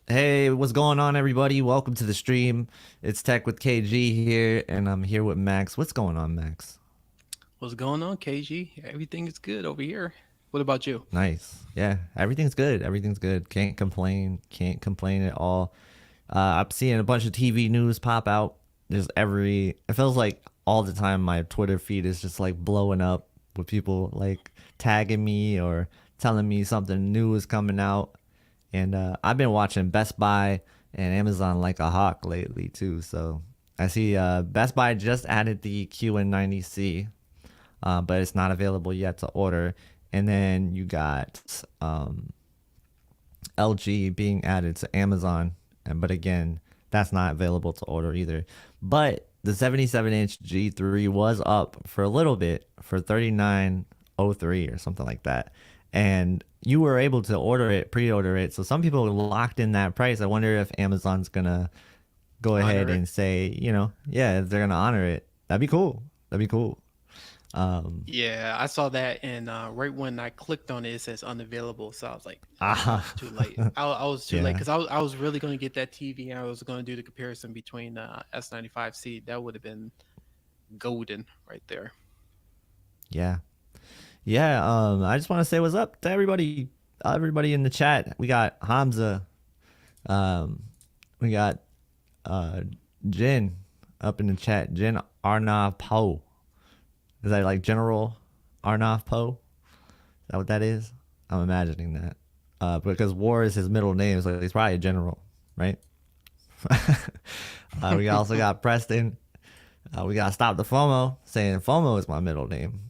Hey, what's going on, everybody? Welcome to the stream. It's Tech with KG here, and I'm here with Max. What's going on, Max? What's going on, KG? Everything is good over here. What about you? Nice. Yeah, everything's good. Everything's good. Can't complain. Can't complain at all. I'm seeing a bunch of TV news pop out. It feels like all the time my Twitter feed is just like blowing up with people like tagging me or telling me something new is coming out. And I've been watching Best Buy and Amazon like a hawk lately too. So I see Best Buy just added the QN90C, but it's not available yet to order. And then you got LG being added to Amazon, but again, that's not available to order either. But the 77-inch G3 was up for a little bit for 3903 or something like that, and you were able to pre-order it. So some people locked in that price. I wonder if Amazon's gonna go ahead Honor it. and say, yeah, they're gonna honor it. That'd be cool. That'd be cool. Um, Yeah, I saw that, and right when I clicked on it, it says unavailable. So I was like, ah, it's too late. I was too late yeah, because I was really going to get that TV, and I was going to do the comparison between S95C. That would have been golden right there. yeah. Yeah, I just want to say what's up to everybody in the chat. We got Hamza, um, we got uh, Jin up in the chat. Jin Arnav Poe. Is that like General Arnav Poe? Is that what that is? I'm imagining that. Because War is his middle name, so he's probably a general, right? We also got Preston. We got Stop the FOMO saying FOMO is my middle name.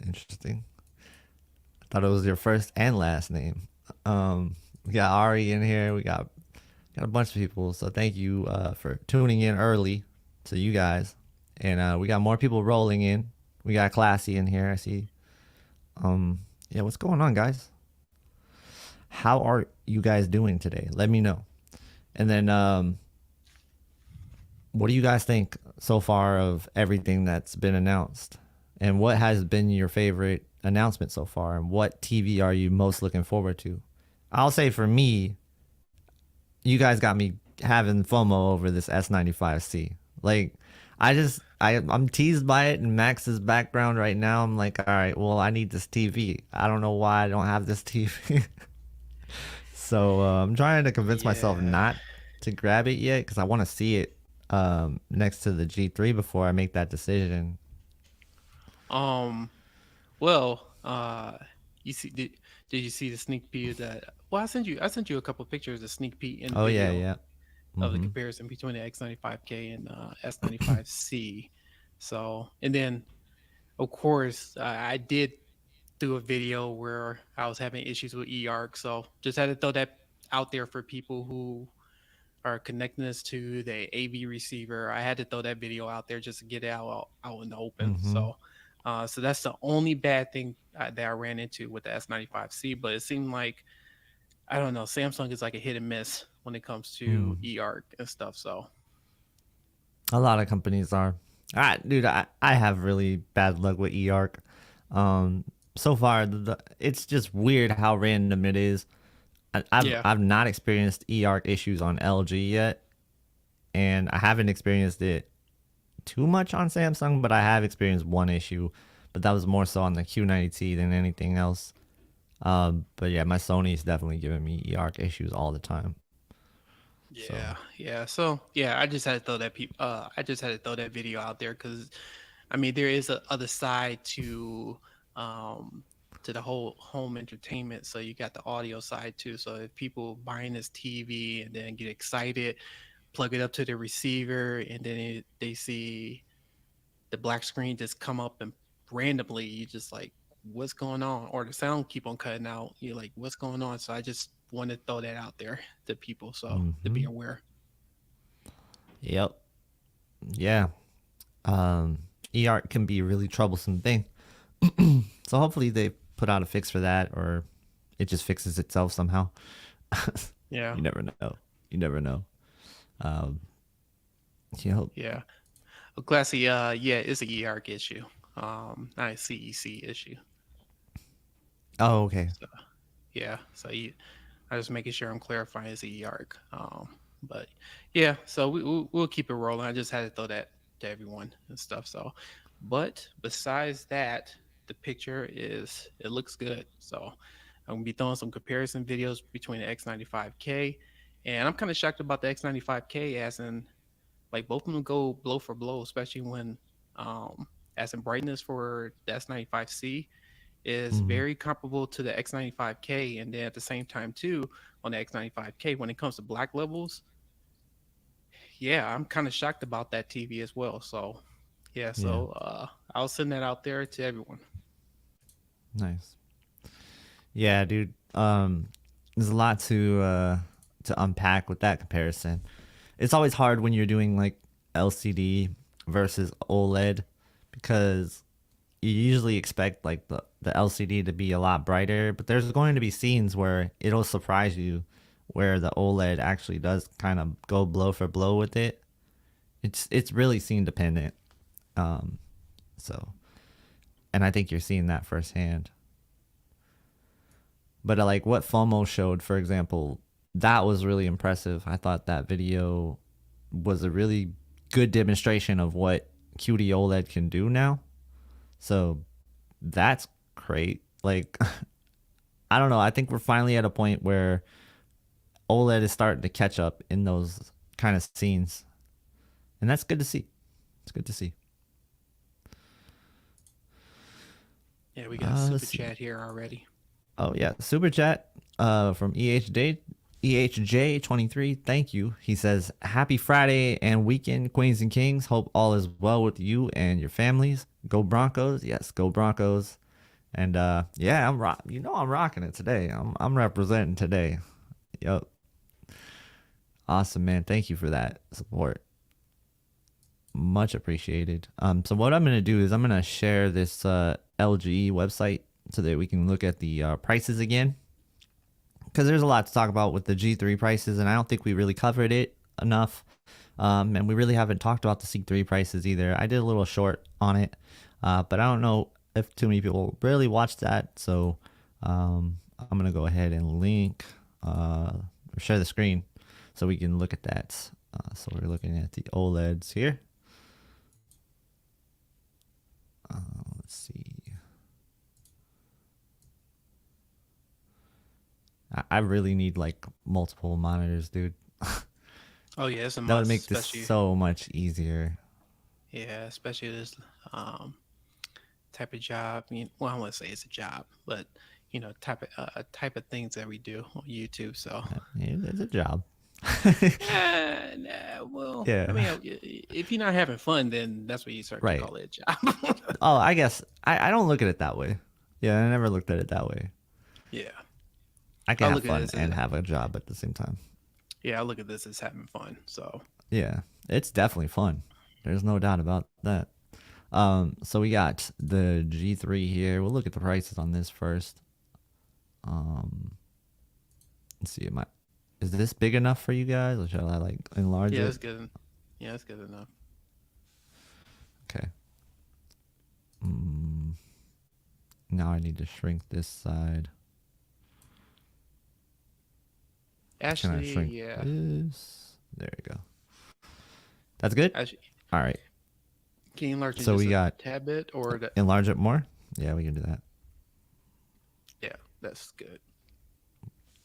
Interesting. Thought it was your first and last name. We got Ari in here. We got a bunch of people. So thank you for tuning in early to you guys. And we got more people rolling in. We got Classy in here. I see. Yeah, what's going on, guys? How are you guys doing today? Let me know. And then, what do you guys think so far of everything that's been announced? And what has been your favorite announcement so far? And what TV are you most looking forward to? I'll say for me, you guys got me having FOMO over this S95C. Like, I'm teased by it in Max's background right now. I'm like, all right, well, I need this TV. I don't know why I don't have this TV. So I'm trying to convince myself Yeah. not to grab it yet because I want to see it next to the G3 before I make that decision. Um. Well. You see? Did you see the sneak peek of that? Well, I sent you a couple pictures of sneak peek in the Oh yeah, video yeah. of the Mm-hmm. comparison between the X95K and S95C. So, and then of course, I did do a video where I was having issues with eARC. So, just had to throw that out there for people who are connecting this to the AV receiver. I had to throw that video out there just to get it out in the open. Mm-hmm. So that's the only bad thing that I ran into with the S95C. But it seemed like I don't know. Samsung is like a hit and miss when it comes to Mm. eARC and stuff. So A lot of companies are. Dude, I have really bad luck with eARC. So far, it's just weird how random it is. yeah, I've not experienced eARC issues on LG yet, and I haven't experienced it too much on Samsung, but I have experienced one issue, but that was more so on the Q90T than anything else. But yeah, my Sony is definitely giving me eARC issues all the time. So, yeah. So yeah, I just had to throw that video out there because I mean there is a other side um to the whole home entertainment. So you got the audio side too. So if people buying this TV and then get excited, plug it up to the receiver, and then they see the black screen just come up and randomly you just like what's going on, or the sound keep on cutting out, you're like what's going on. So I just want to throw that out there to people so to be hmm, aware. yep, yeah. Um, eARC can be a really troublesome thing. So hopefully they put out a fix for that, or it just fixes itself somehow. Yeah, You never know. You never know. Um, yep. yeah. A classy yeah, it's a earc issue, not a cec issue. Oh, okay. So yeah, so you I just making sure I'm clarifying CE arc. But yeah, so we'll keep it rolling. I just had to throw that to everyone and stuff. So, but besides that, the picture is it looks good. So I'm gonna be throwing some comparison videos between the X95K, and I'm kind of shocked about the X95K, as in like both of them go blow for blow, especially when as in brightness for the S95C is Mm-hmm. very comparable to the X95K, and then at the same time too on the X95K when it comes to black levels, yeah, I'm kind of shocked about that TV as well. So yeah, Yeah, so I'll send that out there to everyone. nice. Yeah, dude. There's a lot to unpack with that comparison. It's always hard when you're doing like LCD versus OLED because you usually expect like the LCD to be a lot brighter, but there's going to be scenes where it'll surprise you where the OLED actually does kind of go blow for blow with it. It's really scene dependent. Um, so, and I think you're seeing that firsthand. But like what FOMO showed, for example, that was really impressive. I thought that video was a really good demonstration of what QD-OLED can do now. So that's great. Like, I don't know. I think we're finally at a point where OLED is starting to catch up in those kind of scenes. And that's good to see. It's good to see. Yeah, we got a super Let's see. chat here already. Oh yeah, super chat from EHJ 23. Thank you. He says, "Happy Friday and weekend, Queens and Kings. Hope all is well with you and your families. Go Broncos. Yes, go Broncos." And yeah, I'm rocking it today. I'm representing today. Yep. Awesome, man. Thank you for that support. Much appreciated. So what I'm gonna do is I'm gonna share this LG website so that we can look at the prices again, because there's a lot to talk about with the G3 prices, and I don't think we really covered it enough. And we really haven't talked about the C3 prices either. I did a little short on it, but I don't know if too many people really watched that. So I'm gonna go ahead and link, share the screen, so we can look at that. So we're looking at the OLEDs here. Let's see. I really need like multiple monitors, dude. Oh yeah, it's a That would must, make this especially so much easier. yeah, especially this um type of job. I mean, well, I wouldn't say it's a job, but type of things that we do on YouTube. So It's a job. nah, well, I Yeah, mean, if you're not having fun, then that's what you start to right. call it a job. Oh, I guess I don't look at it that way. Yeah, I never looked at it that way. Yeah, I can I have look at fun this as and have a job at the same time. yeah, I look at this as having fun. So Yeah, it's definitely fun. There's no doubt about that. So we got the G3 here. We'll look at the prices on this first. Um, let's see. Is this big enough for you guys, or shall I like enlarge yeah, it? it's good. Yeah, it's good enough. Okay. Mm, now I need to shrink this side. Can I Actually, shrink yeah. this? There you go. That's good. Actually, All right. can you enlarge it So just we a got tad bit, or the enlarge it more. Yeah, we can do that. yeah, that's good.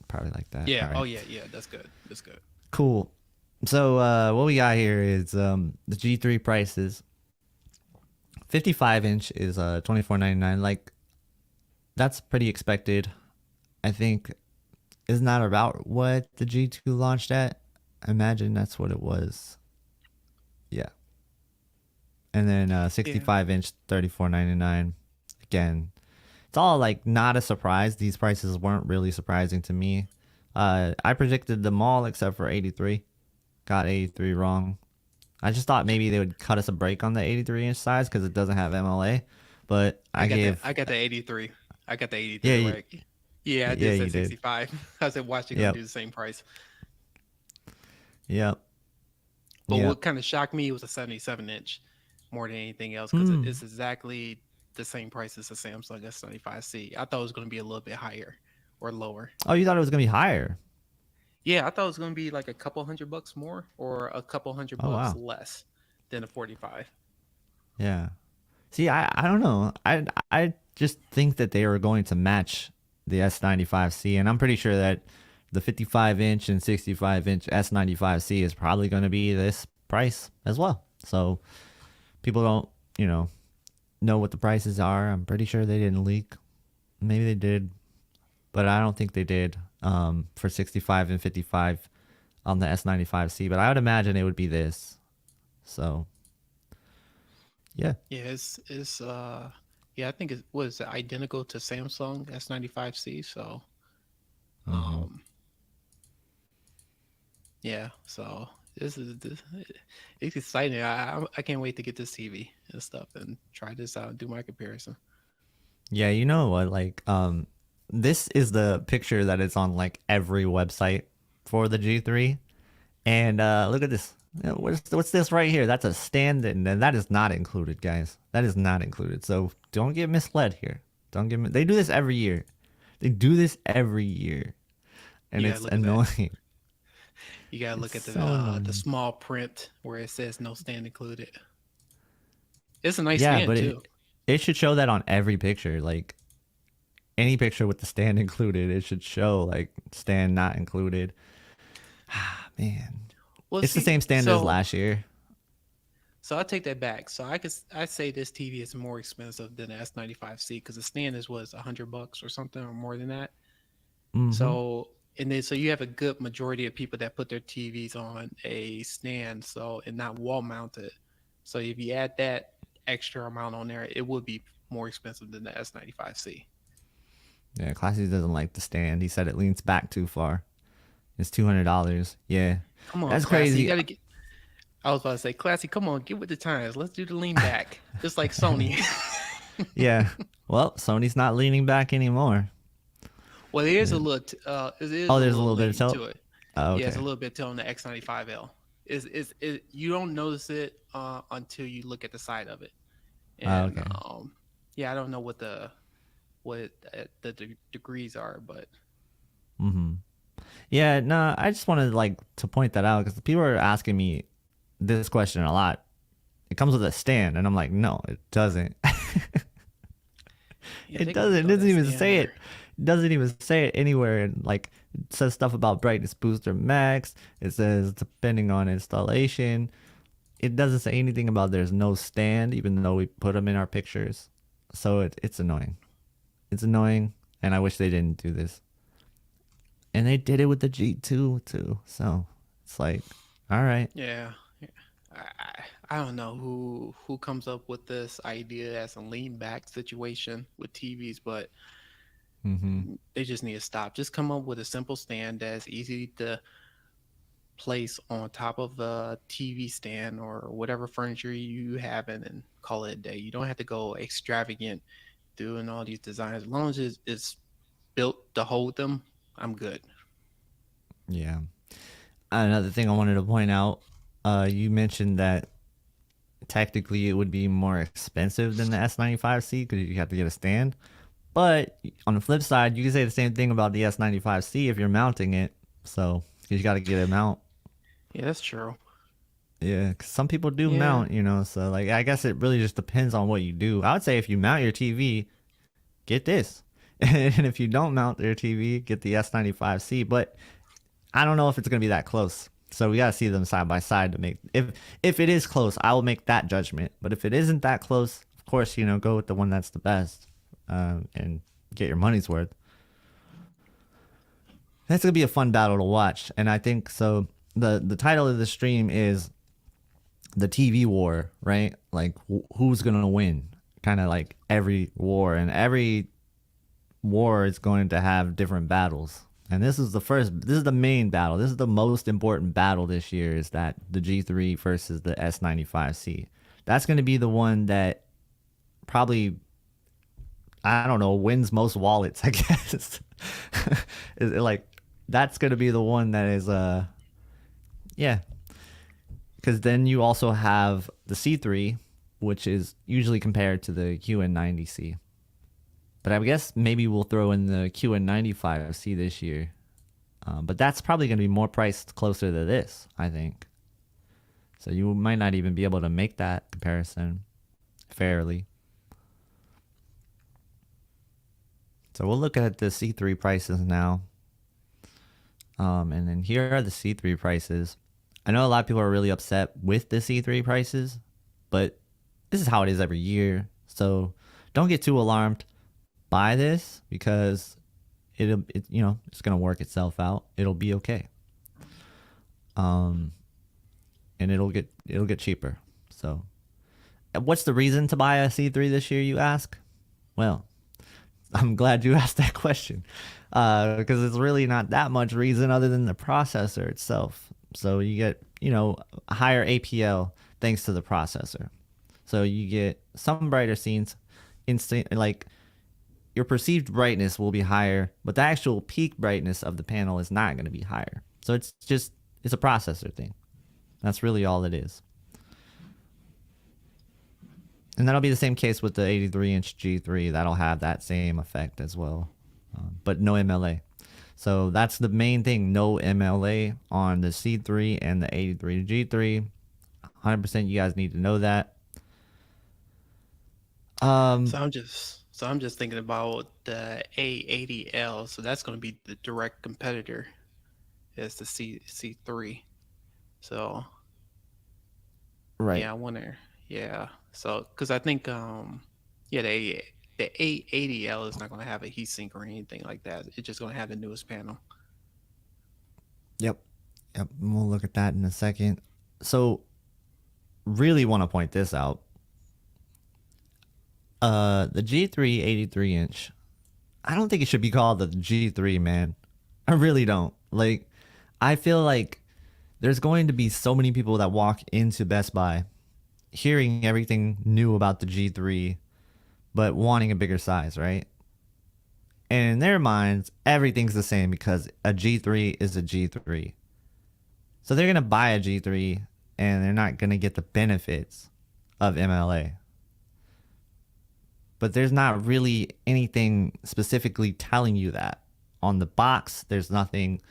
Probably like that. All Yeah. Oh right. yeah, yeah, that's good. That's good. Cool. So what we got here is the G3 prices. 55-inch is $24.99. Like that's pretty expected. I think isn't that about what the G2 launched at? I imagine that's what it was. Yeah. And then Yeah. 65-inch 34.99. Again, it's all like not a surprise. These prices weren't really surprising to me. I predicted them all except for 83. Got 83 wrong. I just thought maybe they would cut us a break on the 83-inch size because it doesn't have MLA. But I I got that. gave, I got the 83. I got the yeah, 83 right. Yeah, I yeah, did say you did. 65. I said, watch, they're gonna Yep, do the same price. yep, But yep. what kind of shocked me was a 77-inch more than anything else, because Hmm. it's exactly the same price as the Samsung S95C. I thought it was gonna be a little bit higher or lower. Oh, you thought it was gonna be higher? Yeah, I thought it was gonna be like a couple $100 more or a couple hundred Oh bucks wow. less than a 45. Yeah. See, I don't know. I just think that they were going to match the S95C, and I'm pretty sure that the 55-inch and 65-inch S95C is probably going to be this price as well. So people don't, you know what the prices are. I'm pretty sure they didn't leak. Maybe they did, but I don't think they did for 65 and 55 on the S95C. But I would imagine it would be this. So yeah. Yeah, it's yeah, I think it was identical to Samsung S95C. So Mm-hmm. um yeah, so this it's exciting. I can't wait to get this TV and stuff and try this out and do my comparison. Yeah, you know what? Like, this is the picture that is on like every website for the G3. And look at this. What's this right here? That's a stand, and that is not included, guys. That is not included. So don't get misled here. Don't get. They do this every year. They do this every year, and You gotta it's look at that. annoying. You gotta It's look at so the annoying. small print where it says no stand included. It's a nice Yeah, stand but too. it should show that on every picture. Like any picture with the stand included, it should show like stand not included. Ah, man. Well, It's the see, same stand as last year. so I take that back. So I say this TV is more expensive than the S95C because the stand is was $100 or something or more than that. Mm-hmm. So and then so you have a good majority of people that put their TVs on a stand, so and not wall mounted. So if you add that extra amount on there, it would be more expensive than the S95C. Yeah, Classy doesn't like the stand. He said it leans back too far. It's $200. Yeah, Come on, that's classy, you crazy. gotta get. I was about to say, classy, come on, get with the times. Let's do the lean back, just like Sony. Yeah. Well, Sony's not leaning back anymore. Well, there is a Yeah. little, it is Oh, a there's a little little bit of lean tilt. to it. Oh, Yeah, it's a okay. little bit on the X95L. You don't notice it until you look at the side of it, Oh, and okay. yeah, I don't know what degrees are, but Mm-hmm. Yeah. No, I just wanted like to point that out because people are asking me this question a lot. It comes with a stand, and I'm like, no, it doesn't. yeah, It they're gonna doesn't. It throw doesn't that even stand say there. it. It doesn't even say it anywhere. And like, it says stuff about brightness booster max. It says depending on installation. It doesn't say anything about there's no stand, even though we put them in our pictures. So it's annoying. It's annoying, and I wish they didn't do this. And they did it with the G2 too. So it's like, all right. Yeah, yeah. I don't know who comes up with this idea as a lean back situation with TVs, but Mm-hmm. they just need to stop. Just come up with a simple stand that's easy to place on top of a TV stand or whatever furniture you have and call it a day. You don't have to go extravagant doing all these designs. As long as it's built to hold them, I'm good. Yeah. Another thing I wanted to point out, you mentioned that technically it would be more expensive than the S95C because you have to get a stand. But on the flip side, you can say the same thing about the S95C if you're mounting it. So, because you got to get a mount. Yeah, that's true. Yeah, 'cause some people do Yeah. mount, so like I guess it really just depends on what you do. I would say if you mount your TV, get this. And if you don't mount your TV, get the S95C. But I don't know if it's going to be that close. So we got to see them side by side to make if it is close, I will make that judgment. But if it isn't that close, of course, go with the one that's the best, and get your money's worth. That's gonna be a fun battle to watch, and I think so. The title of the stream is the TV war, right? Like who's gonna win? Kind of like every war, and every war is going to have different battles. And this is the first. This is the main battle. This is the most important battle this year. Is that the G3 versus the S95C? That's going to be the one that probably, I don't know, wins most wallets. I guess. Is it like that's going to be the one that is yeah, because then you also have the C3, which is usually compared to the QN90C. But I guess maybe we'll throw in the QN95C this year. But that's probably going to be more priced closer to this, I think. So you might not even be able to make that comparison fairly. So we'll look at the C3 prices now. And then here are the C3 prices. I know a lot of people are really upset with the C3 prices, but this is how it is every year. So don't get too alarmed by this because it's gonna work itself out. It'll be okay. And it'll get cheaper. So what's the reason to buy a C3 this year, you ask? Well, I'm glad you asked that question because it's really not that much reason other than the processor itself. So you get, a higher APL thanks to the processor. So you get some brighter scenes, like your perceived brightness will be higher, but the actual peak brightness of the panel is not going to be higher. So it's a processor thing. That's really all it is. And that'll be the same case with the 83-inch G3. That'll have that same effect as well, but no MLA. So that's the main thing, no MLA on the C3 and the 83 G3. 100% you guys need to know that. So I'm just thinking about the A80L. So that's going to be the direct competitor as the C3. So Right. yeah, I wonder. Yeah. So because I think yeah, the A80L is not going to have a heatsink or anything like that. It's just going to have the newest panel. Yep. Yep. We'll look at that in a second. So really want to point this out. The G3 83-inch, I don't think it should be called the G3, man. I really don't. Like, I feel like there's going to be so many people that walk into Best Buy hearing everything new about the G3, but wanting a bigger size, right? And in their minds, everything's the same because a G3 is a G3. So they're going to buy a G3 and they're not going to get the benefits of MLA. But there's not really anything specifically telling you that. On the box, there's nothing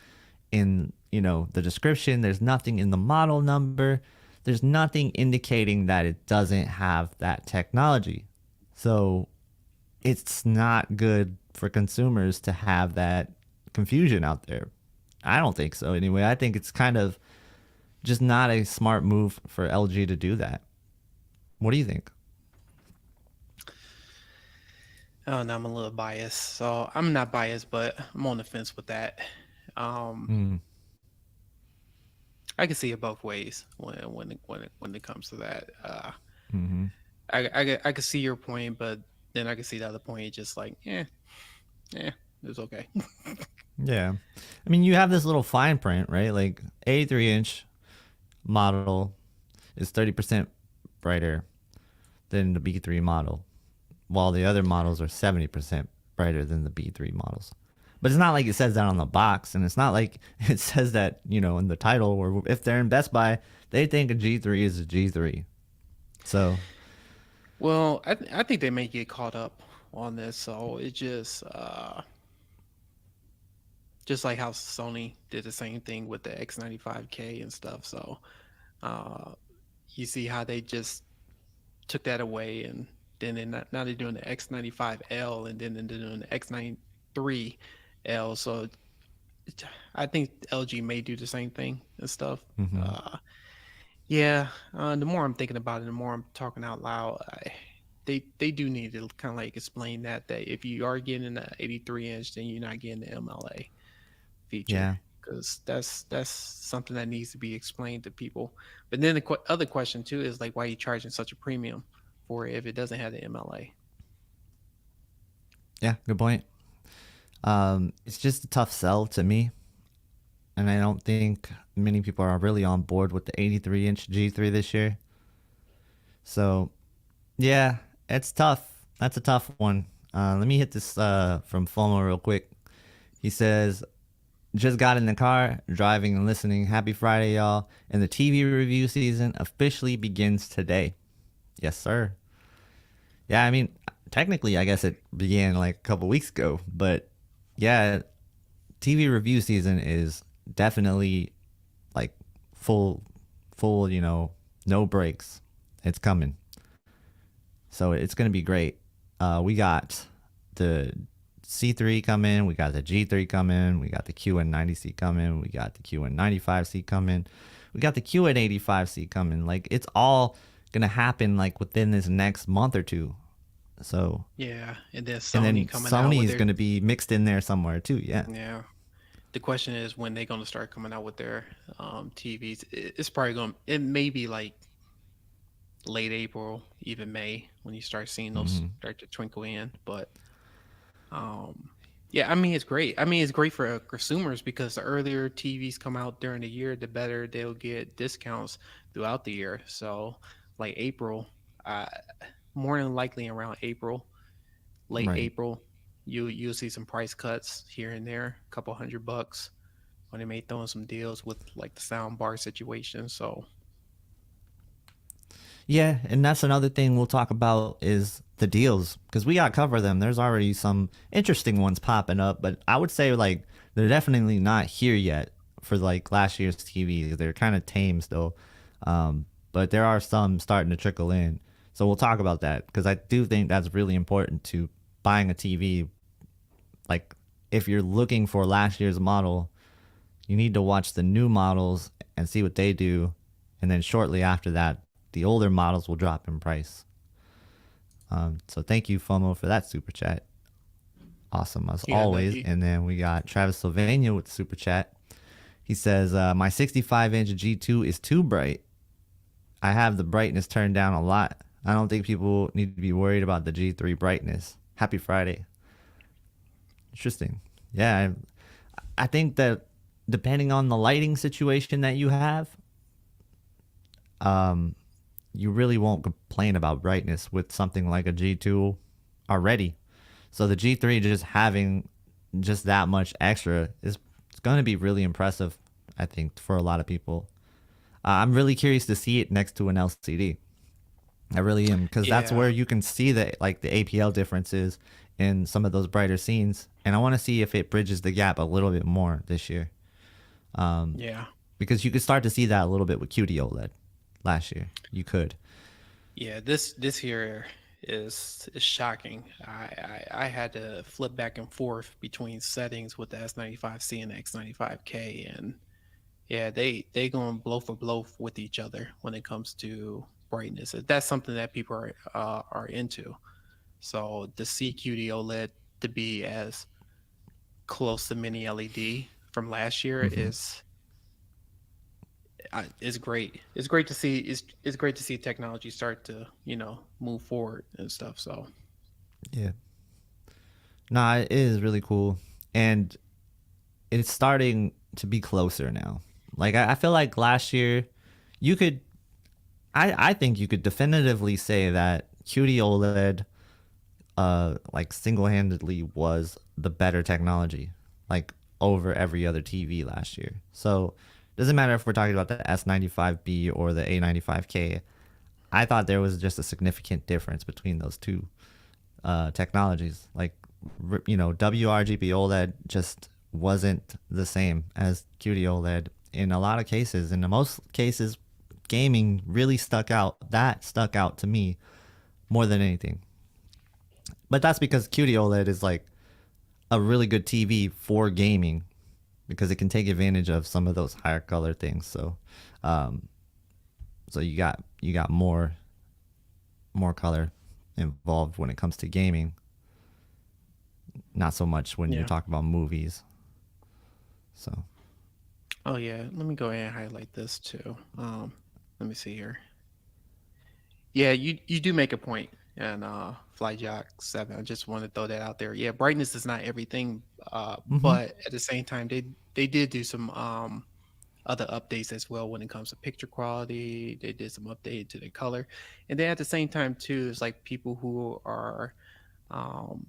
in, the description, there's nothing in the model number. There's nothing indicating that it doesn't have that technology. So it's not good for consumers to have that confusion out there. I don't think so anyway. I think it's kind of just not a smart move for LG to do that. What do you think? Oh, no, I'm a little biased. So I'm not biased, but I'm on the fence with that. Mm, I can see it both ways when it comes to that. mm-hmm. I can see your point, but then I can see the other point. Just like, it's okay. Yeah. I mean, you have this little fine print, right? Like 83-inch model is 30% brighter than the B3 model, while the other models are 70% brighter than the B3 models. But it's not like it says that on the box, and it's not like it says that, in the title, or if they're in Best Buy, they think a G3 is a G3. So, Well, I think they may get caught up on this. So it just like how Sony did the same thing with the X95K and stuff. So uh, you see how they just took that away, and then now they're doing the X95L, and then they're doing the X93L. So I think LG may do the same thing and stuff. mm-hmm. Yeah, the more I'm thinking about it, the more I'm talking out loud. They do need to kind of like explain that if you are getting an 83-inch, then you're not getting the MLA feature, Yeah. because that's something that needs to be explained to people. But then the other question too is like, why are you charging such a premium for it if it doesn't have the MLA? Yeah, good point. It's just a tough sell to me. And I don't think many people are really on board with the 83-inch G3 this year. So, yeah, it's tough. That's a tough one. Let me hit this from FOMO real quick. He says, just got in the car, driving and listening. Happy Friday, y'all. And the TV review season officially begins today. Yes, sir. Yeah, I mean, technically, I guess it began like a couple weeks ago. But, yeah, TV review season is definitely like full, full. No breaks. It's coming. So it's gonna be great. We got the C3 coming. We got the G3 coming. We got the QN90C coming. We got the QN95C coming. We got the QN85C coming. Like it's all gonna happen like within this next month or two. So Yeah, and then and Sony then coming out Sony with is their gonna be mixed in there somewhere too. Yeah. yeah. The question is when they're gonna start coming out with their TVs. It's probably gonna it may be like late April, even May, when you start seeing those Hmm. start to twinkle in. But um, yeah, I mean it's great. I mean it's great for consumers because the earlier TVs come out during the year, the better they'll get discounts throughout the year. So like April, uh, more than likely around April, late Right. April, you'll see some price cuts here and there, a couple $100 when they may throw in some deals with like the sound bar situation. So Yeah, and that's another thing we'll talk about is the deals because we got to cover them. There's already some interesting ones popping up, but I would say like they're definitely not here yet for like last year's TV. They're kind of tame still, but there are some starting to trickle in. So we'll talk about that because I do think that's really important to buying a TV. Like if you're looking for last year's model, you need to watch the new models and see what they do, and then shortly after that, the older models will drop in price. So thank you, FOMO, for that super chat. Awesome as yeah, no, always. And then we got Travis Sylvania with the super chat. He says, "My 65-inch G2 is too bright. I have the brightness turned down a lot. I don't think people need to be worried about the G3 brightness. Happy Friday." Interesting. Yeah, I think that depending on the lighting situation that you have, um, you really won't complain about brightness with something like a G2 already. So the G3 just having just that much extra is going to be really impressive, I think, for a lot of people. I'm really curious to see it next to an LCD. I really am because that's yeah, where you can see the APL differences in some of those brighter scenes, and I want to see if it bridges the gap a little bit more this year. yeah, Because you could start to see that a little bit with QD-OLED last year. You could. yeah. This here is shocking. I had to flip back and forth between settings with the S95C and the X95K, and yeah, they going blow for blow with each other when it comes to brightness. That's something that people are into. So the CQD OLED to be as close to mini LED from last year Hmm. is great. It's great to see. It's great to see technology start to move forward and stuff. So Yeah. Nah, it is really cool, and it's starting to be closer now. Like I feel like last year, you could. I think you could definitively say that QD OLED, like single handedly was the better technology, like over every other TV last year. So doesn't matter if we're talking about the S95B or the A95K. I thought there was just a significant difference between those two technologies. Like, WRGB OLED just wasn't the same as QD OLED in a lot of cases. In the most cases, gaming really stuck out. That stuck out to me more than anything. But that's because QD OLED is like a really good TV for gaming because it can take advantage of some of those higher color things. Um, so you got more color involved when it comes to gaming. Not so much when you're yeah. talking about movies. So Oh yeah. Let me go ahead and highlight this too. Let me see here. Yeah, you do make a point, and FlyJock 7. I just want to throw that out there. Yeah, brightness is not everything, mm-hmm. but at the same time, they did do some other updates as well when it comes to picture quality. They did some update to the color, and then at the same time too, it's like people who are um,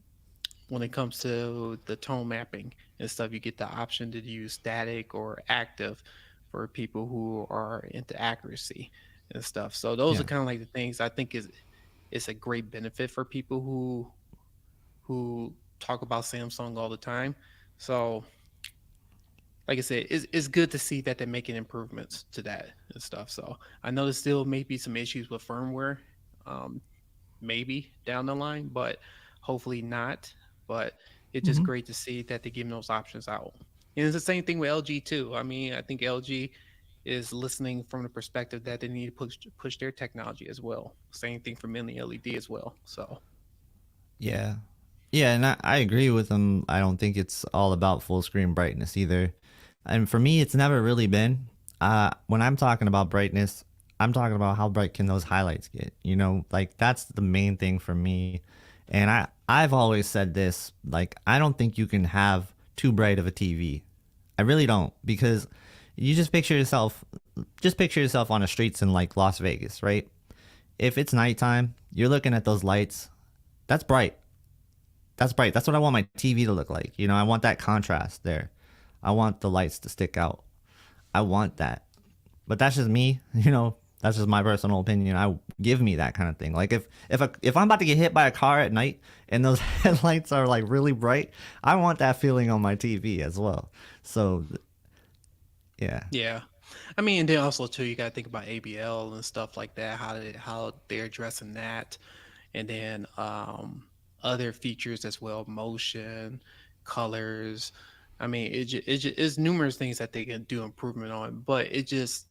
when it comes to the tone mapping and stuff, you get the option to use static or active for people who are into accuracy and stuff. So those are Yeah. kind of like the things I think is a great benefit for people who talk about Samsung all the time. So like I said, it's good to see that they're making improvements to that and stuff. So I know there still may be some issues with firmware, um, maybe down the line, but hopefully not. But it's just Hmm. great to see that they're giving those options out. And it's the same thing with LG too. I mean, I think LG is listening from the perspective that they need to push their technology as well. Same thing for mini LED as well. So Yeah. Yeah, and I agree with them. I don't think it's all about full screen brightness either. And for me, it's never really been. When I'm talking about brightness, I'm talking about how bright can those highlights get. You know, like that's the main thing for me. And I've always said this, like I don't think you can have too bright of a TV. I really don't, because you just picture yourself on the streets in like Las Vegas, right? If it's nighttime, you're looking at those lights. That's bright. That's bright. That's what I want my TV to look like. You know, I want that contrast there. I want the lights to stick out. I want that. But that's just me, you know. That's just my personal opinion. I give me that kind of thing. Like if I'm about to get hit by a car at night and those headlights are like really bright, I want that feeling on my TV as well. So yeah. yeah, I mean, and then also too, you got to think about ABL and stuff like that. How they're addressing that, and then other features as well, motion, colors. I mean, it's numerous things that they can do improvement on, but it just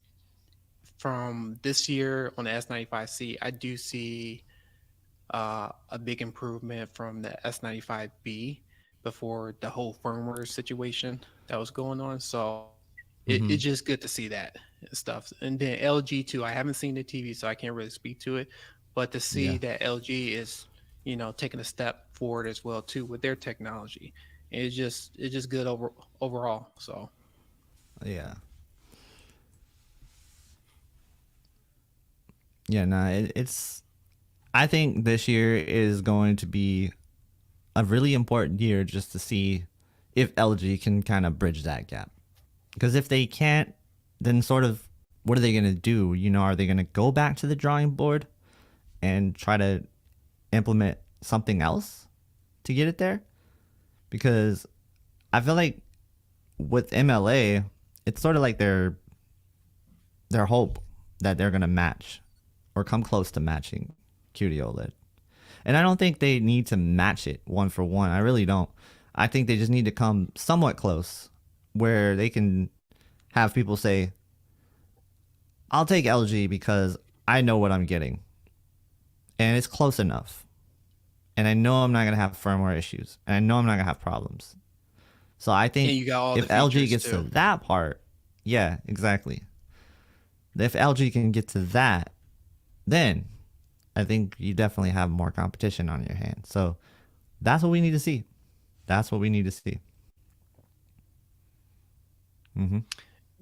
from this year on the S95C, I do see a big improvement from the S95B before the whole firmware situation that was going on. So it's Mhm. just good to see that and stuff. And then LG too. I haven't seen the TV, so I can't really speak to it. But to see Yeah. that LG is, taking a step forward as well too with their technology, it's just good overall. So Yeah. Yeah, nah, it's I think this year is going to be a really important year just to see if LG can kind of bridge that gap. Because if they can't, then sort of what are they going to do? You know, are they going to go back to the drawing board and try to implement something else to get it there? Because I feel like with MLA, it's sort of like their hope that they're going to match or come close to matching QD-OLED. And I don't think they need to match it one for one. I really don't. I think they just need to come somewhat close where they can have people say, I'll take LG because I know what I'm getting. And it's close enough. And I know I'm not going to have firmware issues. And I know I'm not going to have problems. So I and think you got all the if LG features gets to too. that part, yeah, exactly. If LG can get to that, then I think you definitely have more competition on your hands. So that's what we need to see. That's what we need to see. Hmm.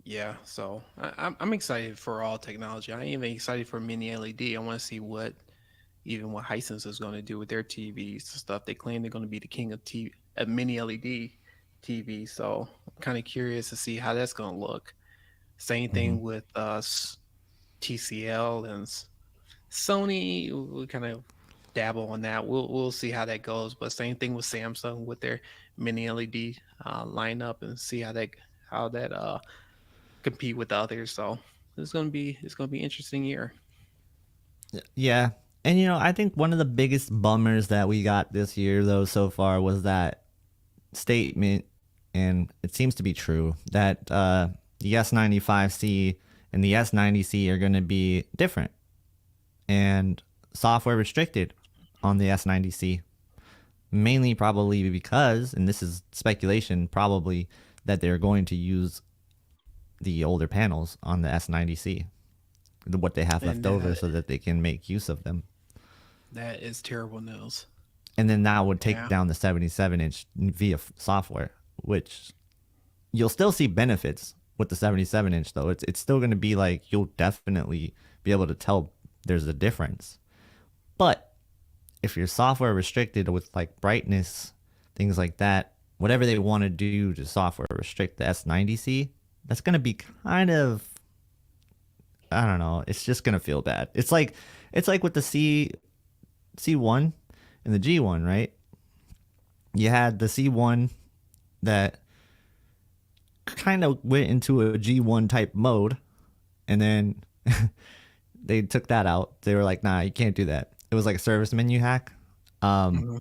Yeah, so I'm excited for all technology. I am even excited for mini LED. I want to see what Hisense is going to do with their TVs and stuff. They claim they're going to be the king of mini LED TV. So I'm kind of curious to see how that's going to look. Same Hmm. thing with TCL and Sony. We kind of dabble on that. We'll see how that goes. But same thing with Samsung with their mini LED lineup and see how that compete with the others. So it's gonna be interesting year. Yeah. And I think one of the biggest bummers that we got this year though so far was that statement, and it seems to be true, that the S95C and the S90C are going to be different and software restricted on the S90C. Mainly probably because, and this is speculation, probably that they're going to use the older panels on the S90C, what they have And left over, so that they can make use of them. that is terrible news. And then that would take Yeah. down the 77-inch via software, which you'll still see benefits with the 77-inch though. It's still going to be like you'll definitely be able to tell there's a difference. But if you're software restricted with like brightness, things like that, whatever they want to do to software restrict the S90C, that's going to be kind of, I don't know, it's just going to feel bad. It's like with the C1 and the G1, right? You had the C1 that kind of went into a G1 type mode, and then they took that out. They were like, nah, you can't do that. It was like a service menu hack. Um, Mhm.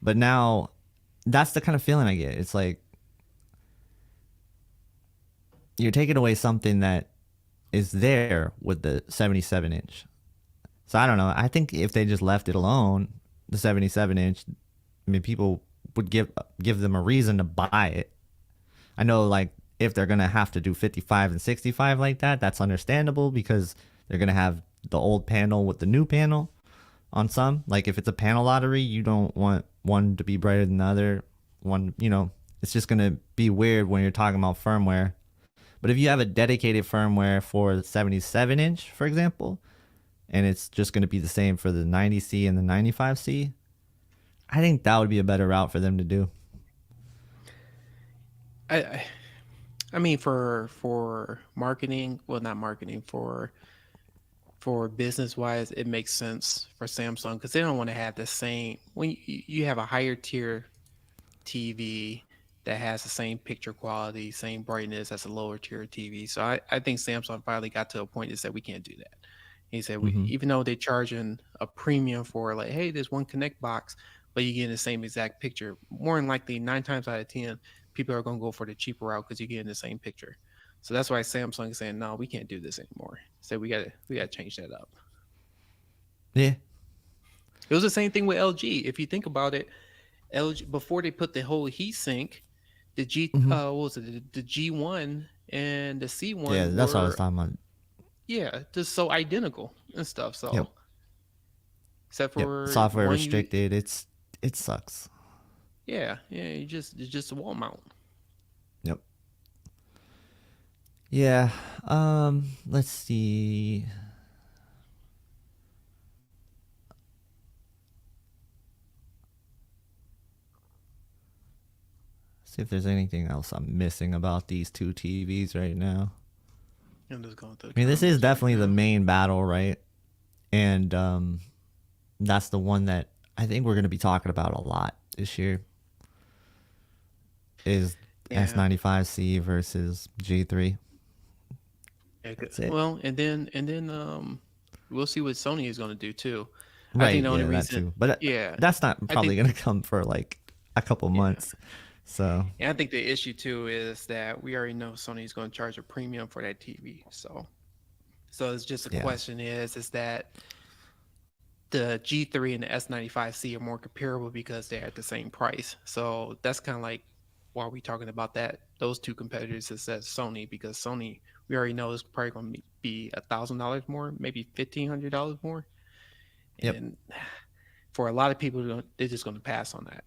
but now that's the kind of feeling I get. It's like you're taking away something that is there with the 77 inch. So I don't know. I think if they just left it alone, the 77 inch, I mean, people would give them a reason to buy it. I know, like, if they're gonna have to do 55 and 65 like that, that's understandable because they're gonna have the old panel with the new panel on some. Like, if it's a panel lottery, you don't want one to be brighter than the other. One, it's just gonna be weird when you're talking about firmware. But if you have a dedicated firmware for the 77 inch, for example, and it's just gonna be the same for the 90C and the 95C, I think that would be a better route for them to do. I, I I mean, for marketing, well, not marketing, for business wise, it makes sense for Samsung because they don't want to have the same when you have a higher tier TV that has the same picture quality, same brightness as a lower tier TV. So I think Samsung finally got to a point that said we can't do that. He said we Mm-hmm. even though they're charging a premium for like, hey, there's one Connect box, but you get the same exact picture. More than likely, 9 times out of 10, people are gonna go for the cheaper route because you get in the same picture. So that's why Samsung is saying no, we can't do this anymore. So we gotta change that up. Yeah. It was the same thing with LG. If you think about it, LG before they put the whole heat sink, the Mm-hmm. what was it, the G1 and the Yeah, C1 that's what I was were, talking about. yeah, just so identical and stuff. Yep. So except Yep. for Software one, you, restricted. It sucks. yeah, it's just a wall mount. Yep. Yeah. Let's see. See if there's anything else I'm missing about these two TVs right now. I'm just going through the I mean, this is comments right definitely the now. main battle, right? And that's the one that I think we're going to be talking about a lot this year is Yeah, S95C versus G3. yeah. That's it. Well, and then we'll see what Sony is going to do too. I think Right, the only yeah, that reason, too. But yeah, that's not I probably think, going to come for like a couple yeah. months. So, And I think the issue too is that we already know Sony's going to charge a premium for that TV. So it's just a yeah. question is that the G3 and the S95C are more comparable because they're at the same price. So that's kind of like why we talking about that. Those two competitors is that Sony because Sony we already know is probably going to be $1,000 more, maybe $1,500 more, Yep. and for a lot of people, they're just going to pass on that.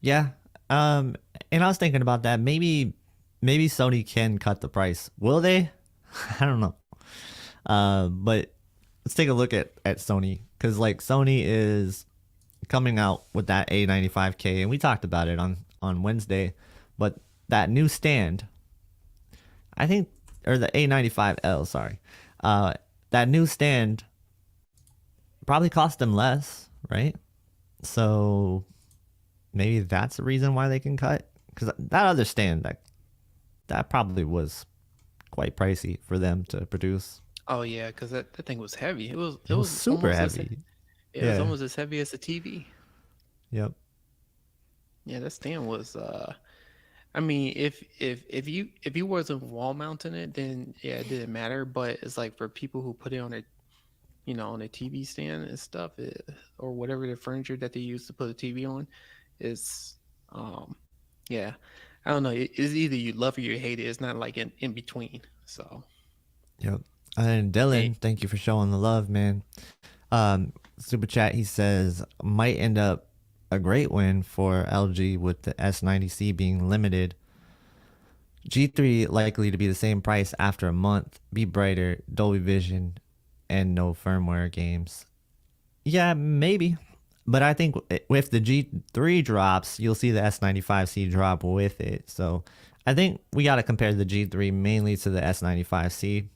Yeah. Um and I was thinking about that. Maybe Sony can cut the price. Will they? I don't know. But let's take a look at Sony cuz like Sony is coming out with that A95K and we talked about it on Wednesday, but that new stand, I think or the A95L, sorry. Uh that new stand probably cost them less, right? So maybe that's the reason why they can cut because that other stand that probably was quite pricey for them to produce. Oh yeah, because that thing was heavy. It It was was super almost as heavy. it was Yeah. almost as heavy as the TV. Yep. Yeah, that stand was I mean, if you wasn't wall mounting it, then yeah, it didn't matter. But it's like for people who put it on a on a TV stand and stuff, or whatever the furniture that they use to put a TV on, it's um yeah, I don't know. It's either you love it or you hate it. It's not like in between. So Yep. And hey, Dylan, thank you for showing the love, man. Super chat. He says might end up a great win for LG with the S90C being limited. G3 likely to be the same price after a month, be brighter, Dolby Vision, and no firmware games. Yeah, maybe. But I think if the G3 drops, you'll see the S95C drop with it. So I think we got to compare the G3 mainly to the S95C,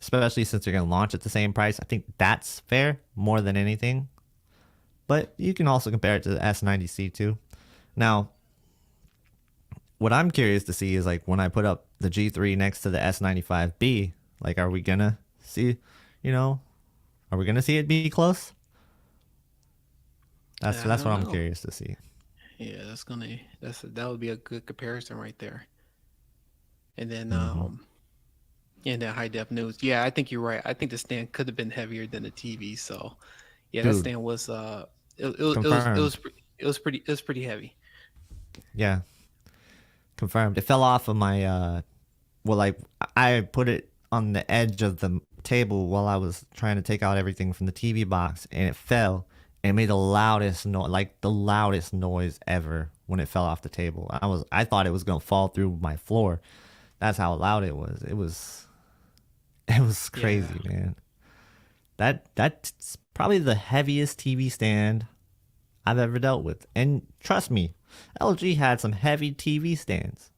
especially since they're going to launch at the same price. I think that's fair more than anything. But you can also compare it to the S90C too. Now, what I'm curious to see is like when I put up the G3 next to the S95B, like are we gonna see, you know, are we gonna see it be close? I That's what don't I'm know. curious to see. Yeah, that would be a good comparison right there. And then Hmm. and then high def news. Yeah, I think you're right. I think the stand could have been heavier than the TV. So yeah, that Dude, stand was confirmed. it was pretty heavy. Yeah, confirmed. It fell off of my well, like I put it on the edge of the table while I was trying to take out everything from the TV box, and it fell and made the loudest noise, like the loudest noise ever when it fell off the table. I thought it was gonna fall through my floor. That's how loud it was. It was Yeah, crazy, man. That's probably the heaviest TV stand I've ever dealt with. And trust me, LG had some heavy TV stands.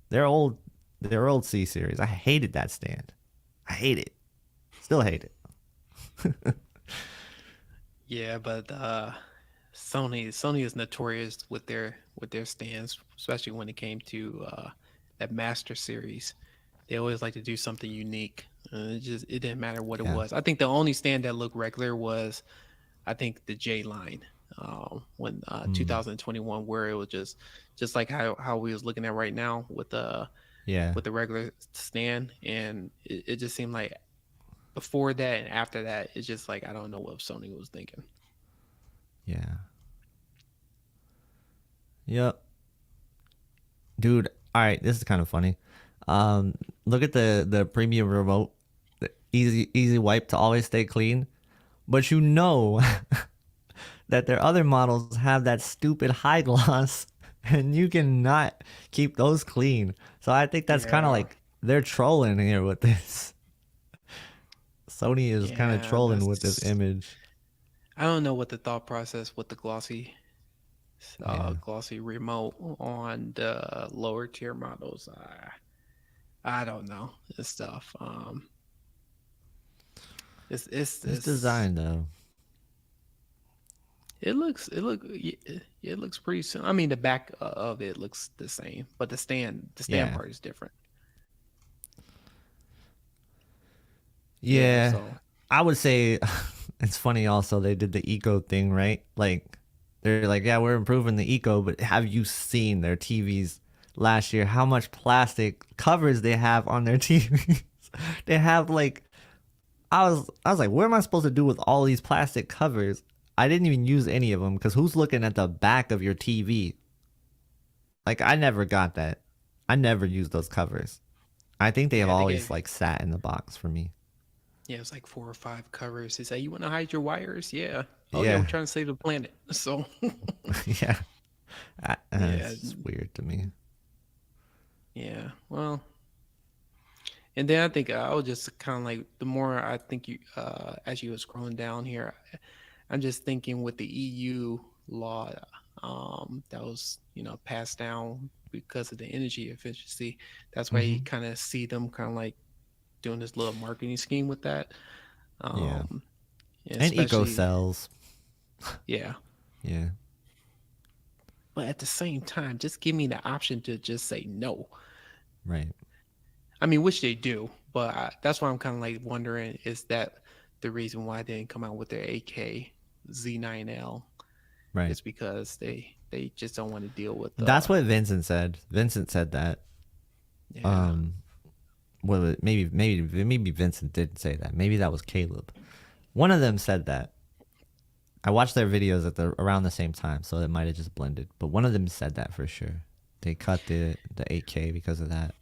They're old. They're old C series. I hated that stand. I hate it. Still hate it. yeah, but Sony is notorious with their stands, especially when it came to that Master series. They always like to do something unique. It didn't matter what it Yeah. was. I think the only stand that looked regular was I think the J line when Mm, 2021, where it was just like how we was looking at right now yeah. with the regular stand, and it just seemed like before that and after that, it's just like I don't know what Sony was thinking. Yeah. Yep. Dude. All right. This is kind of funny. Look at the premium remote. The easy wipe to always stay clean. But you know that their other models have that stupid high gloss, and you cannot keep those clean. So I think that's kind of Yeah, like they're trolling here with this. Sony is kind of yeah, trolling with this that's image. I don't know what the thought process with the Yeah. glossy remote on the lower tier models. I don't know this stuff. This It's design though. it looks pretty soon. I mean, the back of it looks the same, but the stand Yeah. part is different. Yeah, Yeah. so I would say it's funny also they did the eco thing, right? Like they're like, yeah, we're improving the eco, but have you seen their TVs last year? How much plastic covers they have on their TVs? They have like I was like, what am I supposed to do with all these plastic covers? I didn't even use any of them because who's looking at the back of your TV? Like I never got that. I never used those covers. I think they have yeah, they always gave like sat in the box for me. yeah, it's like 4 or 5 covers. They say you want to hide your wires? Yeah. Oh yeah, we're Yeah, trying to save the planet. So yeah. yeah, It's weird to me. yeah. Well, and then I think I was just kind of like the more I think you as you was scrolling down here, I'm just thinking with the EU law that was passed down because of the energy efficiency. That's why you Hmm. kind of see them kind of like doing this little marketing scheme with that. Yeah, Um, and and eco especially cells. yeah, Yeah, but at the same time, just give me the option to just say no. right, I mean, which they do, but that's why I'm kind of like wondering is that the reason why they didn't come out with their AK Z9L right. is because they just don't want to deal with That's what Vincent said. Vincent said that. yeah. Um, well, maybe Vincent did say that. Maybe that was Caleb. One of them said that. I watched their videos at the around the same time, so it might have just blended. But one of them said that for sure. They cut the 8K because of that.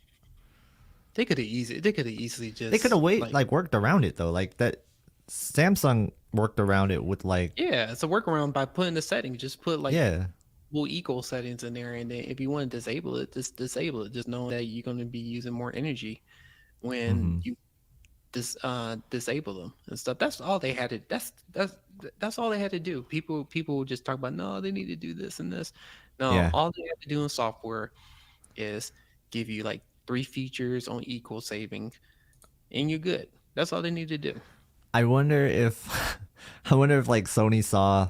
They could have easily They could have just wait like like worked around it though. Like that Samsung worked around it with like yeah, it's a workaround by putting the setting. Just put like yeah. full eco settings in there, and then if you want to disable it, just disable it. Just knowing that you're going to be using more energy when Mm-hmm. you disable them and stuff. That's all they had to. That's all they had to do. People just talk about no, they need to do this and this. No, Yeah. all they have to do in software is give you like 3 features on equal saving, and you're good. That's all they need to do. I wonder if I wonder if like Sony saw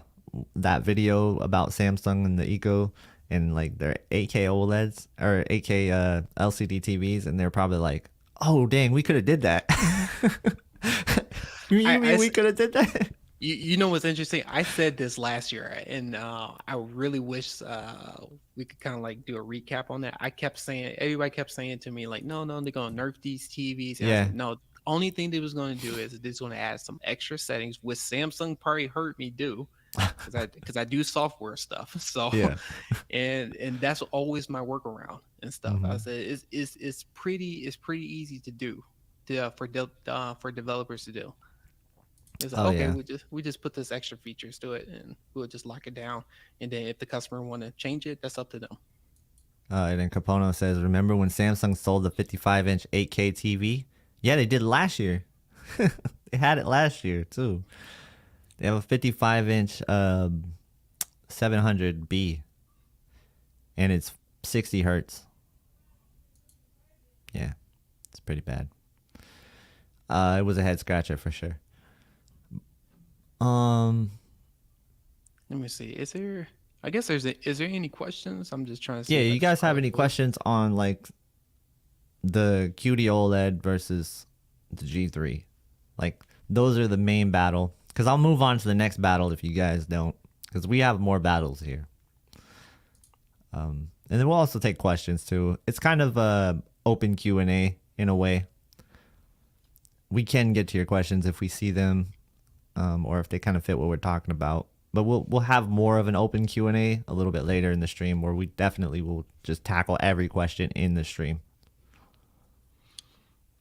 that video about Samsung and the Eco and like they're 8K OLEDs or 8K LCD TVs, and they're probably like, "Oh dang, we could have did that." You I mean we could have did that? you know what's interesting? I said this last year, and I really wish we could kind of like do a recap on that. I kept saying, everybody kept saying to me like, no, no, they're gonna nerf these TVs, and I Yeah, said, no. Only thing they was going to do is they're going to add some extra settings, which Samsung probably heard me do, because I do software stuff. So, yeah. and that's always my workaround and stuff. I Hmm. said it's pretty easy to do, for developers to do. It's like, Oh okay, yeah. we just put this extra features to it, and we'll just lock it down. And then if the customer want to change it, that's up to them. And then Capono says, "Remember when Samsung sold the 55-inch 8K TV? Yeah, they did last year. They had it last year too. They have a 55-inch 700B, and it's 60 hertz. Yeah, it's pretty bad. It was a head scratcher for sure. Um, Let me see. Is there? I guess is there any questions? I'm just trying to see yeah, if I you can guys have scroll any through. questions on like the QD-OLED versus the G3? Like those are the main battle. Because I'll move on to the next battle if you guys don't. Because we have more battles here. And then we'll also take questions too. It's kind of a open Q&A in a way. We can get to your questions if we see them, or if they kind of fit what we're talking about. But we'll have more of an open Q&A a little bit later in the stream, where we definitely will just tackle every question in the stream.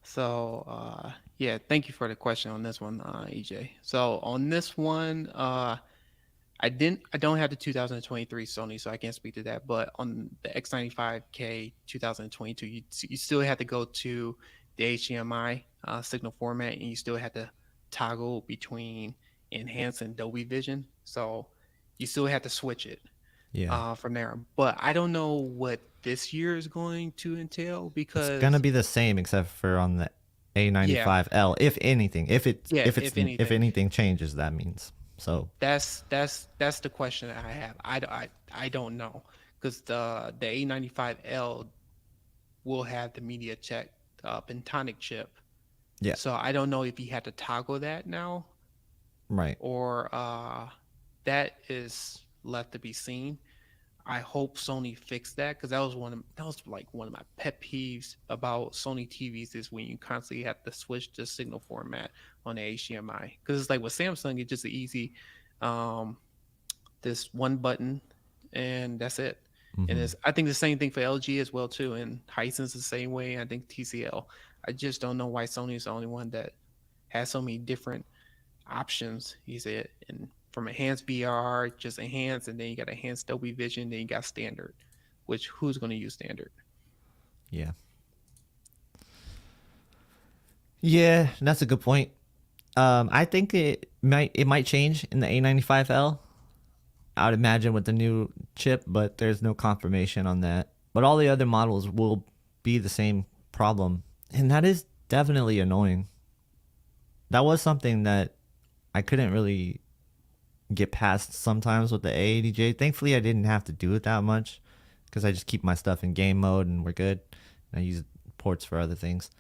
So yeah, thank you for the question on this one, EJ. So on this one, I don't have the 2023 Sony, so I can't speak to that. But on the X95K 2022, you still have to go to the HDMI signal format, and you still have to toggle between enhanced and Dolby Vision. So you still have to switch it Yeah. from there. But I don't know what this year is going to entail It's gonna because be the same except for on the yeah, A95L. If anything, yeah. If if anything, anything changes, that means so. that's the question that I have. I don't know because the A95L will have the MediaTek Pentonic chip. Yeah. So I don't know if you had to toggle that now, Right. or that is left to be seen. I hope Sony fixed that, because that was like one of my pet peeves about Sony TVs is when you constantly have to switch the signal format on the HDMI. Because it's like with Samsung, it's just an easy, um, this one button, and that's it. And Mm-hmm. it's I think the same thing for LG as well too, and Hisense the same way. I think TCL. I just don't know why Sony is the only one that has so many different options. He said, and from enhanced BR, just enhanced, and then you got enhanced Dolby Vision, then you got standard. Which who's going to use standard? Yeah. Yeah, that's a good point. I think it might change in the A95L. I would imagine with the new chip, but there's no confirmation on that. But all the other models will be the same problem, and that is definitely annoying. That was something that I couldn't really get past sometimes with the A80J. Thankfully, I didn't have to do it that much because I just keep my stuff in game mode and we're good. And I use ports for other things.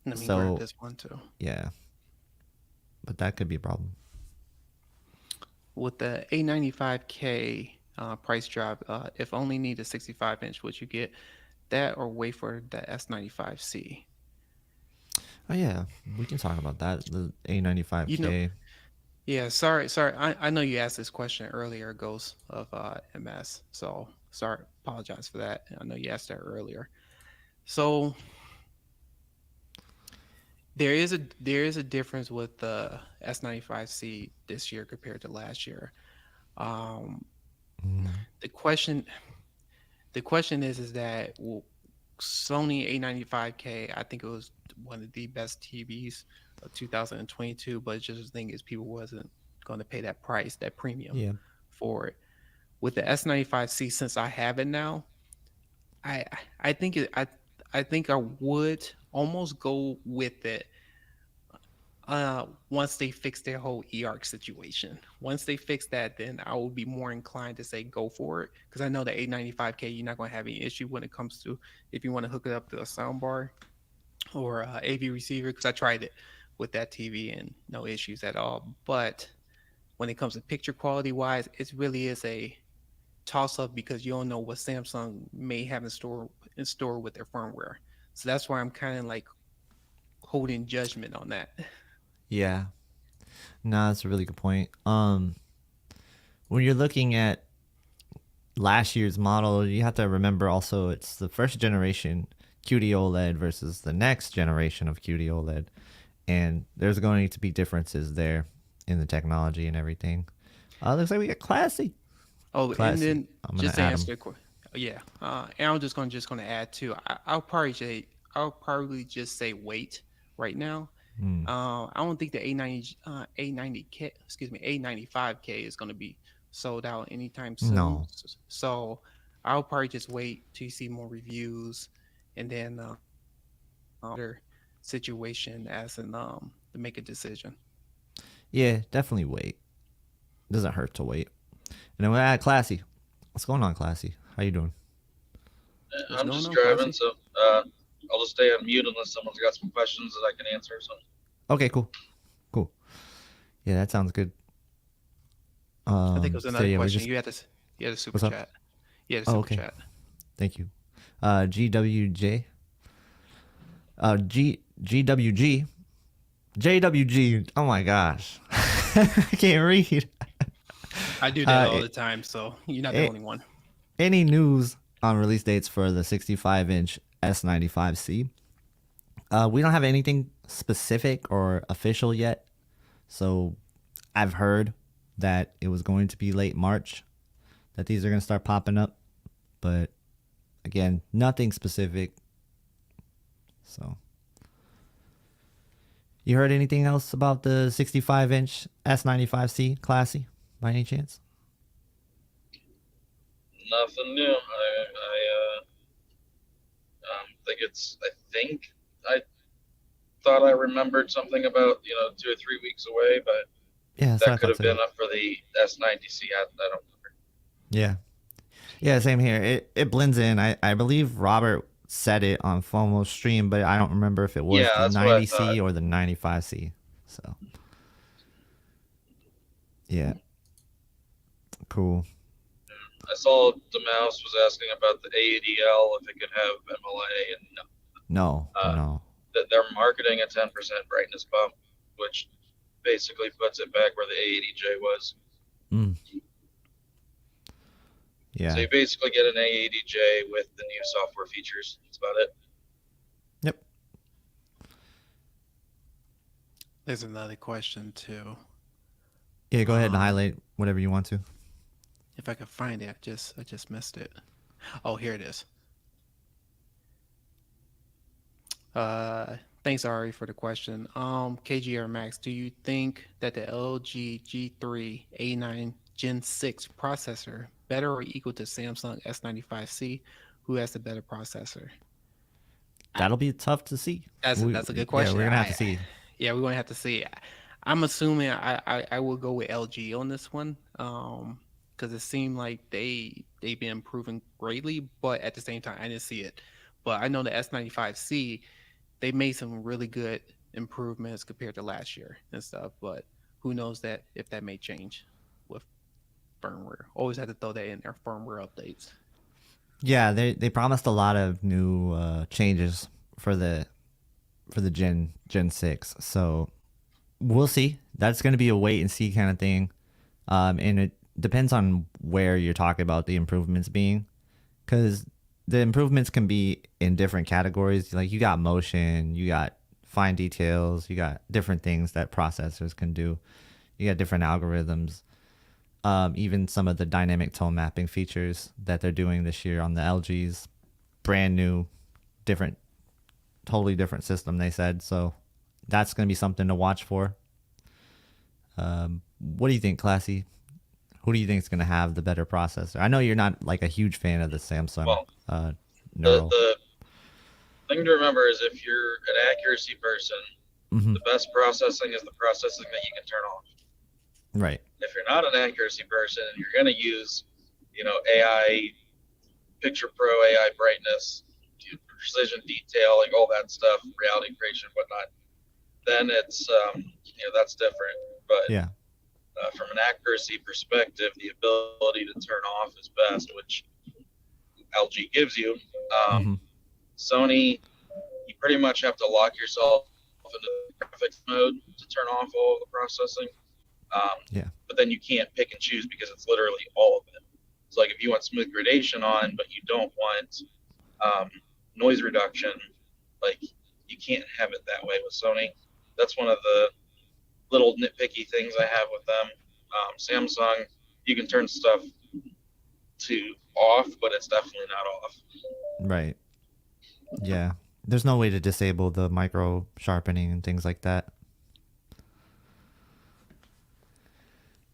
Let me grab So this one too. yeah, but that could be a problem. With the A95K price drop, if only need a 65-inch, would you get that or wait for the S95C? Oh yeah, we can talk about that. The You know, A95K. yeah, sorry. I know you asked this question earlier, Ghost of MS. So sorry, apologize for that. I know you asked that earlier. So there is a difference with the S95C this year compared to last year. Um, Mm, the question the question is that, well, Sony A95K, I think it was one of the best TVs of 2022, but just the thing is people wasn't going to pay that price, that premium yeah, for it. With the S95C, since I have it now, I I think it I think I would almost go with it, Once they fix their whole EARC situation. Once they fix that, then I will be more inclined to say go for it, because I know the 895K you're not going to have any issue when it comes to if you want to hook it up to a soundbar or AV receiver, because I tried it with that TV and no issues at all. But when it comes to picture quality wise, it really is a toss up because you don't know what Samsung may have in store with their firmware. So that's why I'm kind of like holding judgment on that. Yeah. No, that's a really good point. When you're looking at last year's model, you have to remember also it's the first generation QD-OLED versus the next generation of QD-OLED, and there's going to be differences there in the technology and everything. Looks like we got Classy. Oh, and Classy. then I'm gonna just to add answer them. the question, yeah, and I'm just gonna add too. I'll probably just say wait right now. Hmm. I don't think the A90K, excuse me, A95K is gonna be sold out anytime soon. No. So I'll probably just wait till you see more reviews, and then other situation as in to make a decision. Yeah, definitely wait. Doesn't hurt to wait. And then we add Classy. What's going on, Classy? How you doing? What's I'm going just on, driving, Classy? so I'll just stay on mute unless someone's got some questions that I can answer. So Okay, cool. Cool. Yeah, that sounds good. I think it was So another yeah, we question. just You had a super what's up? chat. You had a Oh, super okay. chat. Thank you. GWJ. GWG. JWG. Oh my gosh. I can't read. I do that Uh, all the time, so you're not the a- only one. any news on release dates for the 65-inch S95C? We don't have anything specific or official yet. So I've heard that it was going to be late March that these are going to start popping up. But again, nothing specific. So, you heard anything else about the 65-inch S95C Classy by any chance? nothing new. Think it's. I think I thought I remembered something about 2 or 3 weeks away, but Yeah, that's what that I could thought have too. been up for the S90C. I don't remember. Yeah. Yeah, same here. It blends in. I believe Robert said it on FOMO stream, but I don't remember if it was Yeah, the that's what I thought. 90C or the 95C. So, yeah, cool. I saw the mouse was asking about the AADL if it could have MLA, and No, uh, no. that they're marketing a 10% brightness bump, which basically puts it back where the A80J was. Mm, So yeah. you basically get an A80J with the new software features. That's about it. Yep. There's another question too. Yeah, go ahead and Um, highlight whatever you want to. if I could find it, I just missed it. Oh, here it is. Thanks Ari for the question. KGR Max, do you think that the LG G3 A9 Gen 6 processor better or equal to Samsung S95C? Who has the better processor? I, That'll be tough to see. that's a good Yeah, question. we're gonna have to see. Yeah, we're gonna have to see. I'm assuming I will go with LG on this one. Because it seemed like they've been improving greatly, but at the same time I didn't see it. But I know the S95C, they made some really good improvements compared to last year and stuff. But who knows that if that may change with firmware. Always have to throw that in there, firmware updates. Yeah, they promised a lot of new changes for the Gen 6. So we'll see. That's going to be a wait and see kind of thing. And it depends on where you're talking about the improvements being, because the improvements can be in different categories. Like you got motion, you got fine details, you got different things that processors can do. You got different algorithms. Even some of the dynamic tone mapping features that they're doing this year on the LG's brand new, different, totally different system. They said so. That's going to be something to watch for. What do you think, Classy? Who do you think is going to have the better processor? I know you're not like a huge fan of the Samsung Well, the Neural. the thing to remember is if you're an accuracy person, The best processing is the processing that you can turn off. Right. If you're not an accuracy person and you're going to use, AI, Picture Pro, AI brightness, precision detailing, all that stuff, reality creation, whatnot, then it's, that's different. But Yeah. from an accuracy perspective, the ability to turn off is best, which LG gives you. Sony, you pretty much have to lock yourself into graphics mode to turn off all of the processing. Yeah. But then you can't pick and choose because it's literally all of it. So like if you want smooth gradation on, but you don't want noise reduction, like you can't have it that way with Sony. That's one of the little nitpicky things I have with them. Samsung, you can turn stuff to off, but it's definitely not off. Right. Yeah. There's no way to disable the micro sharpening and things like that.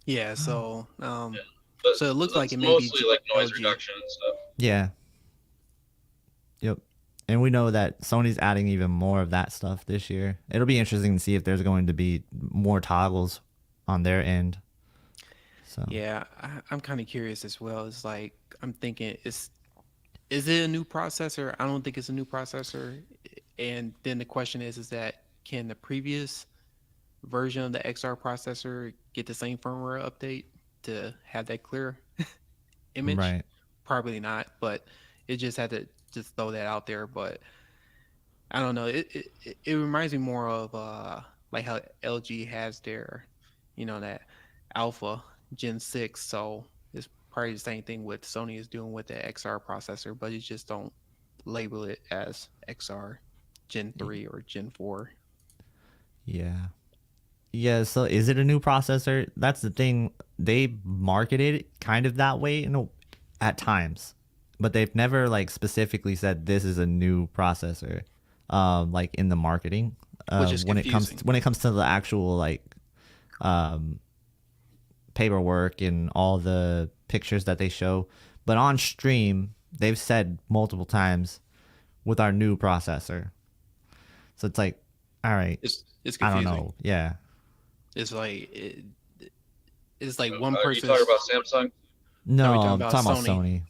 Yeah, so But so it looks like it may mostly be like noise LG. reduction and stuff. Yeah. Yep. And we know that Sony's adding even more of that stuff this year. It'll be interesting to see if there's going to be more toggles on their end. So Yeah, I'm kind of curious as well. It's like I'm thinking, is it a new processor? I don't think it's a new processor. And then the question is that can the previous version of the XR processor get the same firmware update to have that clear image? Right. Probably not, but it just had to just throw that out there. But I don't know. It reminds me more of like how LG has their, that Alpha Gen 6. So it's probably the same thing with Sony is doing with the XR processor, but you just don't label it as XR Gen 3 or Gen 4. Yeah. Yeah, so is it a new processor? That's the thing. They marketed it kind of that way, at times, but they've never like specifically said this is a new processor, like in the marketing. Which is when confusing. it comes to the actual like, paperwork and all the pictures that they show, but on stream they've said multiple times with our new processor. So it's like, all right, It's I confusing. don't know. Yeah. It's like one Are you person. talking about Samsung? No, we talking I'm about talking about Sony? Sony.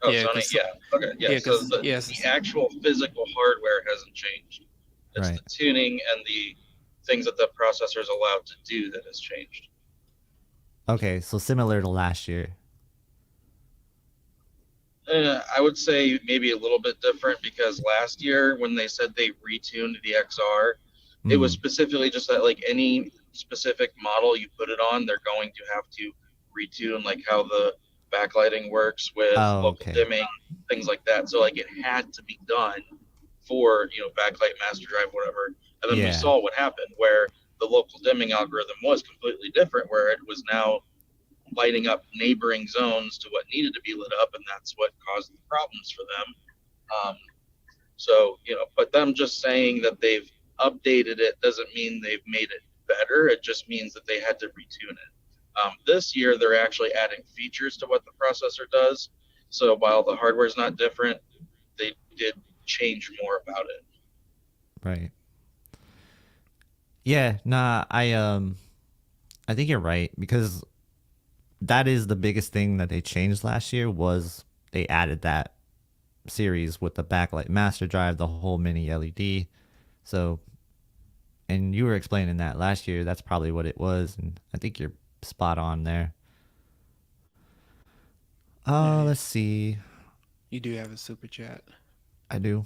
Oh, Yeah, Sony, 'cause- yeah. Okay, yeah. yeah, So 'cause- the actual physical hardware hasn't changed. It's Right. the tuning and the things that the processor is allowed to do that has changed. Okay, so similar to last year. I would say maybe a little bit different because last year when they said they retuned the XR, it was specifically just that like any specific model you put it on, they're going to have to retune like how the backlighting works with local dimming, things like that. So like it had to be done for backlight, master drive, whatever. And then we saw what happened where the local dimming algorithm was completely different, where it was now lighting up neighboring zones to what needed to be lit up, and that's what caused the problems for them. So but them just saying that they've updated it doesn't mean they've made it better. It just means that they had to retune it. This year they're actually adding features to what the processor does. So while the hardware is not different, they did change more about it. Right. Yeah, nah, I think you're right, because that is the biggest thing that they changed last year was they added that series with the backlight master drive, the whole mini LED. So, and you were explaining that last year, that's probably what it was, and I think you're spot on there. Let's see. You do have a super chat. I do.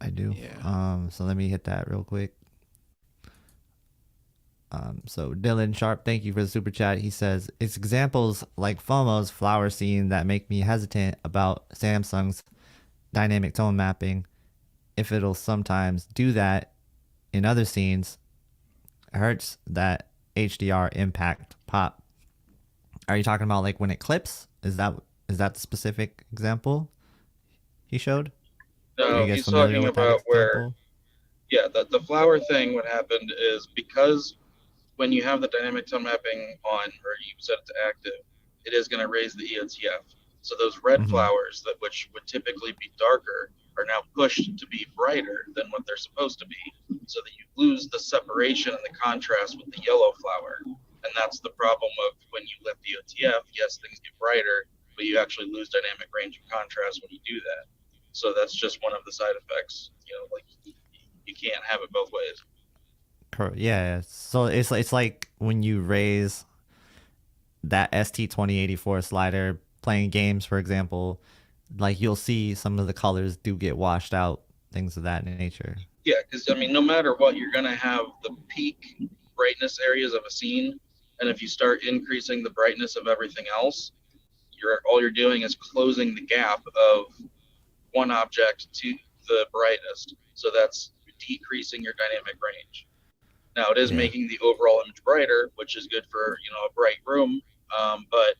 Yeah. So let me hit that real quick. So Dylan Sharp, thank you for the super chat. He says, it's examples like FOMO's flower scene that make me hesitant about Samsung's dynamic tone mapping. If it'll sometimes do that in other scenes, it hurts that HDR impact pop. Are you talking about like when it clips? Is that the specific example he showed? No, he's talking about where, the flower thing, what happened is because when you have the dynamic tone mapping on, or you set it to active, it is going to raise the EOTF. So those red flowers that which would typically be darker are now pushed to be brighter than what they're supposed to be, so that you lose the separation and the contrast with the yellow flower. And that's the problem of when you lift the OTF. Yes, things get brighter, but you actually lose dynamic range and contrast when you do that. So that's just one of the side effects. Like you can't have it both ways. Yeah. So it's like when you raise that ST2084 slider playing games, for example, like you'll see some of the colors do get washed out, things of that nature. Yeah, because I mean, no matter what, you're going to have the peak brightness areas of a scene, and if you start increasing the brightness of everything else, all you're doing is closing the gap of one object to the brightest. So that's decreasing your dynamic range. Now it is making the overall image brighter, which is good for a bright room, but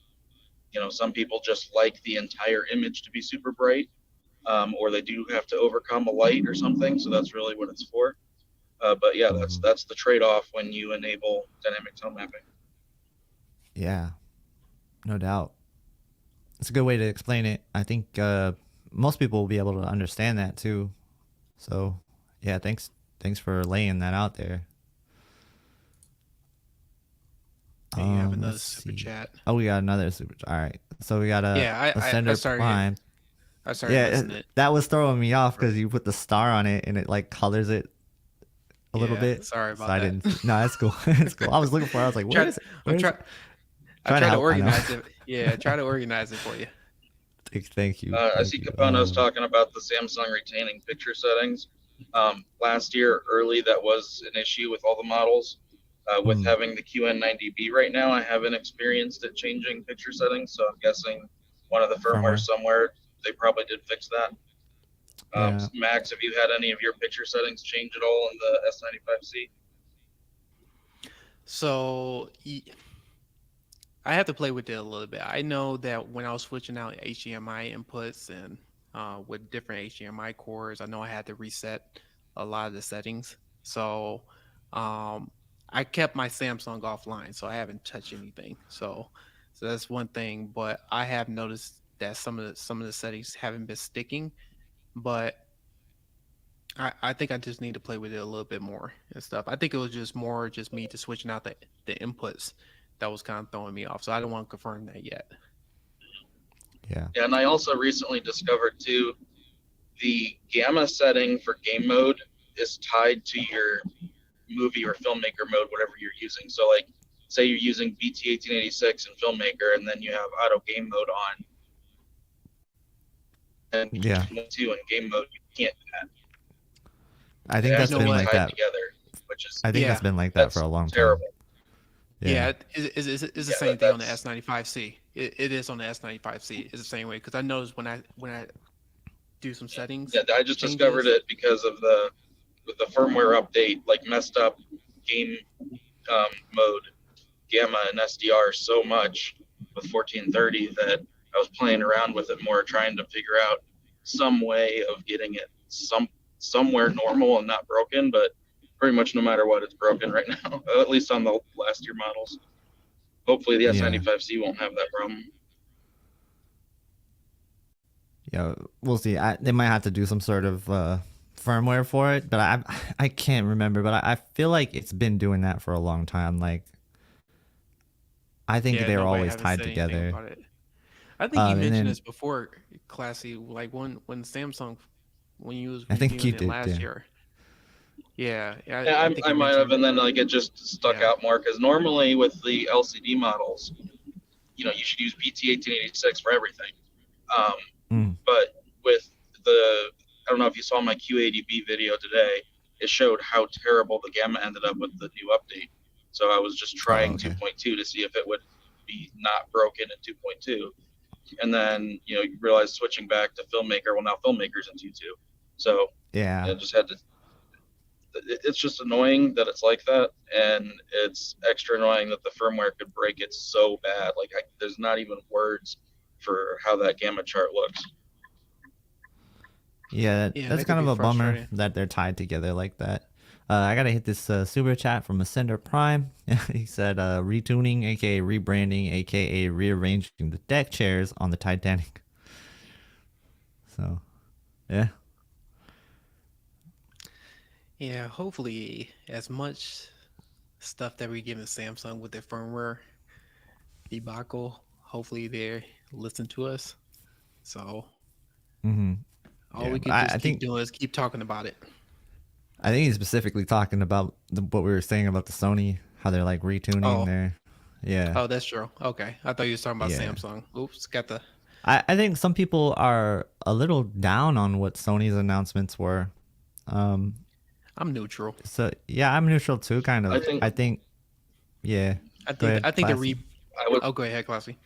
some people just like the entire image to be super bright, or they do have to overcome a light or something. So that's really what it's for. But yeah, that's the trade-off when you enable dynamic tone mapping. Yeah, no doubt. It's a good way to explain it. I think most people will be able to understand that too. So yeah, thanks for laying that out there. You have another super chat. Oh, we got another super chat. All right. So we got a Sender Prime. I started it. That was throwing me off because you put the star on it and it like colors it a little bit. Sorry about that. No, that's cool. It's cool. I was looking for it. I was like, what is it? I try to organize it. Yeah, try to organize it for you. Thank you. I see Capone's talking about the Samsung retaining picture settings. Last year, early, that was an issue with all the models. With having the QN90B right now, I haven't experienced it changing picture settings, so I'm guessing one of the firmware somewhere, they probably did fix that. Max, have you had any of your picture settings change at all in the S95C? So I have to play with it a little bit. I know that when I was switching out HDMI inputs and with different HDMI cores, I know I had to reset a lot of the settings. So I kept my Samsung offline, so I haven't touched anything. So that's one thing. But I have noticed that some of the settings haven't been sticking. But I think I just need to play with it a little bit more and stuff. I think it was just me just switching out the inputs that was kind of throwing me off. So I don't want to confirm that yet. Yeah, and I also recently discovered too, the gamma setting for game mode is tied to your movie or filmmaker mode, whatever you're using. So like, say you're using BT1886 in filmmaker, and then you have auto game mode on, and two in game mode, you can't do that. I think that's been like that together, which is I think that's been like that for a long terrible. time. Yeah, it's the same thing on the S95C. It is on the S95C. It's the same way, because I noticed when I do some settings. Yeah, I just discovered it because of the firmware update, like messed up game mode gamma and SDR so much with 1430 that I was playing around with it more, trying to figure out some way of getting it somewhere normal and not broken, but pretty much no matter what, it's broken right now, at least on the last year models. Hopefully the S95C won't have that problem. Yeah, we'll see. They might have to do some sort of firmware for it, but I can't remember, but I feel like it's been doing that for a long time. Like, I think they're always tied together. I think you mentioned this before, Classy, like when Samsung, when you was reviewing it last year. Yeah, I might have, and then like it just stuck out more, because normally with the LCD models, you should use BT1886 for everything. But with I don't know if you saw my QADB video today, it showed how terrible the gamma ended up with the new update. So I was just trying 2.2 to see if it would be not broken in 2.2. And then, you realize switching back to Filmmaker, well, now Filmmaker's in 2.2. So I just had to, it's just annoying that it's like that. And it's extra annoying that the firmware could break it so bad. Like, there's not even words for how that gamma chart looks. Yeah, that's kind of a bummer that they're tied together like that. I gotta hit this super chat from Ascender Prime. He said retuning, aka rebranding, aka rearranging the deck chairs on the Titanic. So, yeah. Yeah, hopefully as much stuff that we give in Samsung with their firmware debacle, hopefully they listen to us. So Hmm. all Yeah, we but could just I keep think doing is keep talking about it. I think he's specifically talking about what we were saying about the Sony, how they're like retuning Oh, their, yeah, oh, that's true. Okay, I thought you was talking about yeah. Samsung. Oops, got the. I think some people are a little down on what Sony's announcements were. Um, I'm neutral. so yeah, I'm neutral too, kind I of. think I think, yeah. Go I ahead, think the Classy. re. I would Oh, go ahead, Classy.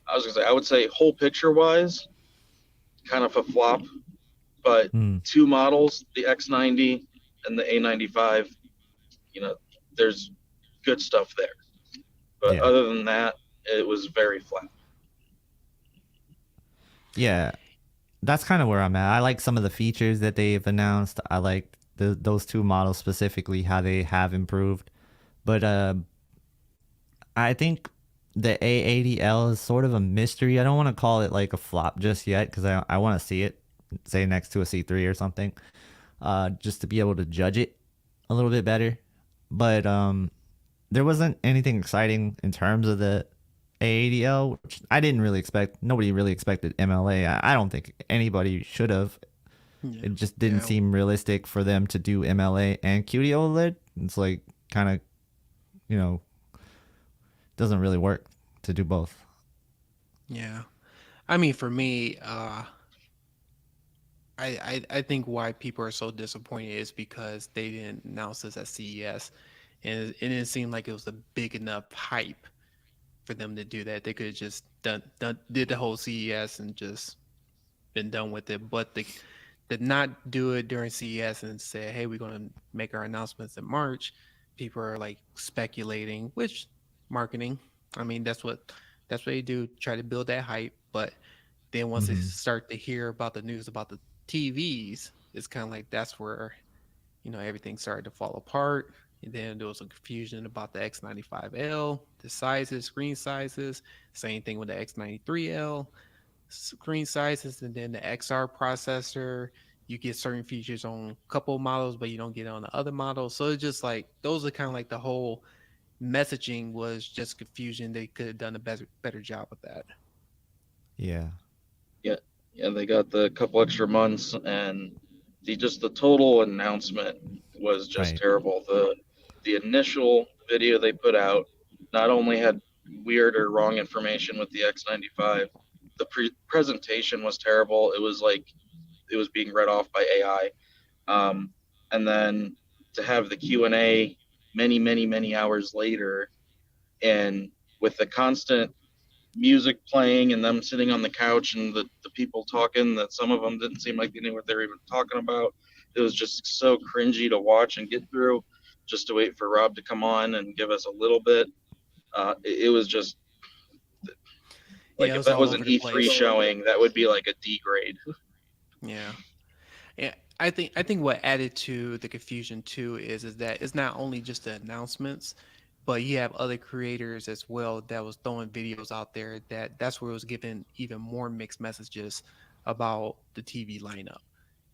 I was gonna say I would say whole picture wise, kind of a flop, but Hmm. two models, the X90 and the A95, you know, there's good stuff there. But Yeah, other than that, it was very flat. yeah. That's kind of where I'm at. I like some of the features that they've announced. I like those two models specifically, how they have improved. But I think the A80L is sort of a mystery. I don't want to call it like a flop just yet because I want to see it, say next to a C3 or something, just to be able to judge it a little bit better. But there wasn't anything exciting in terms of the A80L, which I didn't really expect. Nobody really expected MLA. I don't think anybody should have. Yeah, It just didn't yeah, seem realistic for them to do MLA and QD-OLED. It's like kind of, you know, doesn't really work to do both. yeah. I mean, for me, I think why people are so disappointed is because they didn't announce this at CES, and it didn't seem like it was a big enough hype for them to do that. They could have just did the whole CES and just been done with it. But they did not do it during CES and say, "Hey, we're going to make our announcements in March." People are like speculating, which marketing. I mean, that's what they do. Try to build that hype, but then once they Hmm. start to hear about the news about the TVs, it's kind of like that's where everything started to fall apart. And then there was some confusion about the X95L, the sizes, screen sizes. Same thing with the X93L, screen sizes, and then the XR processor. You get certain features on a couple models, but you don't get it on the other models. So it's just like those are kind of like the whole messaging was just confusion. They could have done a better job with that. Yeah. Yeah, yeah, they got the couple extra months, and the total announcement was just Right. terrible. The initial video they put out not only had weird or wrong information with the X95, the presentation was terrible. It was like it was being read off by AI. And then to have the Q&A many hours later, and with the constant music playing and them sitting on the couch and the people talking that some of them didn't seem like they knew what they were even talking about. It was just so cringy to watch and get through, just to wait for Rob to come on and give us a little bit. It was just Yeah, like it if was that all was over an the E3 place. showing, that would be like a D grade. Yeah. Yeah, I think what added to the confusion too is that it's not only just the announcements, but you have other creators as well that was throwing videos out there that's where it was giving even more mixed messages about the TV lineup.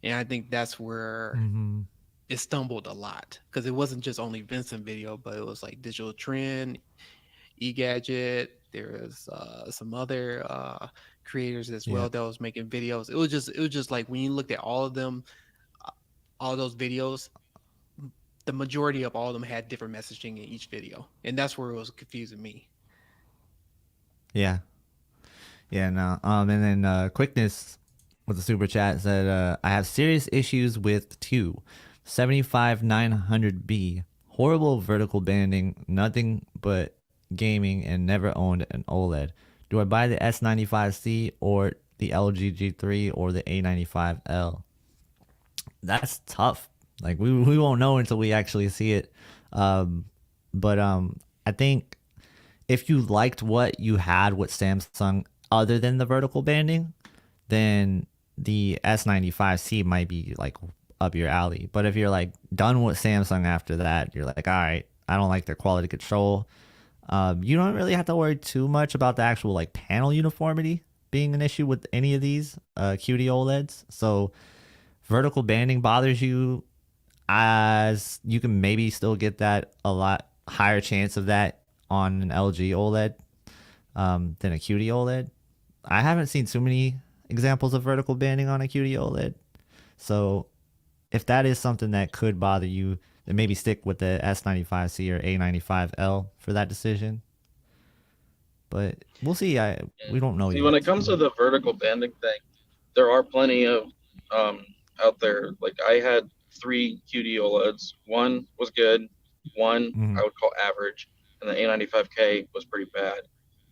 And I think that's where Hmm. it stumbled a lot because it wasn't just only Vincent video, but it was like Digital Trend, eGadget. There was some other creators as Yeah. well that was making videos. It was just like when you looked at all of them, uh, all those videos, the majority of all of them had different messaging in each video, and that's where it was confusing me. Yeah. Yeah. No. And then Quickness with the super chat said, I have serious issues with 275-900B. Horrible vertical banding, nothing but gaming, and never owned an OLED. Do I buy the S95C or the LG G3 or the A95L? That's tough. Like we won't know until we actually see it. Um, but I think if you liked what you had with Samsung other than the vertical banding, then the S95C might be like up your alley. But if you're like done with Samsung after that, you're like, all right, I don't like their quality control. You don't really have to worry too much about the actual like panel uniformity being an issue with any of these QD OLEDs. So vertical banding bothers you, as you can maybe still get that a lot higher chance of that on an LG OLED than a QD OLED. I haven't seen too many examples of vertical banding on a QD OLED. So if that is something that could bother you, then maybe stick with the S95C or A95L for that decision. But we'll see. We don't know See, yet. when it comes to the vertical banding thing, there are plenty of out there. Like I had three QD OLEDs. One was good. One Mm-hmm. I would call average, and the A95K was pretty bad.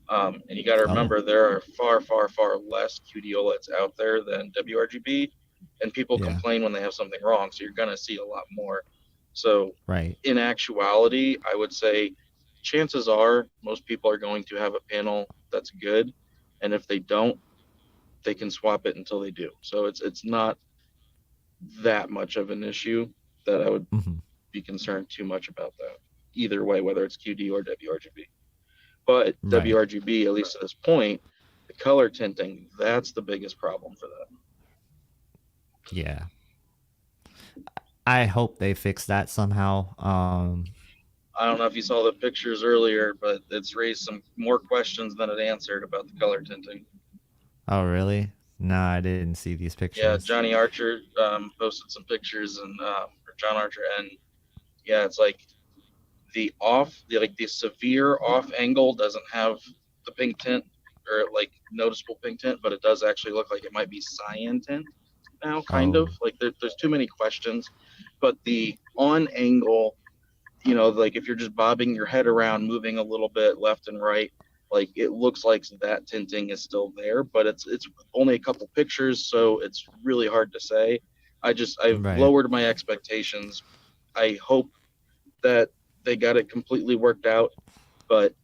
And you got to Oh, remember there are far, far, far less QD OLEDs out there than WRGB, and people yeah. complain when they have something wrong. So you're gonna see a lot more. So Right. in actuality, I would say chances are most people are going to have a panel that's good, and if they don't, they can swap it until they do. So it's not that much of an issue that I would Mm-hmm. be concerned too much about that. Either way, whether it's QD or WRGB. But Right. WRGB, at least at this point, the color tinting, that's the biggest problem for that. Yeah. I hope they fix that somehow. I don't know if you saw the pictures earlier, but it's raised some more questions than it answered about the color tinting. Oh, really? No, I didn't see these Yeah, pictures. Johnny Archer posted some pictures, and or John Archer, and yeah, it's like the severe off angle doesn't have the pink tint or like noticeable pink tint, but it does actually look like it might be cyan tint now, kind of. Oh, Like there's too many questions, but the on angle, like if you're just bobbing your head around, moving a little bit left and right, like it looks like that tinting is still there, but it's only a couple pictures, so it's really hard to say. I've right. lowered my expectations. I hope that they got it completely worked out, but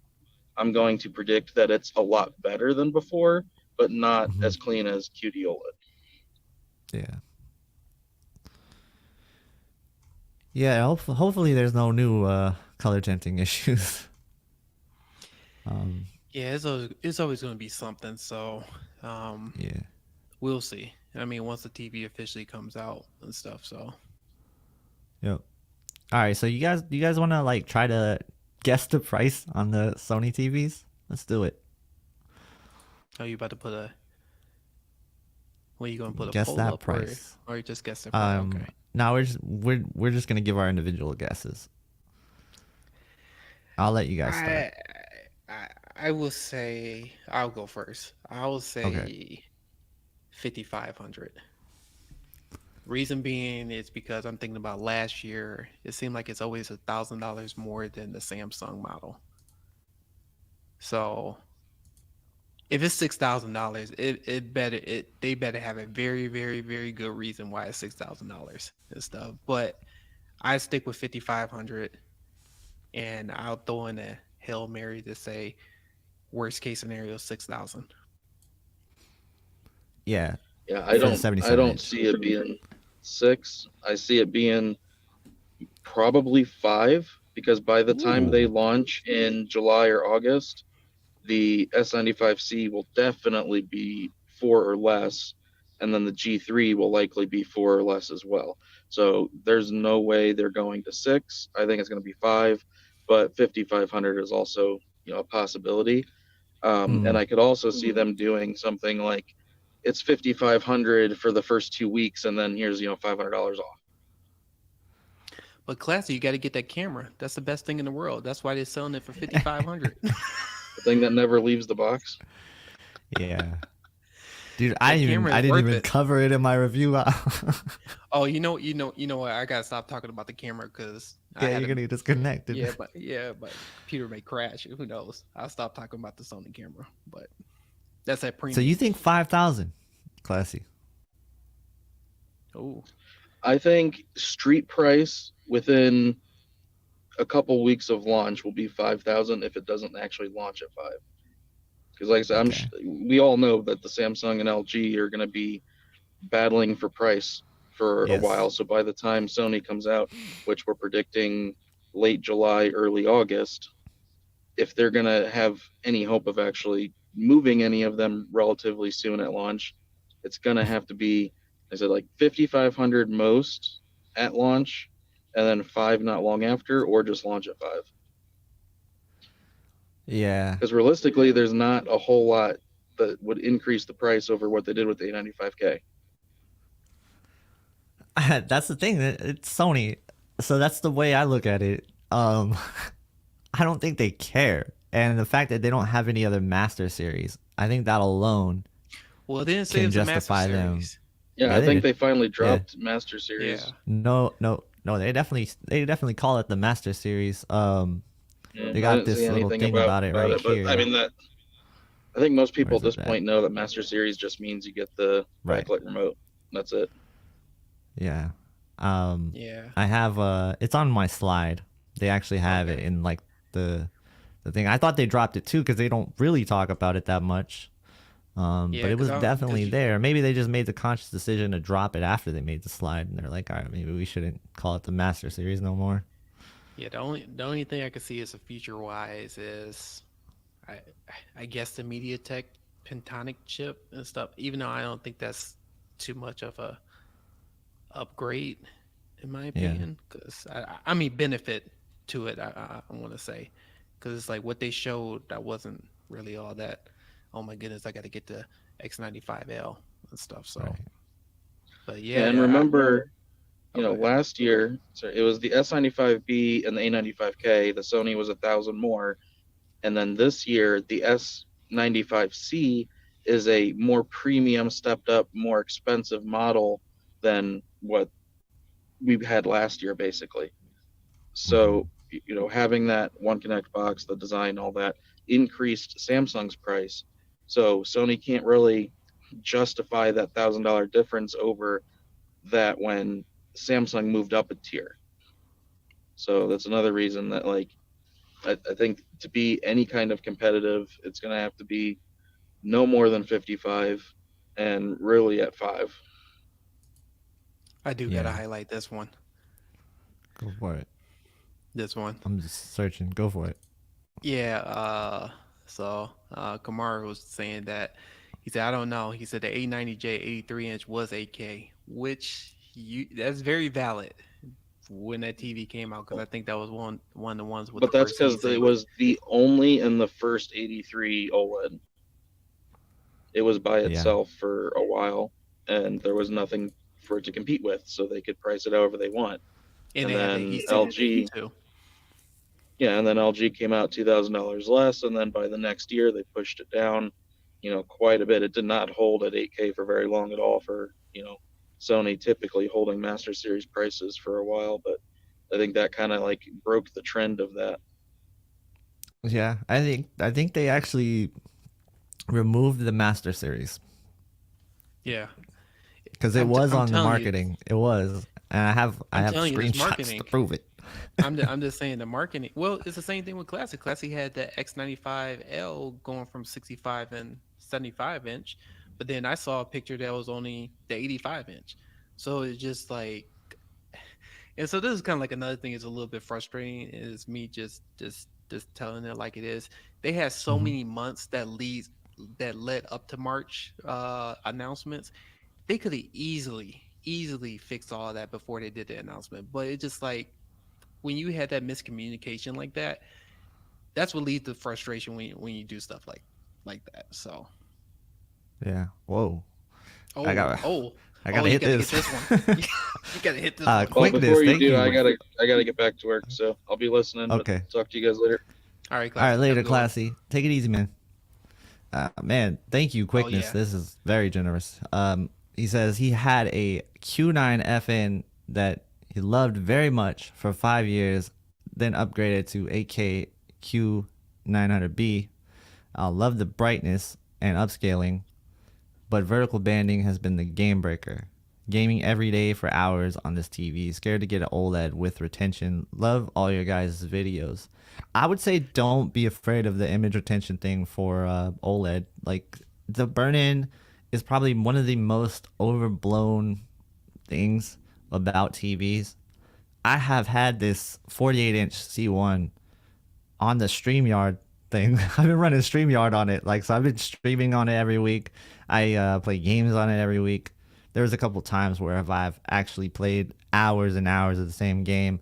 I'm going to predict that it's a lot better than before, but not Mm-hmm. as clean as QD-OLED. Yeah. Yeah. Hopefully, there's no new color tinting issues. um. Yeah, it's always going to be something. So, um, Yeah. we'll see. I mean, once the TV officially comes out and stuff. So, Yep. All right. So you guys want to like try to guess the price on the Sony TVs? Let's do it. are you about to put a? When you going to put a Guess poll that up, or price. or you just guess the price? Okay. Now we're just gonna give our individual guesses. I'll let you guys start. I I I will say I'll go first. I will Okay. say 5,500. Reason being is because I'm thinking about last year. It seemed like it's always $1,000 more than the Samsung model. So if it's $6,000, they better have a very very very good reason why it's $6,000 and stuff. But I stick with 5,500, and I'll throw in a Hail Mary to say worst case scenario 6,000. Yeah. Yeah, For the I 77 don't inch. see it being 6. I see it being probably 5, because by the time they Ooh. launch in July or August, the S95C will definitely be 4 or less, and then the G3 will likely be 4 or less as well. So there's no way they're going to 6. I think it's going to be 5, but 5,500 is also a possibility. And Mm. I could also see them doing something like it's 5,500 for the first 2 weeks, and then here's $500 off. But classy, you got to get that camera. That's the best thing in the world. That's why they're selling it for 5,500. The thing that never leaves the box. Yeah. Dude, That camera I is didn't worth even it. cover it in my review. Oh, what? I gotta stop talking about the camera because I Yeah, had you're to. gonna get disconnected. But computer may crash. Who knows? I'll stop talking about the Sony camera. But that's that So you premium. think 5,000? Classy. Oh, I think street price within a couple weeks of launch will be 5,000 if it doesn't actually launch at 5. Because like I said, Okay. we all know that the Samsung and LG are going to be battling for price for a Yes. while. So by the time Sony comes out, which we're predicting late July, early August, if they're going to have any hope of actually moving any of them relatively soon at launch, it's going to have to be, I said, like 5,500 most at launch, and then 5 not long after, or just launch at 5. Yeah. Because realistically, there's not a whole lot that would increase the price over what they did with the A95K. That's the thing. It's Sony, so that's the way I look at it. I don't think they care, and the fact that they don't have any other Master Series, I think that alone Well, it didn't say can it's a Master justify them. Series. Yeah, Yeah, I they think did. they finally dropped Master Series. Yeah. No, they definitely call it the Master Series. Yeah, They I got didn't this see little anything thing about it right but here. I mean that. I think most people at Where's this it at? point know that Master Series just means you get the Right. backlit remote. That's it. Yeah. Yeah. I have it's on my slide. They actually have it in like the thing. I thought they dropped it too because they don't really talk about it that much. Yeah, But it was 'cause definitely you- there. Maybe they just made the conscious decision to drop it after they made the slide, and they're like, all right, maybe we shouldn't call it the Master Series no more. Yeah, the only thing I could see as a future wise is, I I guess the MediaTek Pentonic chip and stuff. Even though I don't think that's too much of a upgrade, in my opinion, because I mean benefit to it. I want to say, because it's like what they showed that wasn't really all that. Oh my goodness, I got to get the X95L and stuff. So, Right. but Yeah, yeah, and remember, Okay. last year, sorry, it was the S95B and the A95K. The Sony was 1,000 more, and then this year the S95C is a more premium, stepped up, more expensive model than what we had last year, basically. So having that One Connect box, the design, all that increased Samsung's price. So Sony can't really justify that $1,000 difference over that when Samsung moved up a tier. So that's another reason that I think to be any kind of competitive, it's going to have to be no more than 55 and really at 5. I do Yeah. gotta highlight this one. Go for it. This one. I'm just searching. Go for it. Yeah, so Kamara was saying that he said, I don't know. He said the A90J 83-inch was 8K, which that's very valid when that TV came out, because I think that was one of the ones with But the that's first because heatsink. it was the only in the first 83 OLED. It was by itself for a while, and there was nothing for it to compete with, so they could price it however they want. and And they had then the heatsink LG, too. yeah, and then LG came out $2,000 less, and then by the next year they pushed it down, quite a bit. It did not hold at 8K for very long at all for, Sony typically holding Master Series prices for a while, but I think that kind of broke the trend of that. Yeah, I think they actually removed the Master Series Yeah. because it I'm was on the telling you. marketing. It was, and I have telling you, this screenshots marketing. to prove it. I'm just saying the marketing. Well, it's the same thing with Classic. Classic had the X95L going from 65 and 75 inch, but then I saw a picture that was only the 85 inch. So it's just like, and so this is kind of like another thing is a little bit frustrating is me just telling it like it is. They had so Mhm. many months that led up to March announcements. They could have easily fixed all that before they did the announcement, but it's just like, when you had that miscommunication like that, that's what leads to frustration when you do stuff like that. So, Yeah. Whoa. oh, I gotta you hit gotta this. Hit this one. You gotta hit this one. Well, Quickness, before you thank do, you. I gotta get back to work, so I'll be listening. Okay. But talk to you guys later. All right, All Classic. right, later, Have a good one. Classy. Take it easy, man. Man, thank you, Quickness. yeah. This is very generous. He says he had a Q9 FN that he loved very much for 5 years, then upgraded to 8K Q900B. Loved the brightness and upscaling, but vertical banding has been the game breaker. Gaming every day for hours on this TV. Scared to get an OLED with retention. Love all your guys' videos. I would say don't be afraid of the image retention thing for OLED. Like, the burn-in is probably one of the most overblown things about TVs. I have had this 48-inch C1 on the StreamYard thing. I've been running StreamYard on it. So I've been streaming on it every week. I play games on it every week. there was a couple times where I've actually played hours and hours of the same game,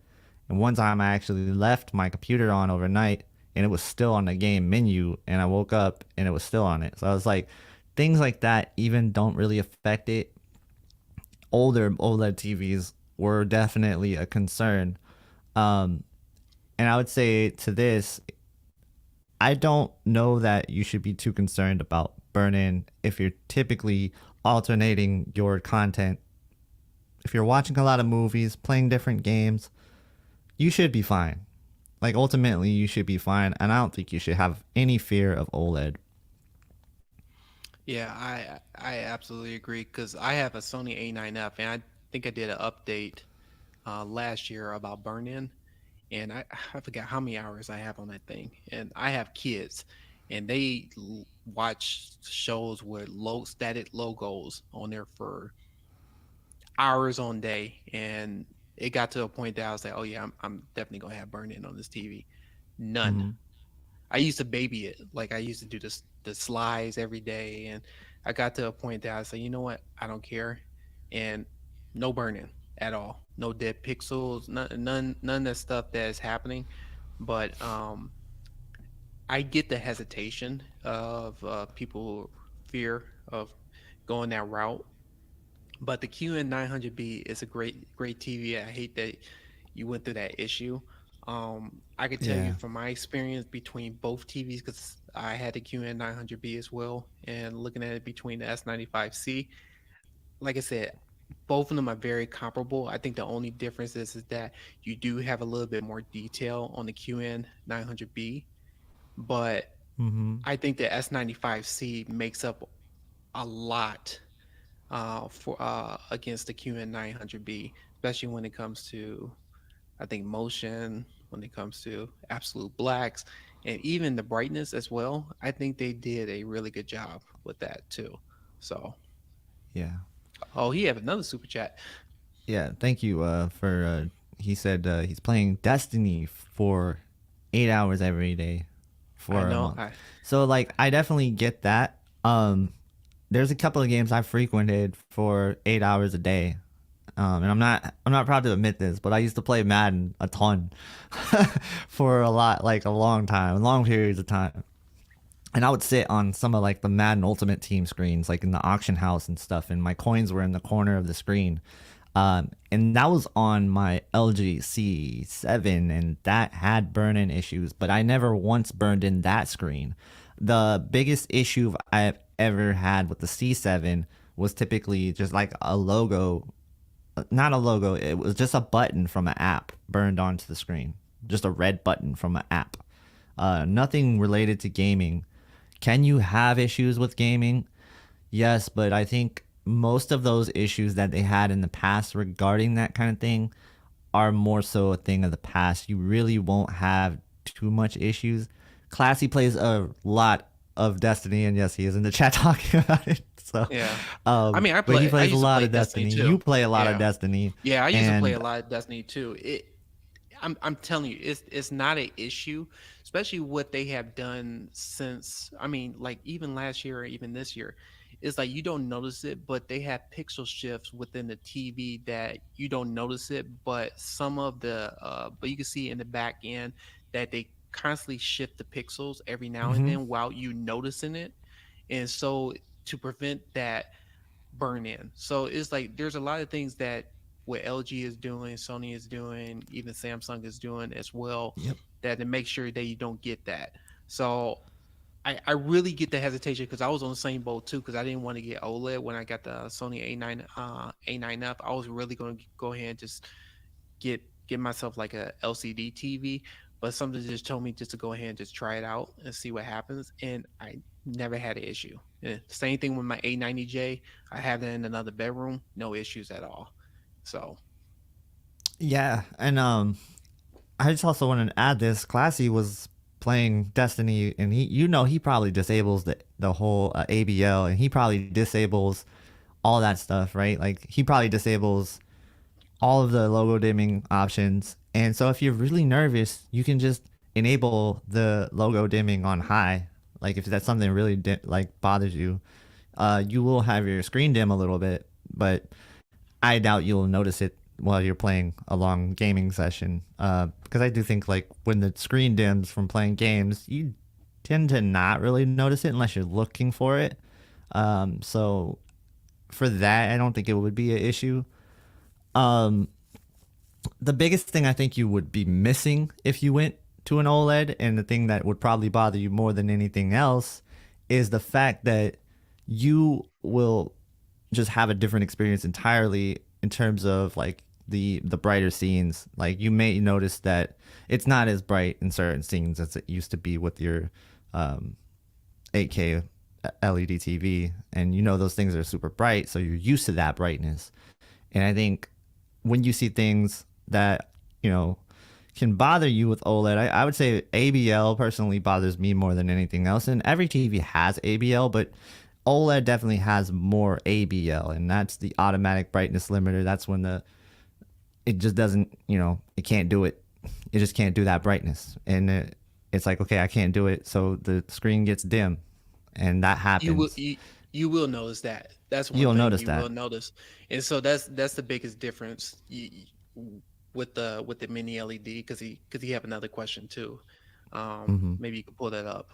and one time I actually left my computer on overnight and it was still on the game menu, and I woke up and it was still on it. So I was like, things like that even don't really affect it. Older OLED TVs were definitely a concern. Um, and I would say to this, I don't know that you should be too concerned about burn-in if you're typically alternating your content. If you're watching a lot of movies, playing different games, you should be fine. Like, ultimately, you should be fine, and I don't think you should have any fear of OLED. Yeah, I absolutely agree because I have a Sony A9F, and I think I did an update last year about burn-in, and I forgot how many hours I have on that thing. And I have kids, and they watch shows with low static logos on there for hours on day, and it got to a point that I was like, oh yeah, I'm definitely gonna have burn-in on this TV. None. Mm-hmm. I used to baby it. Like I used to do the slides every day, and I got to a point that I said, you know what, I don't care, and no burning at all, no dead pixels, none of that stuff that is happening. But I get the hesitation of people fear of going that route. But the QN900B is a great TV. I hate that you went through that issue. I could tell you Yeah. from my experience between both TVs, because I had the QN900B as well, and looking at it between the S95C, like I said, both of them are very comparable. I think the only difference is that you do have a little bit more detail on the QN900B, but Mm-hmm. I think the S95C makes up a lot for against the QN900B, especially when it comes to, I think, motion, when it comes to absolute blacks, and even the brightness as well. I think they did a really good job with that too. So, Yeah. oh, he have another super chat. Yeah. Thank you for, he said he's playing Destiny for 8 hours every day I for a know. month. So, like, I definitely get that. There's a couple of games I frequented for 8 hours a day. And I'm not proud to admit this, but I used to play Madden a ton for a lot, like a long time, long periods of time. And I would sit on some of like the Madden Ultimate Team screens, like in the auction house and stuff, and my coins were in the corner of the screen. And that was on my LG C7, and that had burn-in issues, but I never once burned in that screen. The biggest issue I've ever had with the C7 was typically just like a logo, not a logo, it was just a button from an app burned onto the screen. Just a red button from an app. Nothing related to gaming. Can you have issues with gaming? Yes, but I think most of those issues that they had in the past regarding that kind of thing are more so a thing of the past. You really won't have too much issues. Classy plays a lot of Destiny, and yes, he is in the chat talking about it. So, Yeah. I um, mean, I but he play. I plays a used to lot play of Destiny Destiny. too. You play a lot of Yeah. Destiny, Yeah, I used to play a and lot of Destiny too. I'm telling you, it's not an issue, especially what they have done since. I mean, like even last year or even this year, it's like you don't notice it, but they have pixel shifts within the TV that you don't notice it, but some of the but you can see in the back end that they constantly shift the pixels every now and mhm, then while you noticing it, and so to prevent that burn in. So it's like there's a lot of things that what LG is doing, Sony is doing, even Samsung is doing as well, yep, that to make sure that you don't get that. So I really get the hesitation because I was on the same boat too because I didn't want to get OLED when I got the Sony A9F. I was really going to go ahead and just get myself like a LCD TV, but something just told me just to go ahead and just try it out and see what happens, and I never had an issue. Same thing with my A90J. I have that in another bedroom, no issues at all. So yeah, and I just also wanted to add this. Classy was playing Destiny, and he probably disables the whole ABL, and he probably disables all that stuff, right? Like he probably disables all of the logo dimming options. And so if you're really nervous, you can just enable the logo dimming on high. Like if that's something really like bothers you, you will have your screen dim a little bit, but I doubt you'll notice it while you're playing a long gaming session. Because I do think like when the screen dims from playing games, you tend to not really notice it unless you're looking for it. So for that, I don't think it would be an issue. Um, the biggest thing I think you would be missing if you went to an OLED, and the thing that would probably bother you more than anything else, is the fact that you will just have a different experience entirely in terms of like the brighter scenes. Like you may notice that it's not as bright in certain scenes as it used to be with your 8K LED TV, and you know those things are super bright, so you're used to that brightness. And I think when you see things that can bother you with OLED, I would say ABL personally bothers me more than anything else. And every TV has ABL, but OLED definitely has more ABL, and that's the automatic brightness limiter. That's when it just doesn't, it can't do it. It just can't do that brightness, and it's like, okay, I can't do it, so the screen gets dim, and that happens. You will notice that. That's one You'll thing notice you that. will notice, and so that's the biggest difference with the mini LED. Because he have another question too. Maybe you could pull that up,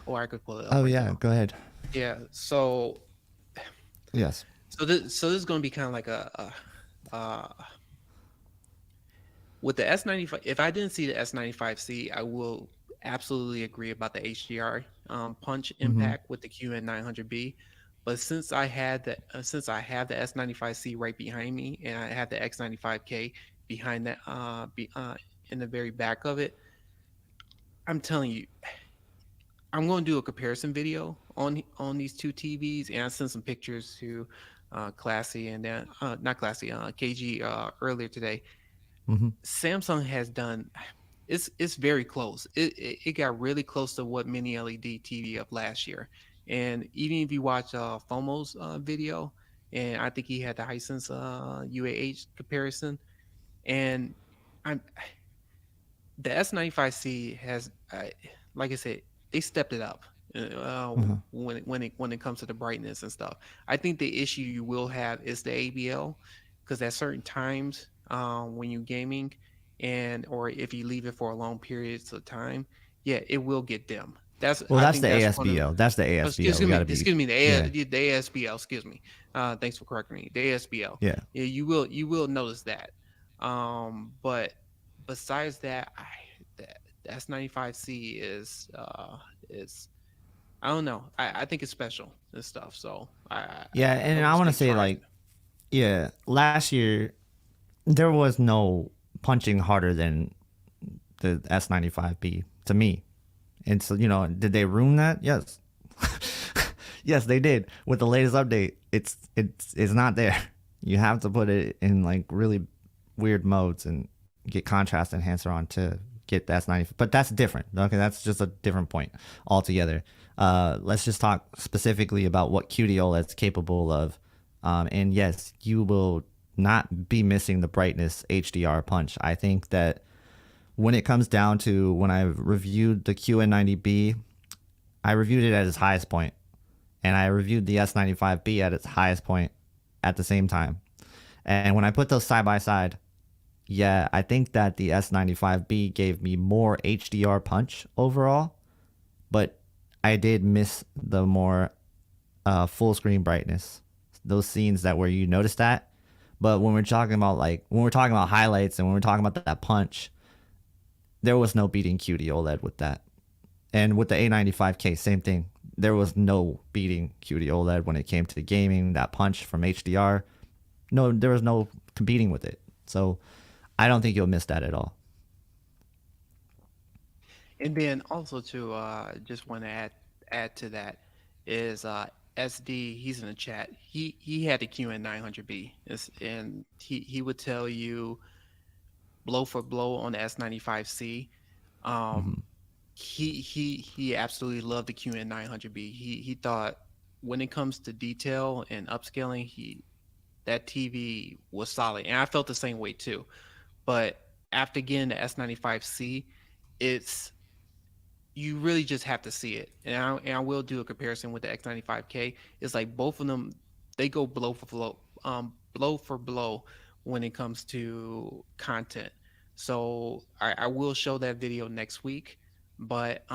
or I could pull it up. Oh right yeah, now. go ahead. Yeah. So Yes. this is going to be kind of like with the S95. If I didn't see the S95C, I will absolutely agree about the HDR punch impact with the QN900B. But since I have the S95C right behind me, and I have the X95K behind that in the very back of it, I'm telling you, I'm going to do a comparison video on these two TVs, and I sent some pictures to Classy and then not Classy, KG earlier today. Samsung has done, it's very close. It got really close to what mini LED TV of last year. And even if you watch FOMO's video, and I think he had the Hisense UAH comparison, and I'm the S95C has, like I said, they stepped it up when it comes to the brightness and stuff. I think the issue you will have is the ABL, because at certain times when you're gaming, and or if you leave it for a long periods of time, yeah, it will get dim. That's the ASBO. That's the ASBO. Excuse me, yeah. the ASBL. Excuse me. Thanks for correcting me. The ASBL. Yeah. Yeah, you will notice that. But besides that, the S95C is I don't know. I think it's special and stuff. So and I want to say like, yeah, last year there was no punching harder than the S95B to me. And so, did they ruin that? Yes. Yes, they did. With the latest update, it's not there. You have to put it in like really weird modes and get contrast enhancer on to get the S90. But that's different. Okay, that's just a different point altogether. Let's just talk specifically about what QD-OLED's capable of. And yes, you will not be missing the brightness HDR punch. I think that when it comes down to when I reviewed the QN90B, I reviewed it at its highest point, and I reviewed the S95B at its highest point at the same time. And when I put those side by side, yeah, I think that the S95B gave me more HDR punch overall, but I did miss the more full screen brightness. Those scenes that where you notice that. But when we're talking about highlights and when we're talking about that punch, there was no beating QD-OLED with that. And with the A95K, same thing. There was no beating QD-OLED when it came to the gaming, that punch from HDR. No, there was no competing with it. So I don't think you'll miss that at all. And then also to just want to add to that is SD. He's in the chat. He had the QN900B, and he would tell you blow for blow on the S95C. He absolutely loved the QN900B. He thought when it comes to detail and upscaling, that TV was solid, and I felt the same way too. But after getting the S95C, you really just have to see it. And I will do a comparison with the X95K. It's like both of them, they go blow for blow for blow when it comes to content. So I will show that video next week, but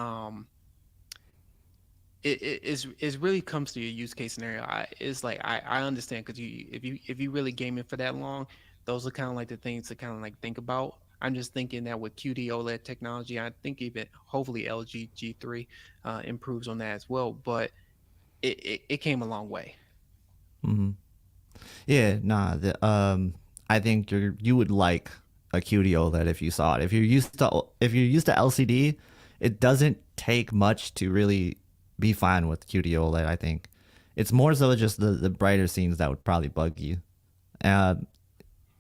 it really comes to your use case scenario. It's like I understand because if you really gaming for that long, those are kind of like the things to kind of like think about. I'm just thinking that with QD OLED technology, I think even hopefully LG G3 improves on that as well. But it came a long way. Hmm. Yeah, nah. I think you would like a QD OLED if you saw it. If you're used to LCD, it doesn't take much to really be fine with QD OLED. I think it's more so just the brighter scenes that would probably bug you. Uh,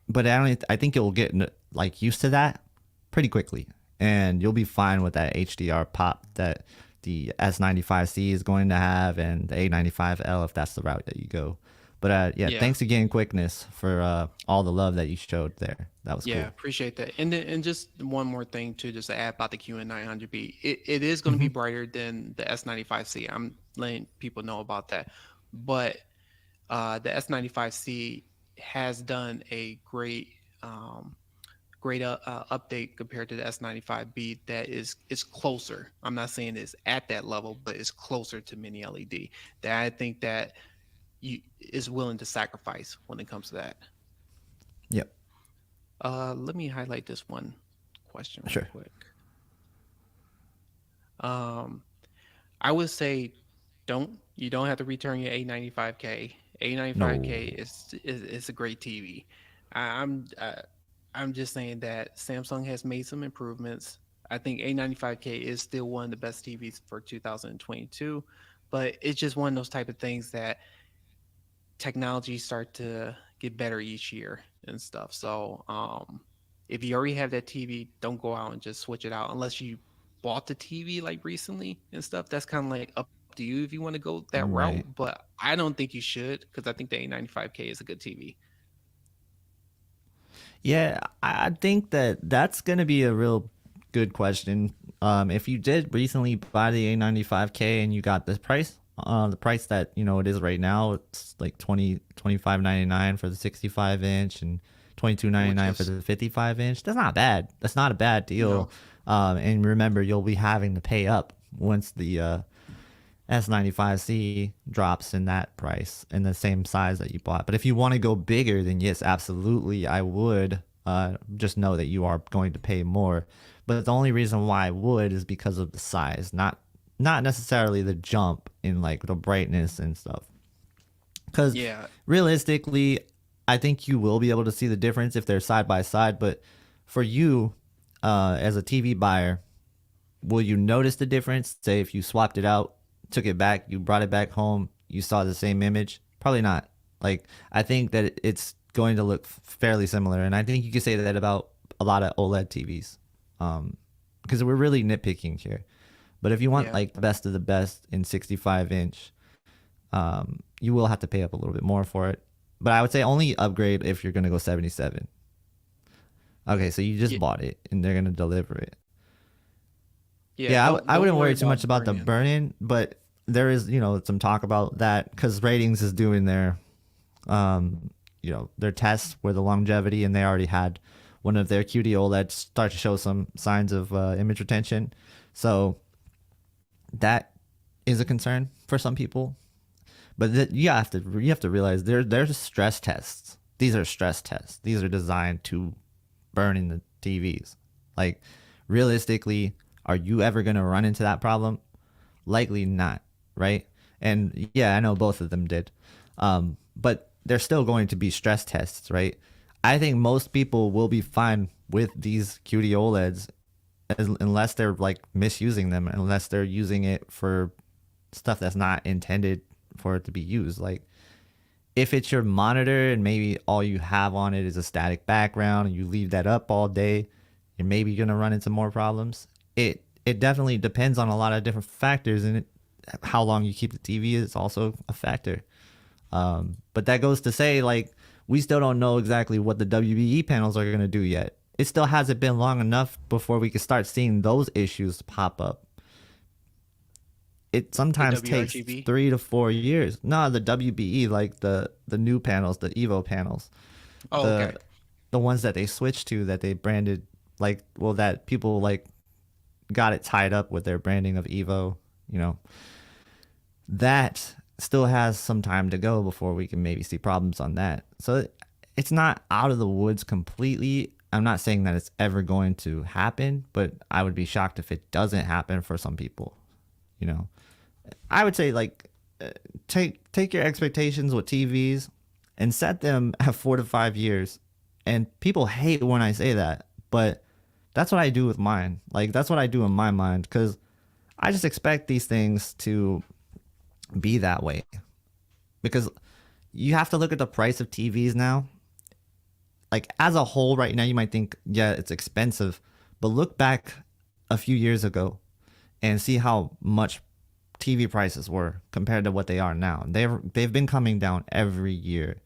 but I think you'll get like used to that pretty quickly, and you'll be fine with that HDR pop that the S95C is going to have, and the A95L if that's the route that you go. But yeah, Yeah. thanks again, Quickness, for all the love that you showed there. That was Yeah, cool. appreciate that. And just one more thing too, just to add about the QN900B. It is going to be Hmm. brighter than the S95C. I'm letting people know about that. But the S95C has done a um, great update compared to the S95B that is closer. I'm not saying it's at that level, but it's closer to mini LED that I think that you is willing to sacrifice when it comes to that. Yep. Let me highlight this one question real Sure. quick. Um, I would say you don't have to return your A95K. A95K No. is a great TV. I, I'm uh, I'm just saying that Samsung has made some improvements. I think A95K is still one of the best TVs for 2022, but it's just one of those type of things that technology start to get better each year and stuff. So if you already have that TV, don't go out and just switch it out unless you bought the TV like recently and stuff. That's kind of like up to you if you want to go that route. Right. But I don't think you should because I think the A95K is a good TV. Yeah, I think that that's gonna be a real good question. If you did recently buy the A95K and you got this price, the price that it is right now, it's like 25.99 for the 65 inch and Which 22.99 for is the 55 inch. That's not bad. That's not a bad no, deal. And remember, you'll be having to pay up once the S95C drops in that price in the same size that you bought. But if you want to go bigger, then yes, absolutely, I would. Just know that you are going to pay more. But the only reason why I would is because of the size, not necessarily the jump in like the brightness and stuff. Because yeah, realistically, I think you will be able to see the difference if they're side by side. But for you, as a TV buyer, will you notice the difference? Say if you swapped it out, took it back, you brought it back home, you saw the same image? Probably not. Like I think that it's going to look fairly similar, and I think you could say that about a lot of OLED TVs, because we're really nitpicking here. But if you want yeah, like the best of the best in 65 inch, you will have to pay up a little bit more for it. But I would say only upgrade if you're gonna go 77. Okay, so you just yeah, bought it and they're gonna deliver it. yeah. Yeah, I Don't wouldn't worry worry too about much about the burn-in. burn-in, but there is, some talk about that because Ratings is doing um, their tests with the longevity, and they already had one of their QD OLEDs start to show some signs of image retention. So that is a concern for some people. But you have to realize there's stress tests. These are stress tests. These are designed to burn in the TVs. Like realistically, are you ever gonna run into that problem? Likely not, right? And yeah, I know both of them did. But they're still going to be stress tests, right? I think most people will be fine with these QD OLEDs unless they're like misusing them, unless they're using it for stuff that's not intended for it to be used. Like if it's your monitor and maybe all you have on it is a static background and you leave that up all day, you're maybe gonna run into more problems. It definitely depends on a lot of different factors, and how long you keep the TV is also a factor. But that goes to say, like, we still don't know exactly what the WBE panels are gonna do yet. It still hasn't been long enough before we can start seeing those issues pop up. it The sometimes takes WRGB. 3 to 4 years. No, the WBE, like the new panels, the Evo panels, Oh, okay. the ones that they switched to, that they branded, like, well, that people like got it tied up with their branding of Evo, you know, that still has some time to go before we can maybe see problems on that. So it's not out of the woods completely. I'm not saying that it's ever going to happen, but I would be shocked if it doesn't happen for some people. You know, I would say like take your expectations with TVs and set them at 4 to 5 years. And people hate when I say that, but that's what I do with mine. Like that's what I do in my mind, because I just expect these things to be that way. Because you have to look at the price of TVs now. Like as a whole, right now, you might think, yeah, it's expensive, but look back a few years ago and see how much TV prices were compared to what they are now. They've been coming down every year.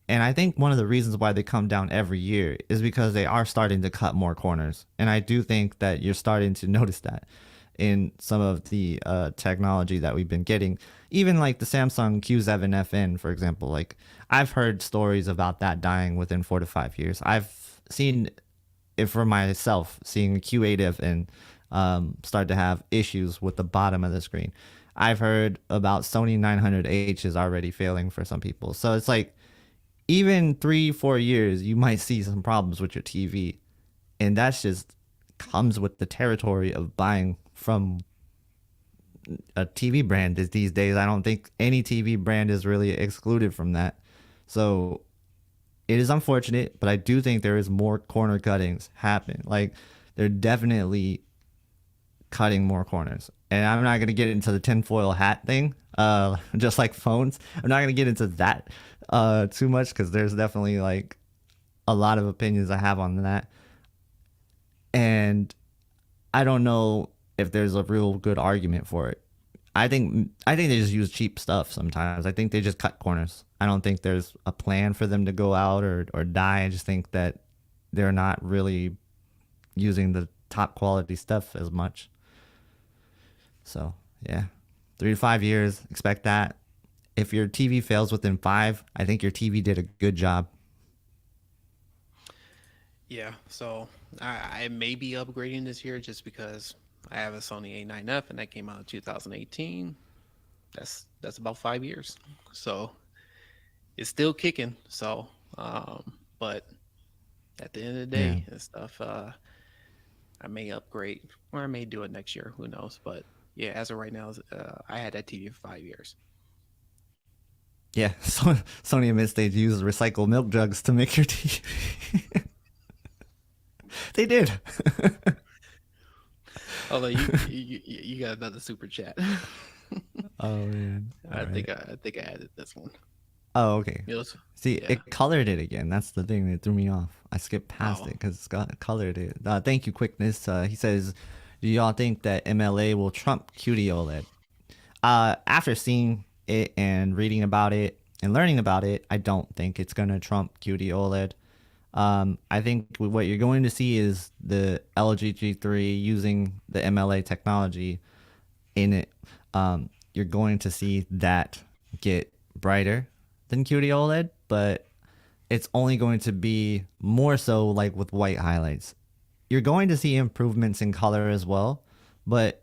And I think one of the reasons why they come down every year is because they are starting to cut more corners. And I do think that you're starting to notice that in some of the technology that we've been getting. Even like the Samsung Q7 FN, for example. Like I've heard stories about that dying within 4 to 5 years. I've seen it for myself, seeing Q8 FN start to have issues with the bottom of the screen. I've heard about Sony 900H is already failing for some people. So it's like, even 3 4 years, you might see some problems with your TV, and that's just comes with the territory of buying from a TV brand. Is these days, I don't think any TV brand is really excluded from that. So it is unfortunate, but I do think there is more corner cuttings happening. Like they're definitely cutting more corners. And I'm not going to get into the tinfoil hat thing, just like phones. I'm not going to get into that too much, because there's definitely like a lot of opinions I have on that. And I don't know if there's a real good argument for it. I think they just use cheap stuff sometimes. I think they just cut corners. I don't think there's a plan for them to go out or die. I just think that they're not really using the top quality stuff as much. So yeah, 3 to 5 years, expect that. If your TV fails within 5, I think your TV did a good job. Yeah. So I may be upgrading this year just because I have a Sony A9F and that came out in 2018. That's about 5 years. So it's still kicking. So, but at the end of the Yeah. day and stuff, I may upgrade or I may do it next year. Who knows? But yeah, as of right now, I had that TV for 5 years. Yeah, so Sony admits they use recycled milk jugs to make your TV. They did. Although you got another super chat. Oh man. I All think right. I think I added this one. Oh, okay. It was, See, yeah. it colored it again. That's the thing that threw me off. I skipped past Oh. it because it's got colored it. Thank you, Quickness. He says, "Do y'all think that MLA will trump QD-OLED?" After seeing it and reading about it and learning about it, I don't think it's gonna trump QD-OLED. I think what you're going to see is the LG G3 using the MLA technology in it. You're going to see that get brighter than QD-OLED, but it's only going to be more so like with white highlights. You're going to see improvements in color as well, but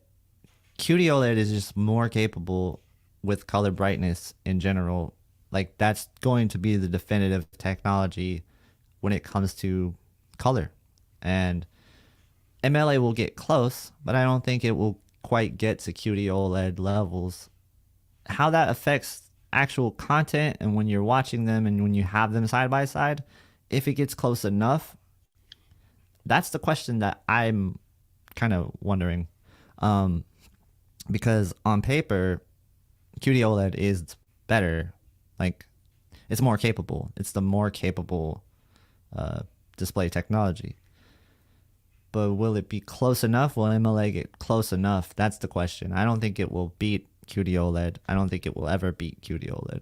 QD-OLED is just more capable with color brightness in general. Like that's going to be the definitive technology when it comes to color. And MLA will get close, but I don't think it will quite get to QD-OLED levels. How that affects actual content and when you're watching them and when you have them side by side, if it gets close enough, that's the question that I'm kind of wondering. Because on paper, QD-OLED is better. Like, it's more capable. It's the more capable display technology. But will it be close enough? Will MLA get close enough? That's the question. I don't think it will beat QD-OLED. I don't think it will ever beat QD-OLED.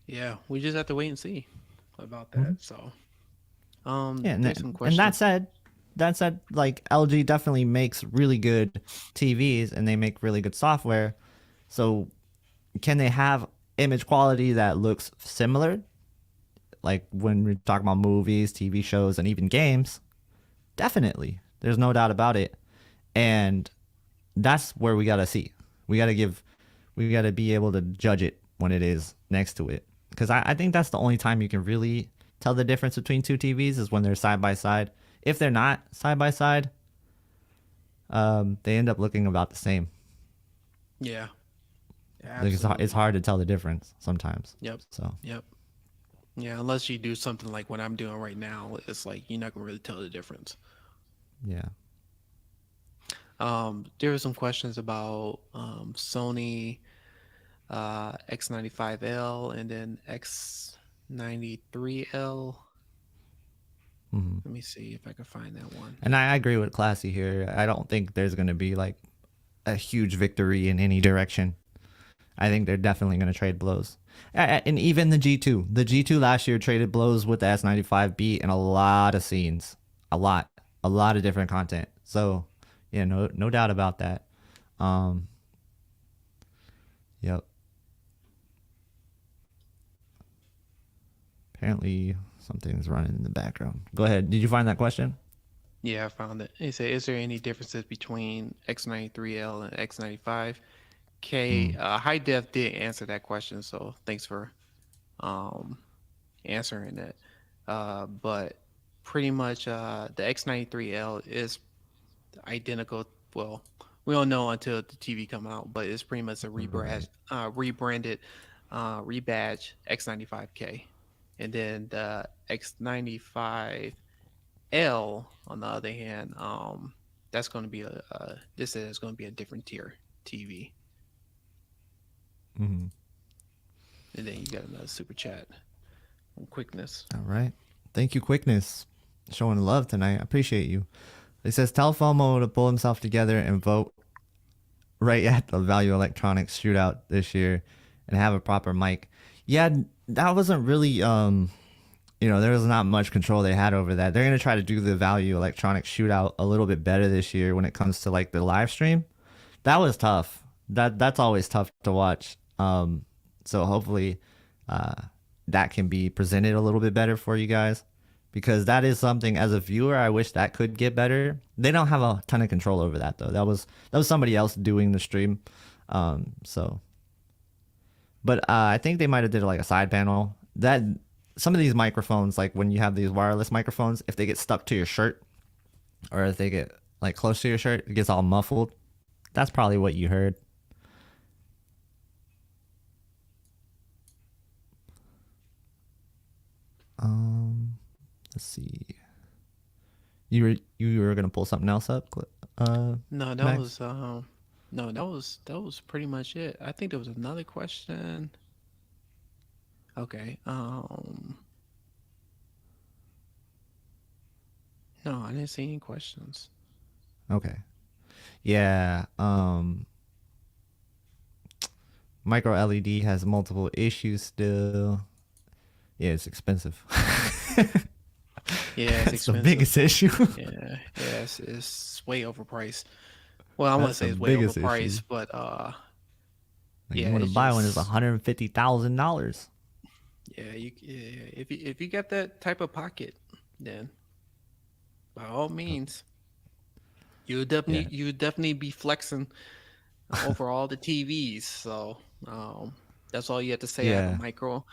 Yeah, we just have to wait and see about that. So, Yeah, there's some and questions. that said, that said, like LG definitely makes really good TVs and they make really good software. So can they have image quality that looks similar? Like when we're talking about movies, TV shows, and even games, definitely. There's no doubt about it. And that's where we gotta see. We gotta be able to judge it when it is next to it. Because I think that's the only time you can really tell the difference between two TVs is when they're side by side. If they're not side by side, they end up looking about the same. Yeah. Like it's hard to tell the difference sometimes. Yep. So Yep. Yeah, unless you do something like what I'm doing right now, it's like you're not gonna really tell the difference. yeah. There were some questions about Sony X95L and then X93L. Let me see if I can find that one. And I agree with Classy here. I don't think there's going to be like a huge victory in any direction. I think they're definitely going to trade blows. And even the G2. The G2 last year traded blows with the S95B in a lot of scenes. A lot of different content. So, yeah, no doubt about that. Yep. Apparently something's running in the background. Go ahead. Did you find that question? Yeah, I found it. It said, is there any differences between X93L and X95? High Def did answer that question, so thanks for answering that. But pretty much the X93L is identical. Well, we don't know until the TV come out, but it's pretty much a rebranded rebadge X95K. And then the X95L, on the other hand, that's going to be this is going to be a different tier TV. Mm-hmm. And then you got another super chat from Quickness. All right. Thank you, Quickness. Showing love tonight. I appreciate you. It says, tell FOMO to pull himself together and vote right at the Value Electronics shootout this year and have a proper mic. Yeah, that wasn't really, there was not much control they had over that. They're going to try to do the Value Electronics shootout a little bit better this year when it comes to like the live stream. That was tough. That's always tough to watch. So hopefully that can be presented a little bit better for you guys, because that is something as a viewer I wish that could get better. They don't have a ton of control over that though. That was somebody else doing the stream. But I think they might have did like a side panel. That some of these microphones, like when you have these wireless microphones, if they get stuck to your shirt or if they get like close to your shirt, it gets all muffled. That's probably what you heard. Let's see. You were gonna pull something else up? No, that Max? was no, that was pretty much it. I think there was another question. Okay. No, I didn't see any questions. Okay. Yeah. Micro LED has multiple issues still. Yeah, it's expensive. Yeah, it's That's the expensive. biggest issue. Yeah, it's way overpriced. Well, I wouldn't That's say the it's way biggest overpriced, issue. but Like, yeah, you want to it's buy one is just $150,000. yeah, if you got that type of pocket, then by all means, you would definitely be flexing over all the TVs. So that's all you have to say. I have Yeah. a micro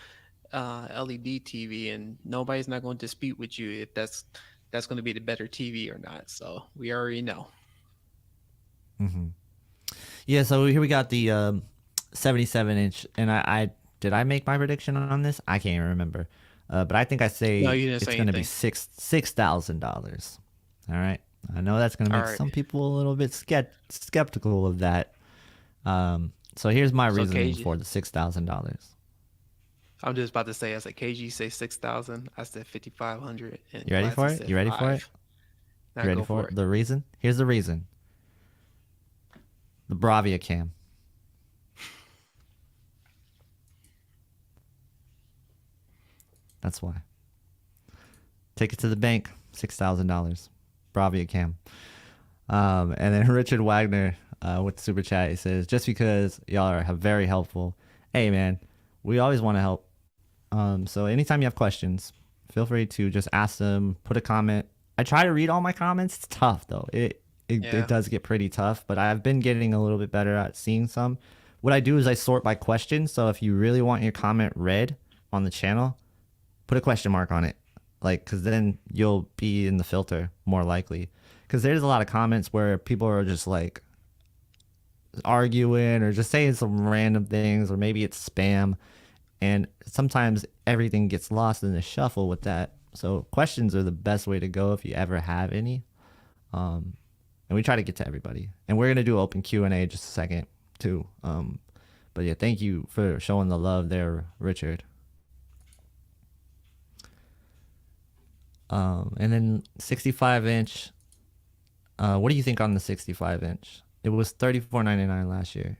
LED TV, and nobody's not going to dispute with you if that's going to be the better TV or not. So we already know. Yeah, so here we got the 77-inch, and I did I make my prediction on this? I can't even remember. But I think I say No, you didn't it's say going to be anything. $6,000. All right. I know that's going to All make right. some people a little bit skeptical of that. So here's my reasoning KG for the $6,000. I'm just about to say, as a KG say 6,000, I said 5,500. And You ready for Classy it? said You ready for it? 5. Now You ready go for for it? The reason? Here's the reason. The Bravia cam. That's why. Take it to the bank, $6,000. Bravia Cam. And then Richard Wagner with the super chat, he says, just because y'all are very helpful. Hey, man, we always want to help. So anytime you have questions, feel free to just ask them, put a comment. I try to read all my comments. It's tough, though. It does get pretty tough, but I've been getting a little bit better at seeing some. What I do is I sort by question. So if you really want your comment read on the channel, put a question mark on it. Like, because then you'll be in the filter more likely. Because there's a lot of comments where people are just like arguing or just saying some random things, or maybe it's spam. And sometimes everything gets lost in the shuffle with that. So questions are the best way to go if you ever have any. And we try to get to everybody. And we're going to do open Q&A in just a second too. But yeah, thank you for showing the love there, Richard. And then 65-inch. What do you think on the 65-inch? It was $34.99 last year.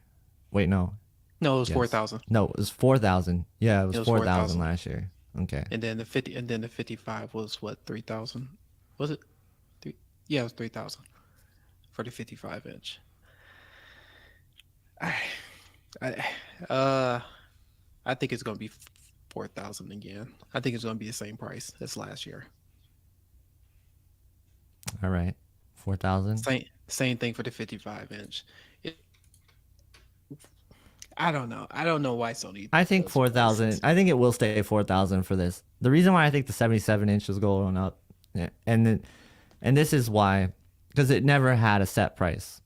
Wait, no. No, it was 4,000. No, it was 4,000. Yeah, it was 4,000 last year. Okay. And then the 55 was what, 3,000? Was it? Yeah, it was 3,000 for the 55-inch. I think it's gonna be 4,000 again. I think it's gonna be the same price as last year. All right, 4,000. Same thing for the 55-inch. I don't know. I don't know why Sony. I think 4,000. I think it will stay 4,000 for this. The reason why I think the 77-inch is going up, yeah, and this is why, because it never had a set price.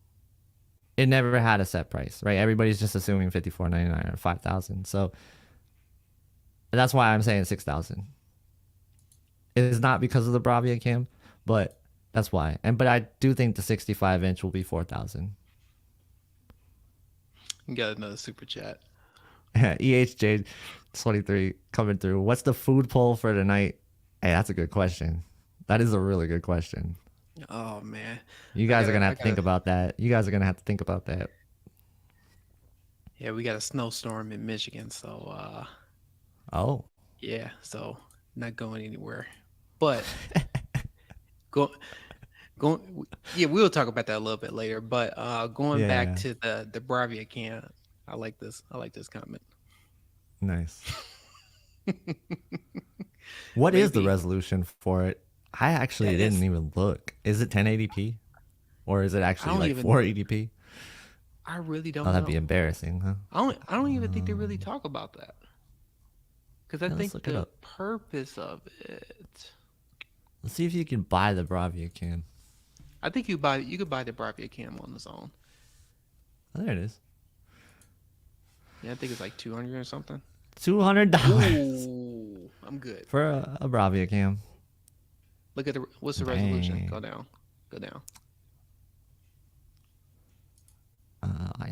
It never had a set price, right? Everybody's just assuming $54.99 or 5,000. So that's why I'm saying 6,000. It is not because of the Bravia Cam, but that's why. But I do think the 65-inch will be 4,000. You got another super chat. EHJ23 coming through. What's the food poll for tonight? Hey, that's a good question. That is a really good question. Oh man, you guys are gonna have to think about that. Yeah, we got a snowstorm in Michigan, so oh yeah, so not going anywhere. But go. Yeah, we'll talk about that a little bit later. But going back to the Bravia Cam, I like this comment. Nice. What is the resolution for it? I actually didn't even look. Is it 1080p, or is it actually like 480p? I really don't know. That'd be embarrassing, huh? I don't even think they really talk about that, because I think the purpose of it. Let's see if you can buy the Bravia Cam. I think you could buy the Bravia Cam on its own. Oh, there it is. Yeah, I think it's like 200 or something. $200. Ooh, I'm good for a Bravia Cam. Look at what's the resolution? Go down.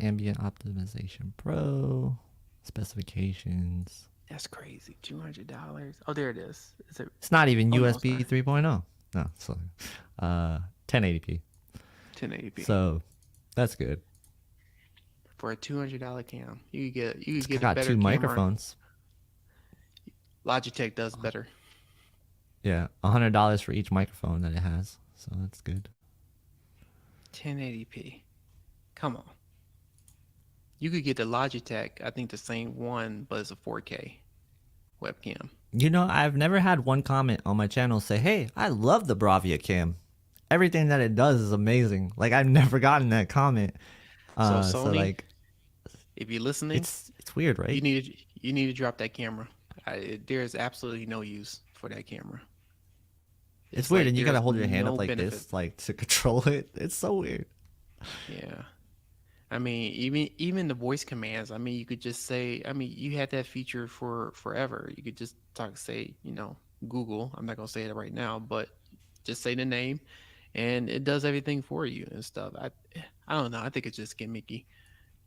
Ambient optimization pro specifications. That's crazy. $200. Oh, there it is. It's not even USB 3.0. No, so 1080p. 1080p. So that's good. For a $200 cam, you could get a better 2 camera. microphones. Logitech does better. Yeah, $100 for each microphone that it has. So that's good. 1080p. Come on. You could get the Logitech, I think the same one, but it's a 4K webcam. You know, I've never had one comment on my channel say, "Hey, I love the Bravia Cam. Everything that it does is amazing." Like, I've never gotten that comment. So Sony, so like, if you're listening, it's weird, right? You need to drop that camera. There's absolutely no use for that camera. It's weird, and you gotta hold your hand up like this, like to control it. It's so weird. Yeah, I mean, even the voice commands. I mean, you could just say. I mean, you had that feature for forever. You could just say, Google. I'm not gonna say it right now, but just say the name, and it does everything for you and stuff. I don't know. I think it's just gimmicky,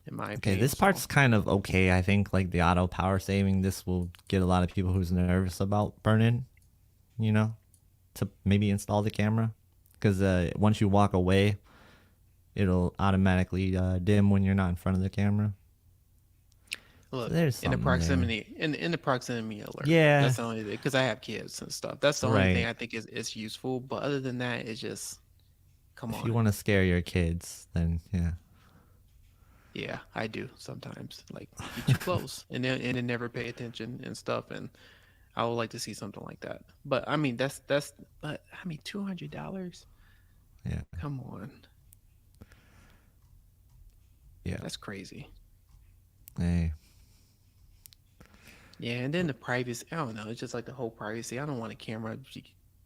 in my opinion. Okay, this part's kind of okay. I think like the auto power saving. This will get a lot of people who's nervous about burn-in, to maybe install the camera, because once you walk away, it'll automatically dim when you're not in front of the camera. Look, so in the proximity alert. Yeah, that's the only thing, because I have kids and stuff. That's the only thing I think is useful. But other than that, it's just Come If you on. want to scare your kids, then yeah. Yeah, I do sometimes. Like be too close and then never pay attention and stuff. And I would like to see something like that. But I mean, that's. But I mean, $200. Yeah. Come on, Yeah. that's crazy. Hey. Yeah, and then the privacy. I don't know. It's just like the whole privacy. I don't want a camera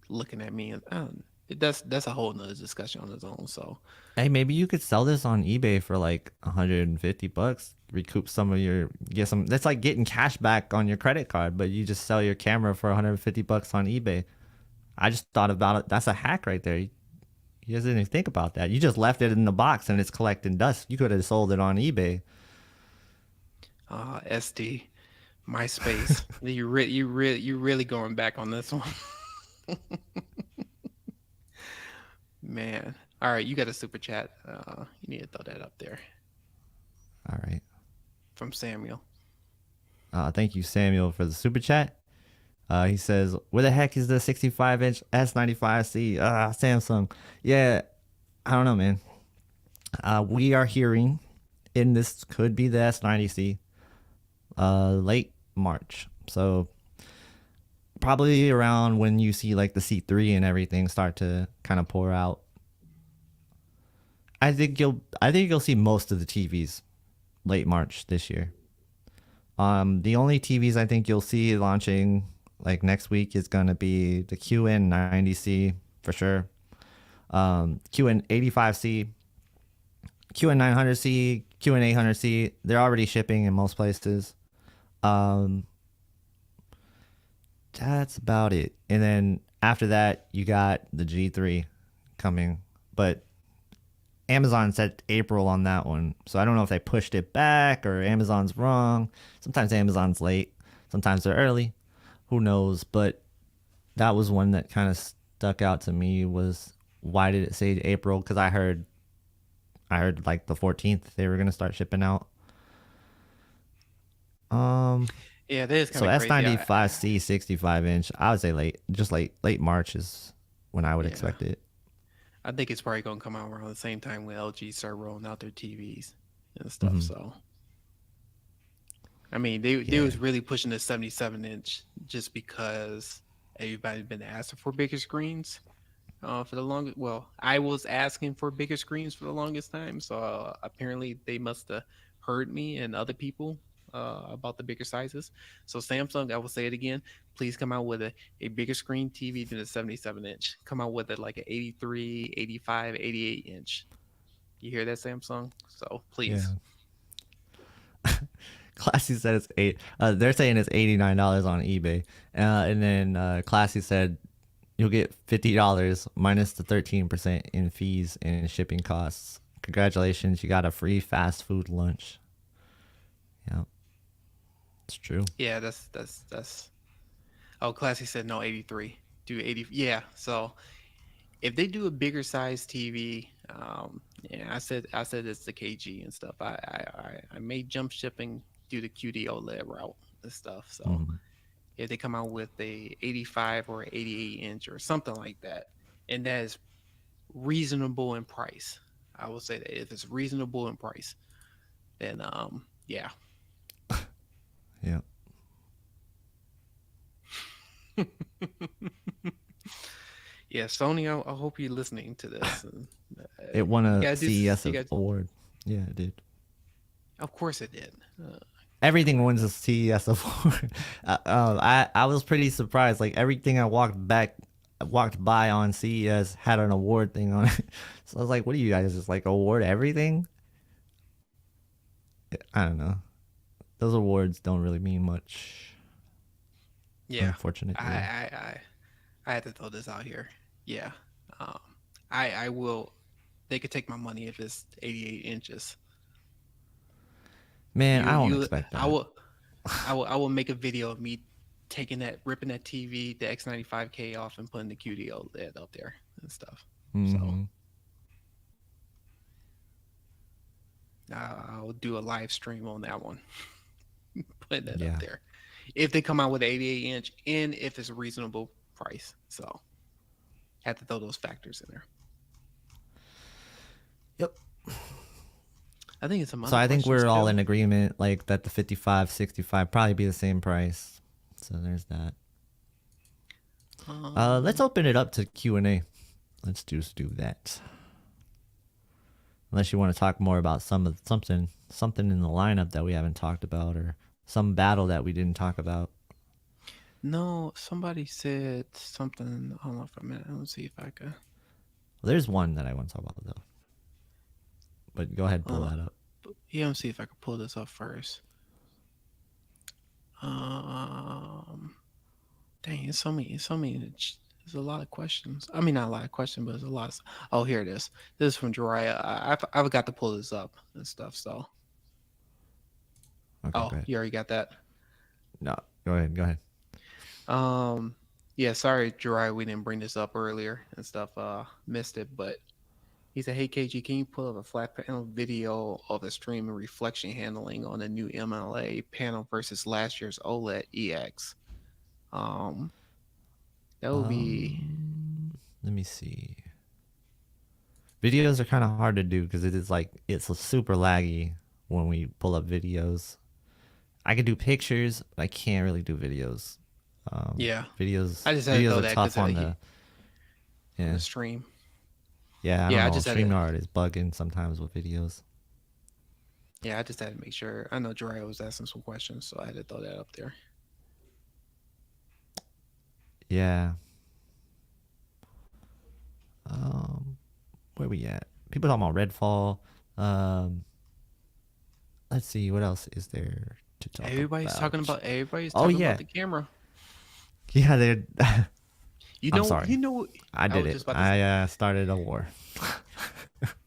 looking at me, and I don't. That's a whole nother discussion on its own. So Hey, maybe you could sell this on eBay for like 150 bucks. Recoup some of your get some. That's like getting cash back on your credit card, but you just sell your camera for 150 bucks on eBay. I just thought about it. That's a hack right there. You just didn't even think about that. You just left it in the box and it's collecting dust. You could have sold it on eBay. SD, MySpace. You really going back on this one, man. All right, you got a super chat. You need to throw that up there All right. from Samuel. Thank you, Samuel, for the super chat. He says, "Where the heck is the 65-inch S95C? Samsung." Yeah, I don't know, man. We are hearing, and this could be the S90C, late March. So probably around when you see like the C3 and everything start to kind of pour out. I think you'll see most of the TVs late March this year. The only TVs I think you'll see launching like next week is gonna be the QN90C for sure. QN85C, QN900C, QN800C. They're already shipping in most places. Um, that's about it. And then after that, you got the G3 coming, but Amazon said April on that one. So I don't know if they pushed it back or Amazon's wrong. Sometimes Amazon's late, sometimes they're early. Who knows? But that was one that kind of stuck out to me was why did it say April? Because I heard like the 14th they were gonna start shipping out. Um, Yeah, that is kind so of crazy. S95C 65-inch, I would say late March is when I would Yeah, expect it. I think it's probably gonna come out around the same time when LG start rolling out their TVs and stuff. Hmm. So I mean, they Yeah, was really pushing the 77-inch just because everybody's been asking for bigger screens. For the longest, well, I was asking for bigger screens for the longest time. So apparently they must have heard me and other people about the bigger sizes. So Samsung, I will say it again, please come out with a bigger screen TV than a 77-inch. Come out with it like an 83, 85, 88-inch. You hear that, Samsung? So yeah. please. Classy said it's eight. They're saying it's $89 on eBay, and then Classy said you'll get $50 minus the 13% in fees and shipping costs. Congratulations, you got a free fast food lunch. Yeah, it's true. Yeah, that's. Oh, Classy said no 83. Do 80. Yeah, so if they do a bigger size TV, yeah, I said it's the KG and stuff. I may jump shipping do the QD-OLED route and stuff. So Mhm. if they come out with a 85 or 88-inch or something like that, and that is reasonable in price, I will say that if it's reasonable in price, then yeah. Yeah, Yeah, Sony, I hope you're listening to this. And, it won you a gotta do. CES You got. award. Yeah, it did. Of course it did. Everything wins a CES award. I was pretty surprised. Like everything I walked by on CES had an award thing on it. So I was like, what do you guys just like award everything? I don't know. Those awards don't really mean much, Yeah, I unfortunately. I I, I had to throw this out here. Yeah, um, I will. They could take my money if it's 88 inches. Man, I don't You expect I that. will I will make a video of me taking that ripping that TV the X95K off and putting the QD-OLED up there and stuff. So Hmm. I'll do a live stream on that one, putting that up Yeah. there. If they come out with an 88-inch and if it's a reasonable price, so had to throw those factors in there. I think it's some So other I think questions we're all too. in agreement, like that the 55, 65 probably be the same price. So there's that. Let's open it up to Q&A. Let's just do that. Unless you want to talk more about something in the lineup that we haven't talked about, or some battle that we didn't talk about. No, somebody said something. Hold on for a minute. Let me see if I can. Well, there's one that I want to talk about though. But go ahead, pull that up. Yeah, let me see if I can pull this up first. Dang, it's so many. There's a lot of questions. I mean, not a lot of questions, but there's a lot of. Oh, here it is. This is from Jiraiya. I forgot to pull this up and stuff. So. Okay, Oh, go ahead. you already got that. No, go ahead. Yeah, sorry, Jiraiya, we didn't bring this up earlier and stuff. Missed it, but he said, "Hey KG, can you pull up a flat panel video of the stream and reflection handling on the new MLA panel versus last year's OLED EX?" That would be. Let me see. Videos are kind of hard to do because it's super laggy when we pull up videos. I can do pictures, but I can't really do videos. Yeah, videos. I just had to Videos throw are that tough on the stream. Yeah, I Yeah, I don't know. just had to- StreamYard is bugging sometimes with videos. Yeah, I just had to make sure. I know Jiraiya was asking some questions, so I had to throw that up there. Yeah. Where we at? People talking about Redfall. Let's see, what else is there to talk Everybody's about? talking about the camera. Yeah, they're. I'm sorry. You know, I did was it. just about to say- I started a war.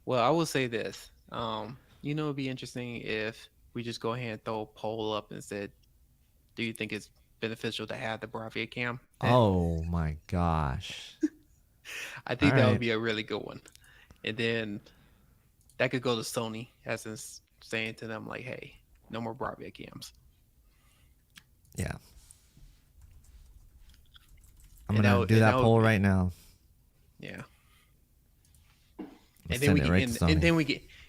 Well, I will say this. You know, it'd be interesting if we just go ahead and throw a poll up and said, "Do you think it's beneficial to have the Bravia cam?" Oh my gosh. I think All that right. would be a really good one. And then that could go to Sony, as in saying to them like, "Hey, no more Bravia cams." Yeah. I'm And gonna that- do and that that would poll be- right now. Yeah. Let's And then we send it get right in, to Sony.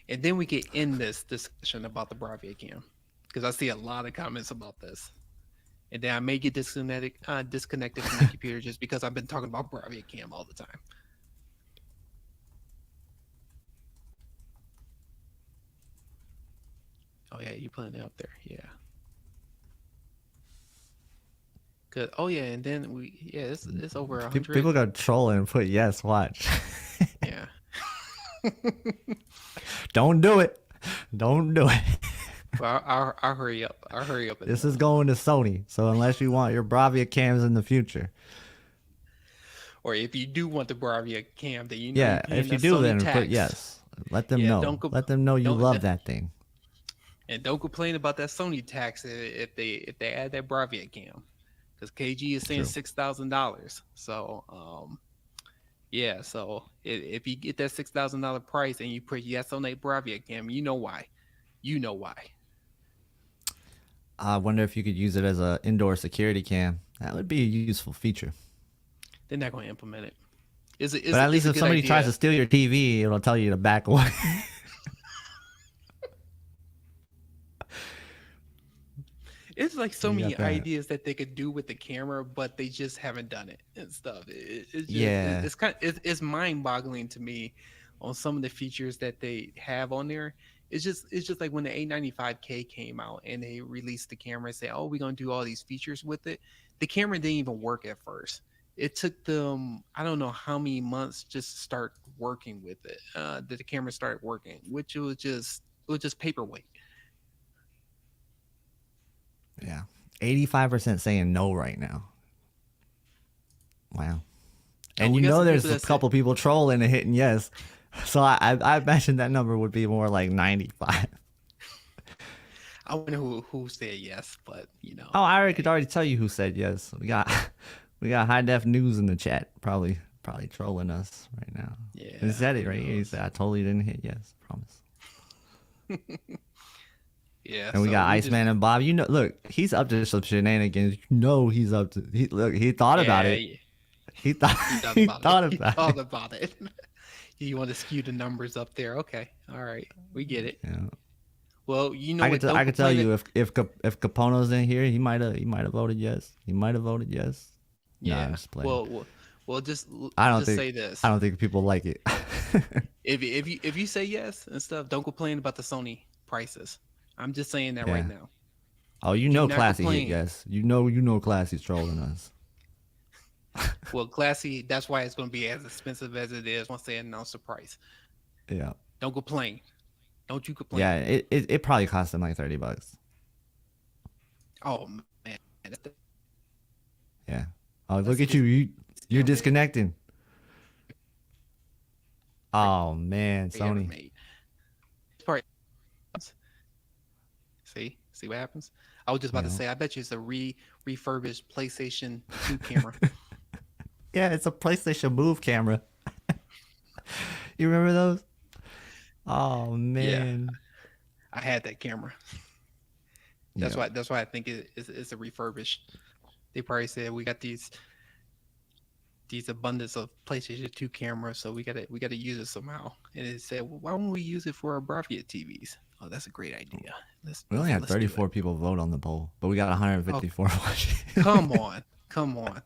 and then we get in this discussion about the Bravia cam, because I see a lot of comments about this. And then I may get disconnected from the computer just because I've been talking about Bravia cam all the time. Oh yeah, you putting it up there, yeah. Good. Oh yeah, and then it's over 100. People got troll and put yes. Watch. Yeah. Don't do it. Don't do it. Well, I'll hurry up. This is going to Sony. So unless you want your Bravia cams in the future, Or if you do want the Bravia cam, then you know. yeah. you're If you paying do, that then Sony put tax. yes. Let them Yeah, know. Let them know you don't- love that thing. And don't complain about that Sony tax if they add that Bravia cam, because KG is saying True. $6,000. So yeah. So if you get that $6,000 price and you put yes on that Bravia cam, you know why. You know why. I wonder if you could use it as an indoor security cam. That would be a useful feature. They're not going to implement it. But at least if somebody tries to steal your TV, it'll tell you to back away. It's like so You many got that. ideas that they could do with the camera, but they just haven't done it and stuff. It's just, Yeah. it's mind-boggling to me on some of the features that they have on there. It's just like when the A95K came out and they released the camera and said, "Oh, we're gonna do all these features with it." The camera didn't even work at first. It took them I don't know how many months just to start working with it. That the camera started working, which was just paperweight. Yeah. 85% saying no right now. Wow. And we you got know some there's people a that couple people trolling and hitting yes. So I imagine that number would be more like 95. I wonder who said yes, but you know. Oh, I could already tell you who said yes. We got high def news in the chat. Probably trolling us right now. Yeah. He said it who right here. He knows? said I totally didn't hit yes. Promise. Yeah. And we so got just- Iceman and Bob. You know, look, he's up to some shenanigans. You know, he's up to. He thought about it. yeah, He thought He he thought thought He about thought it. about it. You want to skew the numbers up there? Okay. All right. We get it. Yeah. Well, you know what? Don't I could tell complain. you if Capone's in here, he might have voted yes. He might have voted yes. Nah, I'm Yeah. just playing. Well, just I don't just think say this. I don't think people like it. If you say yes and stuff, don't complain about the Sony prices. I'm just saying that right Yeah. now. Oh, Do not Classy hit complain. yes. You know Classy's trolling us. Well, classy. That's why it's going to be as expensive as it is once they announce the price. Yeah. Don't complain. Don't you Yeah, complain. it probably cost them like $30. Oh man, Yeah. Oh, that's look at just you. You're still made. disconnecting. Oh man, Ever Sony. made. Part. See what happens. I was just about to Yeah. say. I bet you it's a refurbished PlayStation 2 camera. Yeah, it's a PlayStation Move camera. You remember those? Oh Yeah, man. I had that camera. Yeah. That's why I think it's a refurbished. They probably said we got these abundance of PlayStation 2 cameras, so we gotta use it somehow. And it said, well, why don't we use it for our Bravia TVs? Oh, that's a great idea. We only had Let's do 34 it. people vote on the poll, but we got Oh, 154 watching. come on.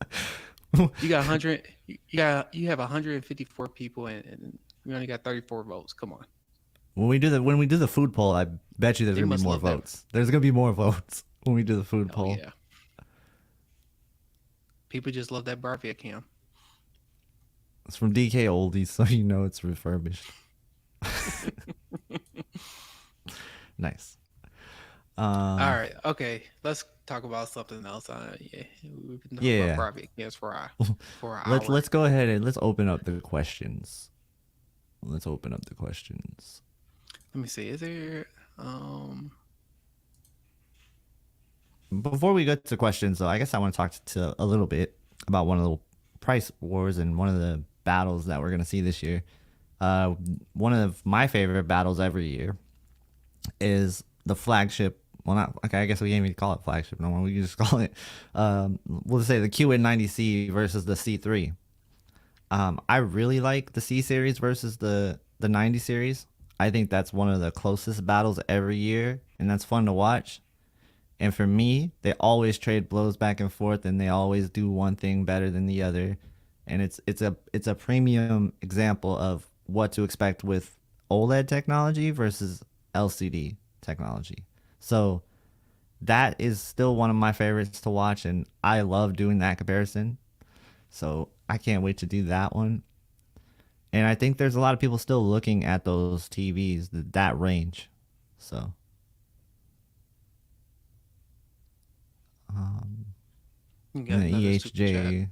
You got 100. You have 154 people, and we only got 34 votes. Come on. When we do the food poll, I bet you there's They gonna be must more love that. votes. There's gonna be more votes when we do the food Oh poll. yeah. People just love that Bravia cam. It's from DK Oldies, so you know it's refurbished. Nice. All right. Okay. Let's talk about something else. Yeah, we've been talking Yeah. about Bravia cams for an hour. Let's go ahead and let's open up the questions. Let's open up the questions. Let me see. Is there Before we go to questions, though, I guess I want to talk to a little bit about one of the price wars and one of the battles that we're gonna see this year. One of my favorite battles every year is the flagship. Well, not okay. I guess we can't even call it flagship no more. We can just call it. We'll say the QN90C versus the C3. I really like the C series versus the 90 series. I think that's one of the closest battles every year, and that's fun to watch. And for me, they always trade blows back and forth, and they always do one thing better than the other. And it's a premium example of what to expect with OLED technology versus LCD technology. So that is still one of my favorites to watch, and I love doing that comparison. So I can't wait to do that one. And I think there's a lot of people still looking at those TVs, that range. So you got and the another super chat? EHJ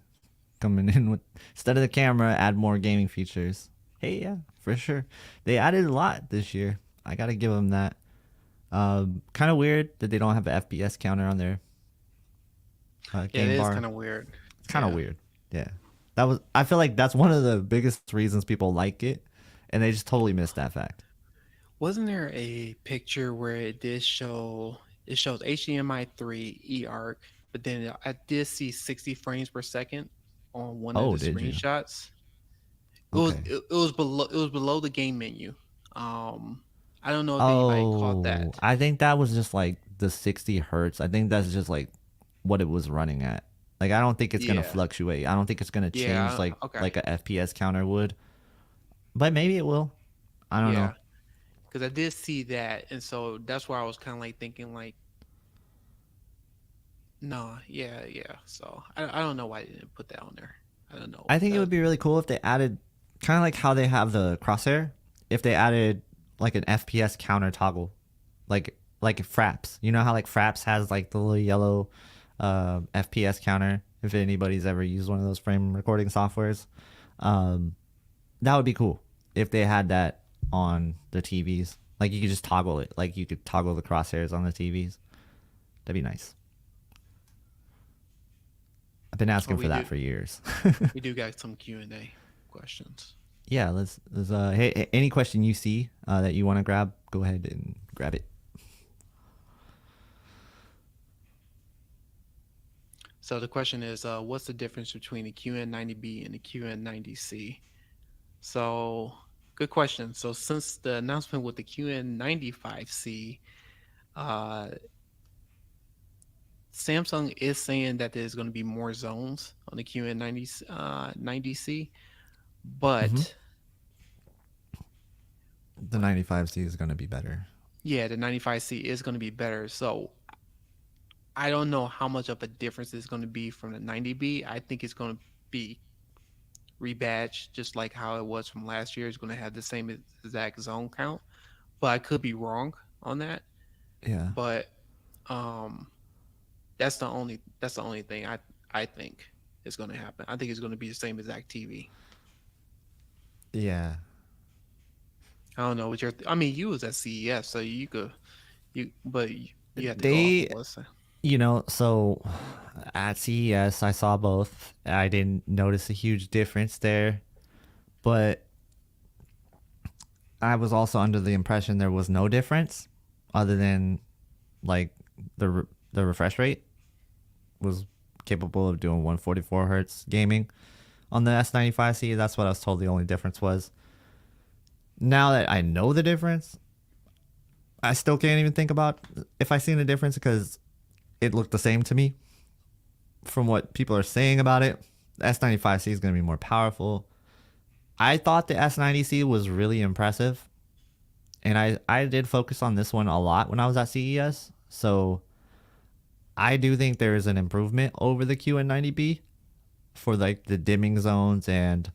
coming in with, instead of the camera, add more gaming features. Hey, yeah, for sure. They added a lot this year. I gotta give them that. Kind of weird that they don't have an FPS counter on their Yeah, game it is bar. kind of weird. It's kind of Yeah. weird. Yeah, I feel like that's one of the biggest reasons people like it, and they just totally missed that fact. Wasn't there a picture where it did show it shows HDMI 3 eARC, but then I did see 60 frames per second on one of Oh, the did you? screenshots. Okay. It was below the game menu. I don't know if anybody caught Oh, that. I think that was just like the 60 hertz. I think that's just like what it was running at. Like I don't think it's gonna Yeah. fluctuate. I don't think it's gonna change Yeah. Okay. like a FPS counter would. But maybe it will. I don't know. Yeah. Because I did see that, and so that's why I was kind of like thinking like, no, yeah. So I don't know why they didn't put that on there. I don't know. I think it would be really cool if they added kind of like how they have the crosshair. If they added like an FPS counter toggle, like Fraps. You know how like Fraps has like the little yellow FPS counter. If anybody's ever used one of those frame recording softwares, that would be cool if they had that on the TVs. Like you could just toggle it. Like you could toggle the crosshairs on the TVs. That'd be nice. I've been asking we for that do. for years. We do got some Q&A questions. Yeah, let's hey, any question you see that you want to grab, go ahead and grab it. So the question is, what's the difference between the QN90B and the QN90C? So good question. So since the announcement with the QN95C, uh, Samsung is saying that there's going to be more zones on the QN90C, Hmm. but The 95C is going to be better. yeah, the 95C is going to be better. So I don't know how much of a difference it's going to be from the 90B. I think it's going to be rebadged just like how it was from last year. It's going to have the same exact zone count, but I could be wrong on that. Yeah. But um, that's the only thing I think is going to happen. I think it's going to be the same exact TV. Yeah. I don't know what your. I mean, you was at CES, so you could but you had to go off They, of what's. so at CES, I saw both. I didn't notice a huge difference there, but I was also under the impression there was no difference other than like the refresh rate was capable of doing 144 hertz gaming on the S95C. That's what I was told the only difference was. Now that I know the difference, I still can't even think about if I seen a difference because it looked the same to me from what people are saying about it. The S95C is going to be more powerful. I thought the S90C was really impressive, and I did focus on this one a lot when I was at CES. So I do think there is an improvement over the QN90B for like the dimming zones, and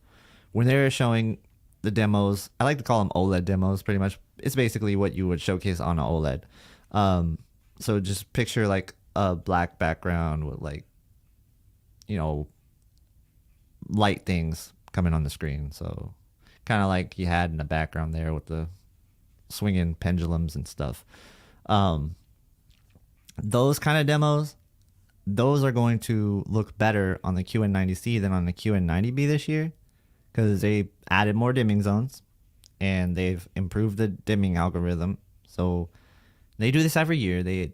when they're showing the demos, I like to call them OLED demos. Pretty much, it's basically what you would showcase on an OLED. So just picture like a black background with like, you know, light things coming on the screen. So kind of like you had in the background there with the swinging pendulums and stuff. Those kind of demos, those are going to look better on the QN90C than on the QN90B this year because they added more dimming zones and they've improved the dimming algorithm. So they do this every year. They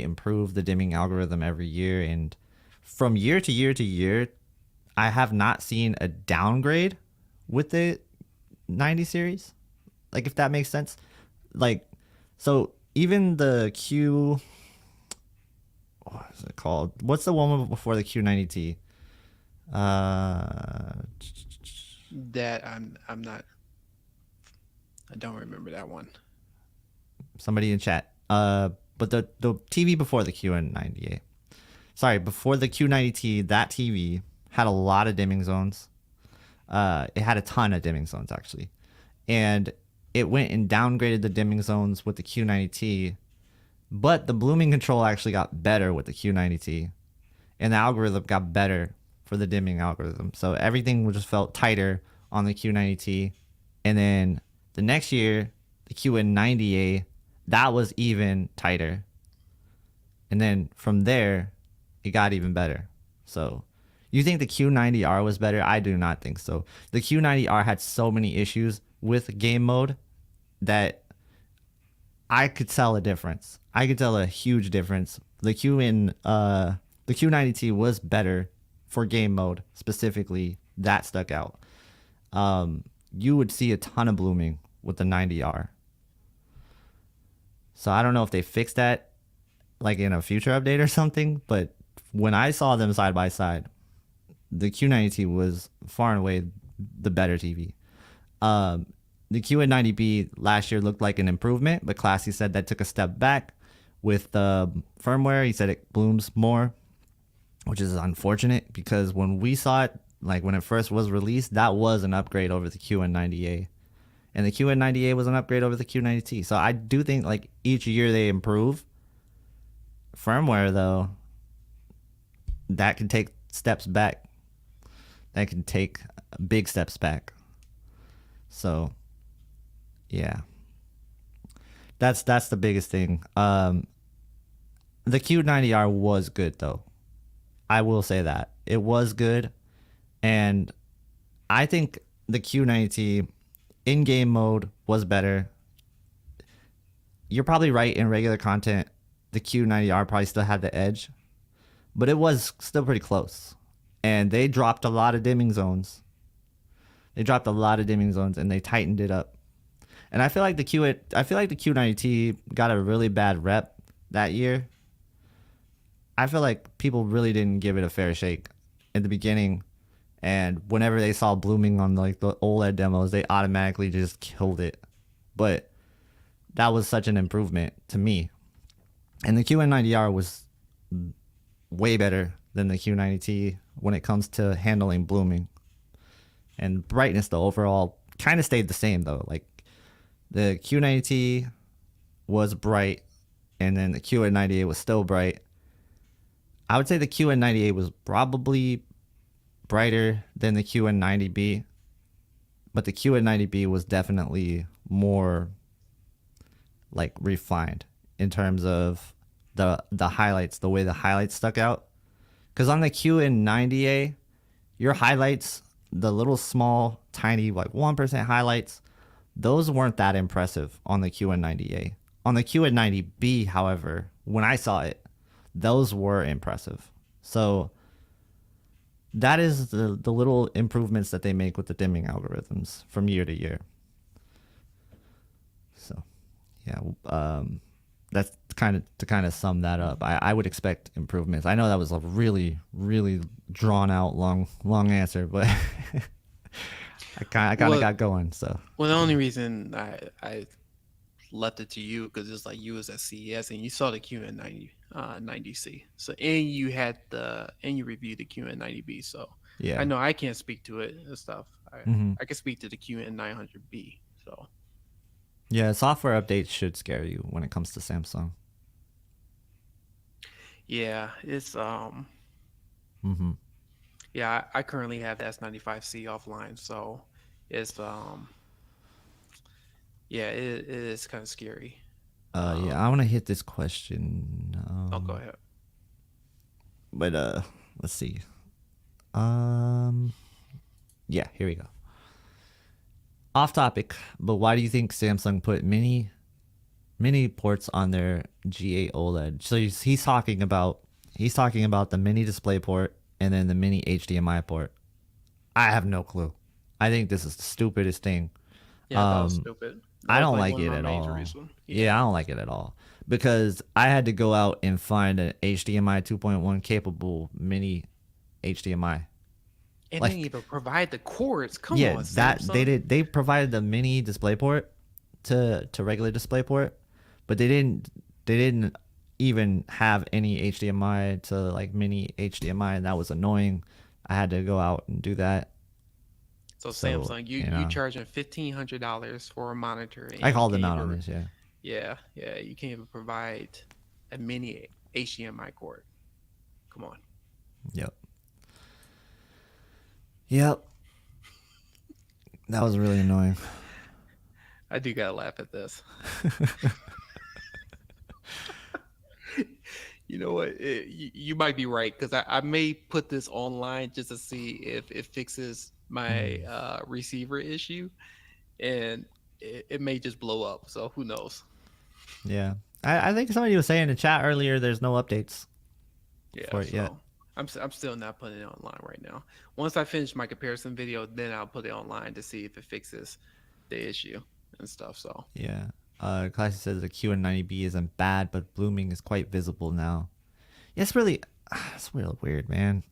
improve the dimming algorithm every year, and from year to year to year, I have not seen a downgrade with the 90 series. Like if that makes sense. Like so even the what is it called? What's the one before the Q90T? That I'm not. I don't remember that one. Somebody in chat. But the TV before the QN98. Sorry, before the Q90T, that TV had a lot of dimming zones. It had a ton of dimming zones actually, and it went and downgraded the dimming zones with the Q90T. But the blooming control actually got better with the Q90T, and the algorithm got better for the dimming algorithm. So everything just felt tighter on the Q90T, and then the next year, the QN90A, that was even tighter. And then from there, it got even better. So you think the Q90R was better? I do not think so. The Q90R had so many issues with game mode that I could tell a difference. I could tell a huge difference. The Q90T was better for game mode specifically. That stuck out. You would see a ton of blooming with the 90R. So I don't know if they fixed that like in a future update or something, but when I saw them side by side, the Q90T was far and away the better TV. The QN90B last year looked like an improvement, but Classy said that took a step back with the firmware. He said it blooms more, which is unfortunate because when we saw it, like when it first was released, that was an upgrade over the QN90A. And the QN90A was an upgrade over the Q90T. So I do think like each year they improve. Firmware though, that can take steps back. That can take big steps back. So yeah. That's the biggest thing. The Q90R was good though. I will say that. It was good. And I think the Q90T in-game mode was better. You're probably right, in regular content, the Q90R probably still had the edge, but it was still pretty close. And they dropped a lot of dimming zones. They dropped a lot of dimming zones and they tightened it up. And I feel like the Q90T got a really bad rep that year. I feel like people really didn't give it a fair shake in the beginning, and whenever they saw blooming on like the OLED demos, they automatically just killed it. But that was such an improvement to me. And the QN90R was way better than the Q90T when it comes to handling blooming. And brightness, though, overall kind of stayed the same, though. Like the Q90T was bright, and then the QN98 was still bright. I would say the QN98 was probably brighter than the QN90B, but the QN90B was definitely more like refined in terms of the highlights, the way the highlights stuck out. Because on the QN90A, your highlights, the little small, tiny, like 1% highlights, those weren't that impressive on the QN90A. On the QN90B, however, when I saw it, those were impressive. So that is the little improvements that they make with the dimming algorithms from year to year. So, yeah, that's kind of sum that up. I would expect improvements. I know that was a really, really drawn out, long answer, but I kind of got going. So, well, the only reason I left it to you because it's like you was at CES and you saw the QN90C. So and you reviewed the QN90B. So yeah, I know I can't speak to it and stuff. I can speak to the QN900B. So yeah, software updates should scare you when it comes to Samsung. yeah, it's yeah, I currently have the S95C offline, so it's yeah, it is kind of scary. Yeah, I want to hit this question. I'll go ahead. But let's see. Yeah, here we go. Off topic, but why do you think Samsung put mini ports on their G8 OLED? So he's talking about the mini display port and then the mini HDMI port. I have no clue. I think this is the stupidest thing. Yeah, that was stupid. I don't like it at all. Yeah, I don't like it at all because I had to go out and find an HDMI 2.1 capable mini HDMI. And they didn't even provide the cords. Come on, that Samsung. they did. They provided the mini display port to regular display port, but they didn't even have any HDMI to like mini HDMI, and that was annoying. I had to go out and do that. So Samsung, you charging $1,500 for a monitor. I called them out on this. Yeah. You can't even provide a mini HDMI cord. Come on. Yep. That was really annoying. I do gotta laugh at this. You know what? You might be right because I may put this online just to see if it fixes my receiver issue, and it may just blow up. So who knows? Yeah, I think somebody was saying in the chat earlier there's no updates for it yet. I'm still not putting it online right now. Once I finish my comparison video, then I'll put it online to see if it fixes the issue and stuff. So yeah. Classy says the QN90B isn't bad, but blooming is quite visible now. Yeah, it's really weird, man.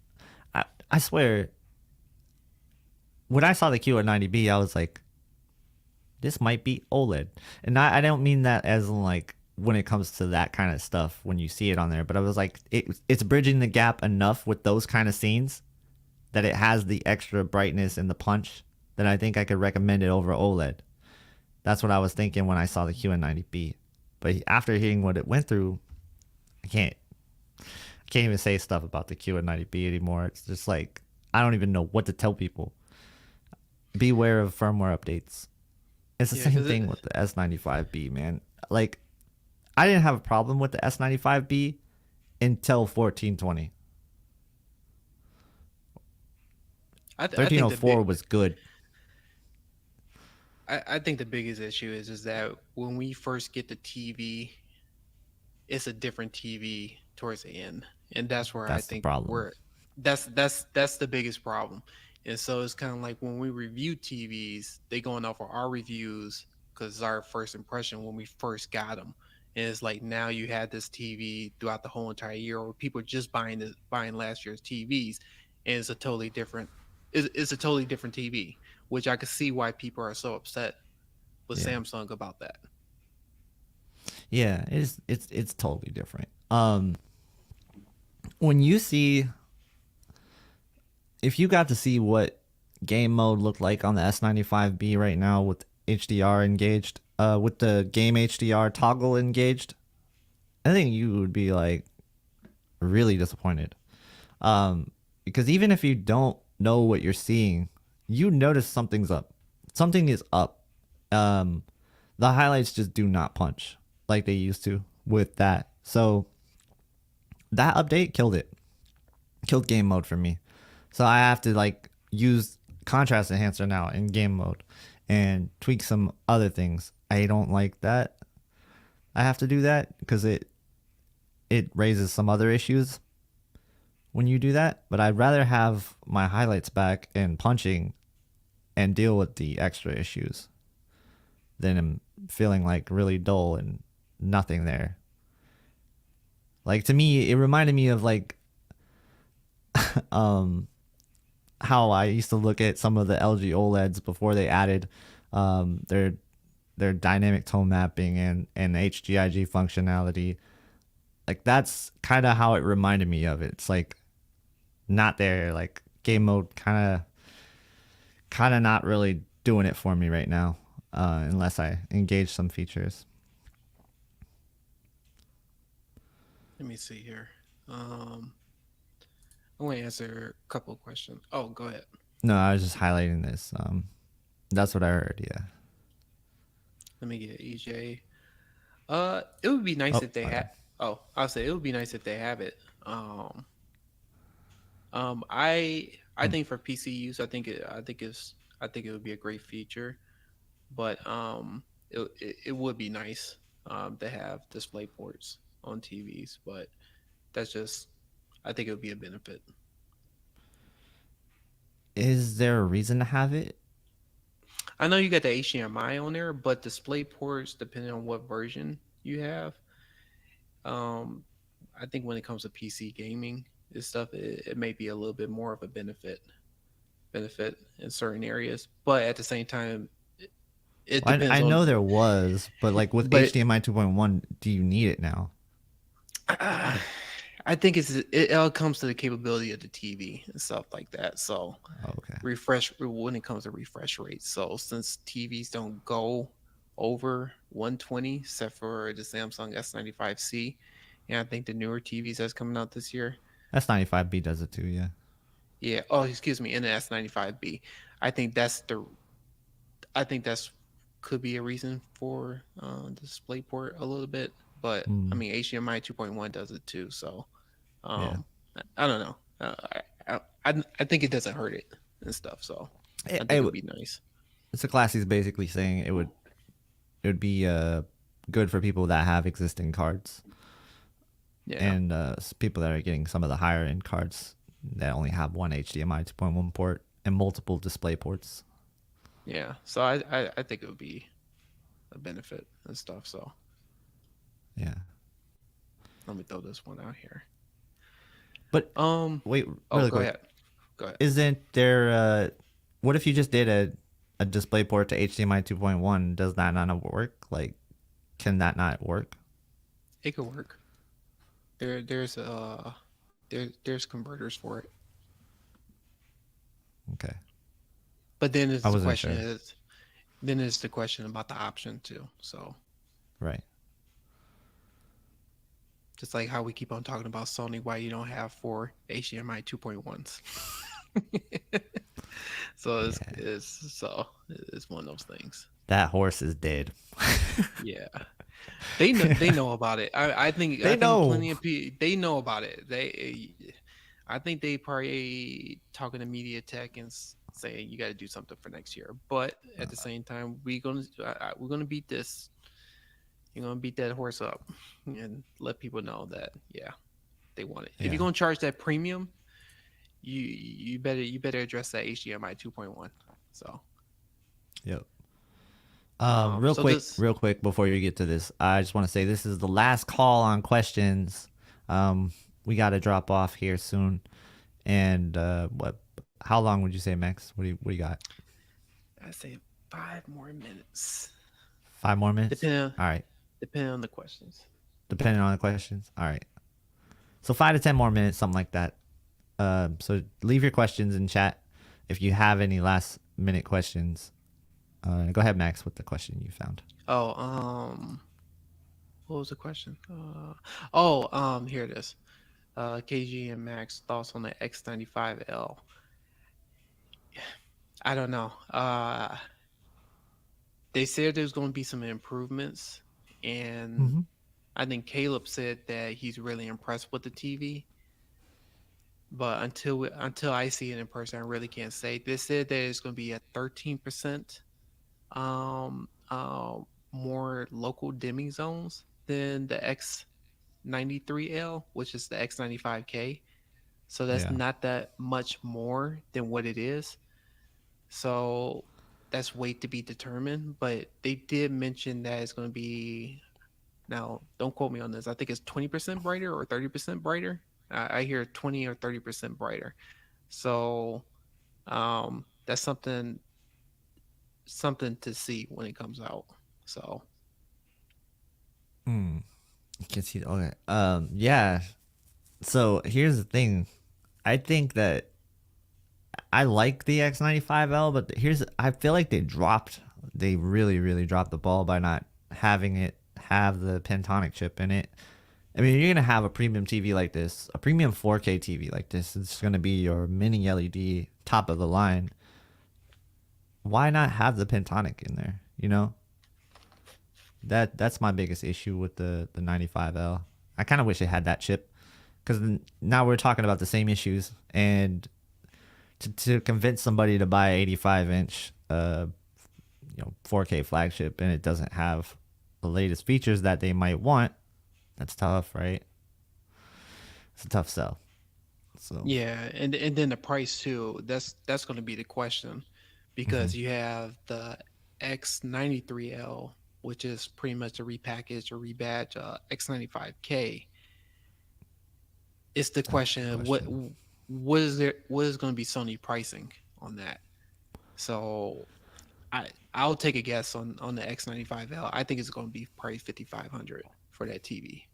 I swear, when I saw the QN90B, I was like, this might be OLED. And I don't mean that as in like when it comes to that kind of stuff when you see it on there, but I was like, it's bridging the gap enough with those kind of scenes that it has the extra brightness and the punch that I think I could recommend it over OLED. That's what I was thinking when I saw the QN90B. But after hearing what it went through, I can't even say stuff about the QN90B anymore. It's just like, I don't even know what to tell people. Beware of firmware updates. It's the same thing with the S95B, man. Like, I didn't have a problem with the S95B until 1420. 1304 was good. I think the biggest issue is that when we first get the TV, it's a different TV towards the end, and that's where I think the problem. that's the biggest problem, And so it's kind of like when we review TVs, they going off of our reviews because it's our first impression when we first got them. And it's like now you had this TV throughout the whole entire year, or people just buying last year's TVs, and it's a totally different TV, which I could see why people are so upset with Yeah. Samsung about that. Yeah, it's totally different. When you see, if you got to see what game mode looked like on the S95B right now with HDR engaged, with the game HDR toggle engaged, I think you would be like really disappointed. Because even if you don't know what you're seeing, you notice something's up. Something is up. The highlights just do not punch like they used to with that. So that update killed it. Killed game mode for me. So I have to like use contrast enhancer now in game mode and tweak some other things. I don't like that. I have to do that because it raises some other issues when you do that, but I'd rather have my highlights back and punching and deal with the extra issues than I'm feeling like really dull and nothing there. Like to me, it reminded me of like how I used to look at some of the LG OLEDs before they added their dynamic tone mapping and HGIG functionality. Like that's kind of how it reminded me of it. It's like not there. Like game mode kind of not really doing it for me right now, unless I engage some features. Let me see here. I want to answer a couple of questions. Oh, go ahead. No, I was just highlighting this. That's what I heard. Yeah. Let me get EJ. It would be nice Oh, if they my had. bad. Oh, I'll say it would be nice if they have it. I think for PC use, I think it would be a great feature, but it would be nice to have display ports on TVs, but that's just I think it would be a benefit. Is there a reason to have it? I know you got the HDMI on there, but display ports, depending on what version you have, um, I think when it comes to PC gaming and stuff, it may be a little bit more of a benefit in certain areas. But at the same time, it Well, depends I on. know there was, but like with But HDMI 2.1, do you need it now? I think it all comes to the capability of the TV and stuff like that. So Oh, okay. refresh when it comes to refresh rates. So since TVs don't go over 120, except for the Samsung S95C, and I think the newer TVs that's coming out this year, S95B does it too, yeah. yeah. Oh, excuse me, in the S95B, I think that's the I think that's could be a reason for DisplayPort a little bit. But I Mm, mean, HDMI 2.1 does it too. So yeah. um, I don't know. I think it doesn't hurt it and stuff. So I think It it would would. be nice. So Classy's basically saying it would be good for people that have existing cards Yeah, and people that are getting some of the higher end cards that only have one HDMI 2.1 port and multiple display ports. yeah. So I think it would be a benefit and stuff. So Yeah. let me throw this one out here. But Um. wait, Oh, really go quick. ahead. Go ahead. Isn't there what if you just did a display port to HDMI 2.1? Does that not work? Like can that not work? It could work. There's converters for it. Okay. But then I it's the wasn't question sure. is then it's the question about the option too. So Right. just like how we keep on talking about Sony, why you don't have four HDMI 2.1s. So Yeah. it's one of those things. That horse is dead. Yeah, they know about it. I They think know. plenty of people they know about it. I think they probably talking to MediaTek and saying you got to do something for next year. But at the same time, we're gonna beat this. You're gonna beat that horse up and let people know that yeah they want it. If you're Yeah. gonna charge that premium, you better address that HDMI 2.1. So Yep. so this Real quick before you get to this, I just want to say this is the last call on questions. We got to drop off here soon. And what? How long would you say, Max? What do you got? I say 5 more minutes, 5 more minutes. depending All right. depending on the questions. Depending on the questions. All right. So 5 to 10 more minutes, something like that. So leave your questions in chat if you have any last minute questions. Go ahead, Max, with the question you found. Oh, what was the question? Here it is. KG and Max thoughts on the X95L. I don't know. They said there's going to be some improvements, and I think Caleb said that he's really impressed with the TV. But until I see it in person, I really can't say. They said that it's going to be a 13% um, uh, more local dimming zones than the X93L, which is the X95K. So that's Yeah. not that much more than what it is. So that's weight to be determined. But they did mention that it's going to be, now don't quote me on this, I think it's 20% brighter or 30% brighter. I hear 20 or 30% brighter. So that's something to see when it comes out. So You can see. Okay. Yeah. So here's the thing. I think that I like the X95L, but I feel like they really, really dropped the ball by not having it have the Pentonic chip in it. I mean, you're going to have a premium TV like this, a premium 4K TV like this. It's going to be your mini LED, top of the line. Why not have the Pentonic in there? You know? That's my biggest issue with the 95L. I kind of wish it had that chip, because now we're talking about the same issues, and to convince somebody to buy 85-inch 4K flagship and it doesn't have the latest features that they might want, that's tough, right? It's a tough sell. So yeah, and then the price too. That's going to be the question, because you have the X93L, which is pretty much a repackaged or rebadged X95K. It's the question, what is going to be Sony pricing on that? So I'll take a guess on the X95L. I think it's going to be probably 5,500 for that TV.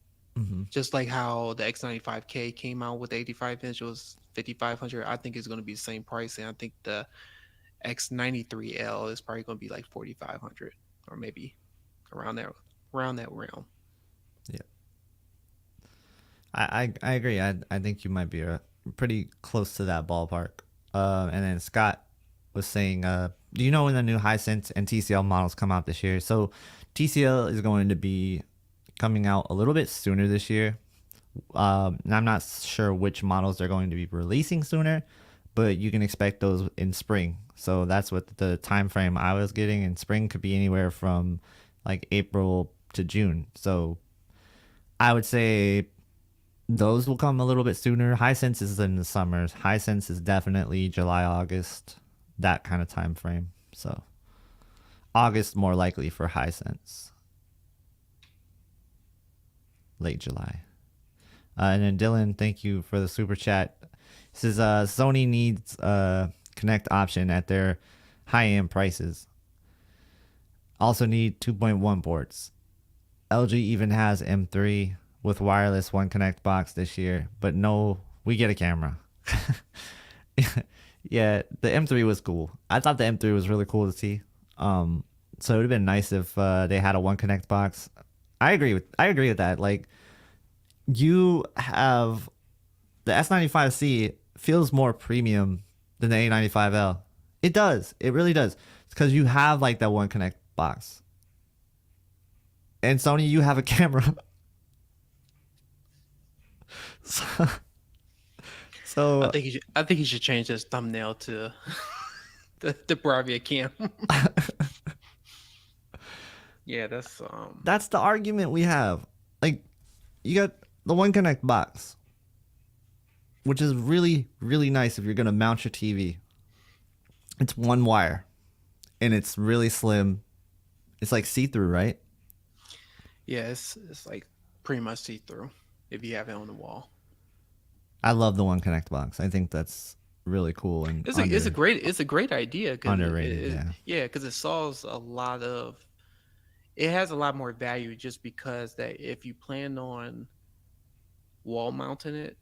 Just like how the X95K came out with 85-inch was 5,500. I think it's going to be the same price, and I think the X93L is probably going to be like 4,500, or maybe around that realm. yeah, I agree. I think you might be pretty close to that ballpark. And then Scott was saying, do you know when the new Hisense and TCL models come out this year? So TCL is going to be coming out a little bit sooner this year. I'm not sure which models they're going to be releasing sooner, but you can expect those in spring. So that's what the time frame I was getting. And spring could be anywhere from like April to June. So I would say those will come a little bit sooner. Hisense is in the summers. Hisense is definitely July, August, that kind of time frame. So August more likely for Hisense. Late July. And then Dylan, thank you for the super chat. He says Sony needs a Connect option at their high-end prices. Also need 2.1 ports. LG even has M3 with wireless One Connect box this year, but no, we get a camera. Yeah, the M3 was cool. I thought the M3 was really cool to see. So it would have been nice if they had a One Connect box. I agree with that. Like, you have the S95C feels more premium than the A95L. It does. It really does. It's because you have like that One Connect box. And Sony, you have a camera. So I think you should change his thumbnail to the Bravia cam. Yeah, that's the argument we have. Like, you got the One Connect box. which is really, really nice if you're going to mount your TV. It's one wire, and it's really slim. It's like see-through, right? Yeah, it's like pretty much see through if you have it on the wall. I love the One Connect box. I think that's really cool and It's a great idea because underrated. yeah, because it solves a lot of, it has a lot more value just because that if you plan on wall mounting it,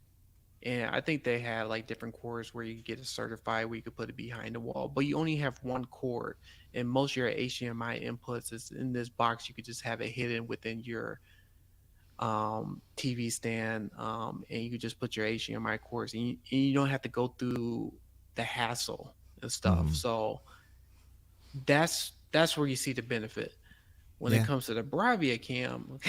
and I think they had like different cords where you could get it certified where you could put it behind the wall, but you only have one cord, and most of your HDMI inputs is in this box. You could just have it hidden within your TV stand, and you could just put your HDMI cords, and you don't have to go through the hassle and stuff. So that's where you see the benefit. When it comes to the Bravia cam,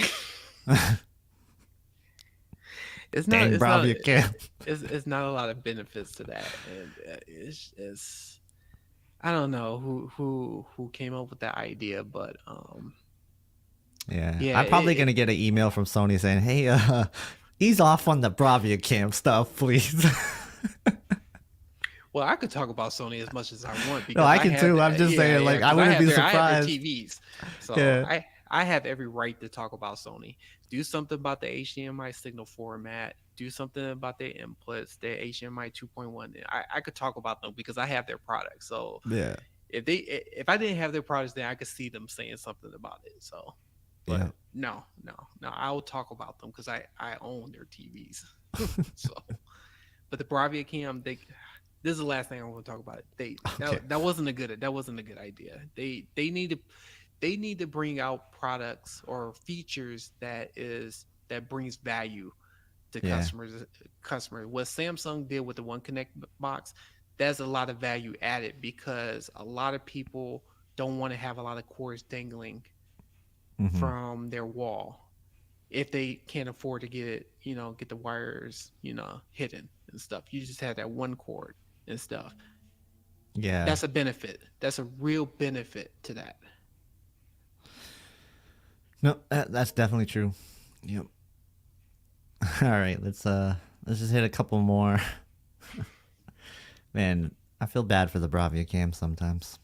it's not a lot of benefits to that, and it's I don't know who came up with that idea, but yeah, I'm probably gonna get an email from Sony saying, "Hey, ease off on the Bravia cam stuff, please." Well, I could talk about Sony as much as I want because no, I can too. I'm just saying, like, I wouldn't be surprised. I have their TVs, so I have every right to talk about Sony. Do something about the HDMI signal format. Do something about their inputs, their HDMI 2.1. I could talk about them because I have their products. So yeah, if I didn't have their products, then I could see them saying something about it. So, but no, I will talk about them because I own their TVs. So, but the Bravia cam, this is the last thing I want to talk about. That wasn't a good idea. They need to bring out products or features that brings value to customers. What Samsung did with the One Connect box, that's a lot of value added because a lot of people don't want to have a lot of cords dangling from their wall if they can't afford to get the wires, hidden and stuff. You just have that one cord and stuff. Yeah. That's a benefit. That's a real benefit to that. No, that's definitely true. Yep. All right, let's just hit a couple more. Man, I feel bad for the Bravia cam sometimes.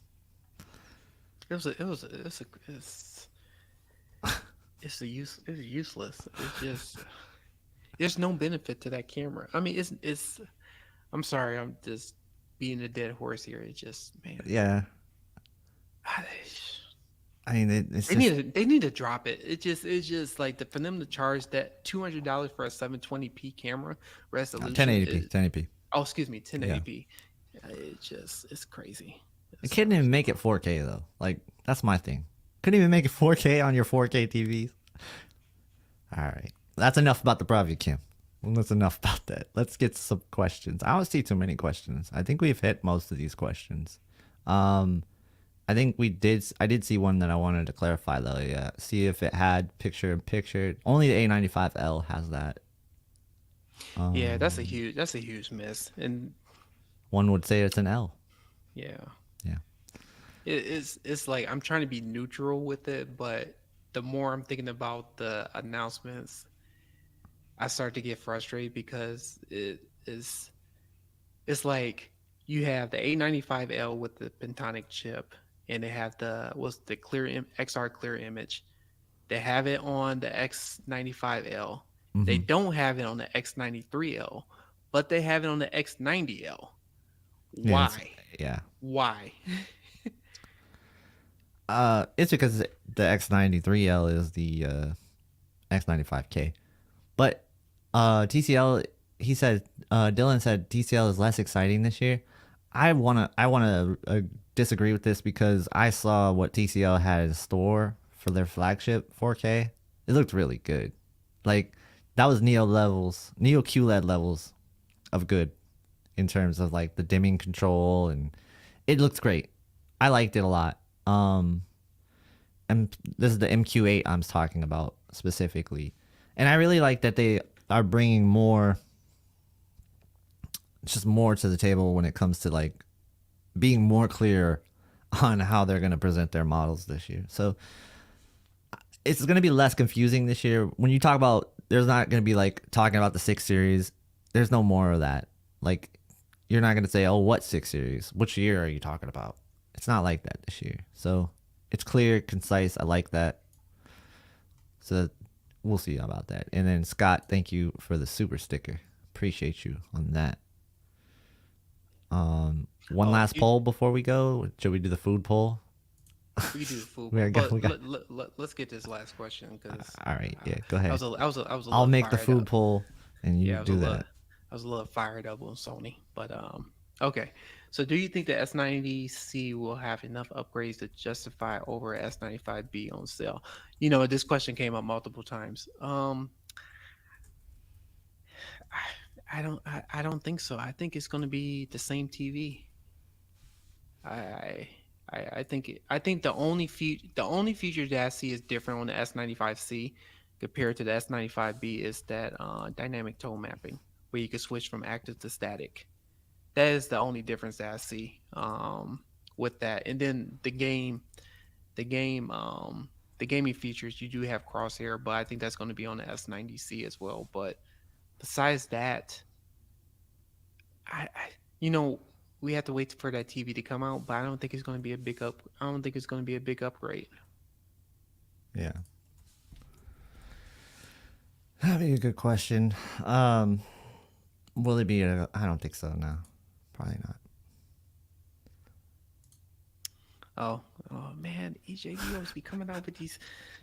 It's useless. It's just there's no benefit to that camera. I mean, it's. I'm sorry, I'm just being a dead horse here. It's just, man. Yeah. I mean, they need to drop it. It's just like for them to charge that $200 for a 720p camera resolution. 1080p. Oh, excuse me, 1080p. Yeah. It's crazy. It couldn't even make it 4K though. Like that's my thing. Couldn't even make it 4K on your 4K TVs. All right, that's enough about the Bravia cam. That's enough about that. Let's get some questions. I don't see too many questions. I think we've hit most of these questions. I think I did see one that I wanted to clarify though. Yeah, see if it had picture-in-picture. Only the A95L has that. Yeah, that's a huge miss. And one would say it's an L. Yeah. Yeah. It's like I'm trying to be neutral with it, but the more I'm thinking about the announcements, I start to get frustrated because it's like you have the A95L with the Pentonic chip, and they have the XR clear image. They have it on the X95L. They don't have it on the X93L, but they have it on the X90L. Why? Yeah. Why? It's because the X93L is the X95K. But TCL, he said, Dylan said TCL is less exciting this year. I wanna disagree with this because I saw what TCL had in store for their flagship 4K. It looked really good. Like that was Neo QLED levels of good in terms of like the dimming control, and it looked great. I liked it a lot. And this is the MQ8 I'm talking about specifically. And I really like that they are bringing more to the table when it comes to like being more clear on how they're going to present their models this year. So it's going to be less confusing this year. When you talk about, there's not going to be like talking about the 6 series. there's no more of that. Like, you're not gonna say, "Oh, what 6 series? Which year are you talking about?" It's not like that this year. So it's clear, concise. I like that. So we'll see about that. And then Scott, thank you for the super sticker. Appreciate you on that. One Oh, last poll before we go. Should we do the food poll? we can do the food, We got- but we got- let's get this last question because All right, yeah, go ahead. I was a I'll little make the fired food up. poll, and you Yeah, do that. I was a little fired up on Sony, but okay. So, do you think the S90C will have enough upgrades to justify over S95B on sale? You know, this question came up multiple times. I don't think so. I think it's going to be the same TV. I I think the only feature that I see is different on the S95C compared to the S95B is that dynamic tone mapping, where you can switch from active to static. That is the only difference that I see with that. And then the game, the gaming features, you do have crosshair, but I think that's going to be on the S90C as well. But besides that, I you know we have to wait for that TV to come out, but I don't think it's going to be a big up. I don't think it's going to be a big upgrade. Yeah. That'd be a good question. Will it be a? I don't think so. No, probably not. Oh man, EJ, you always be coming out with these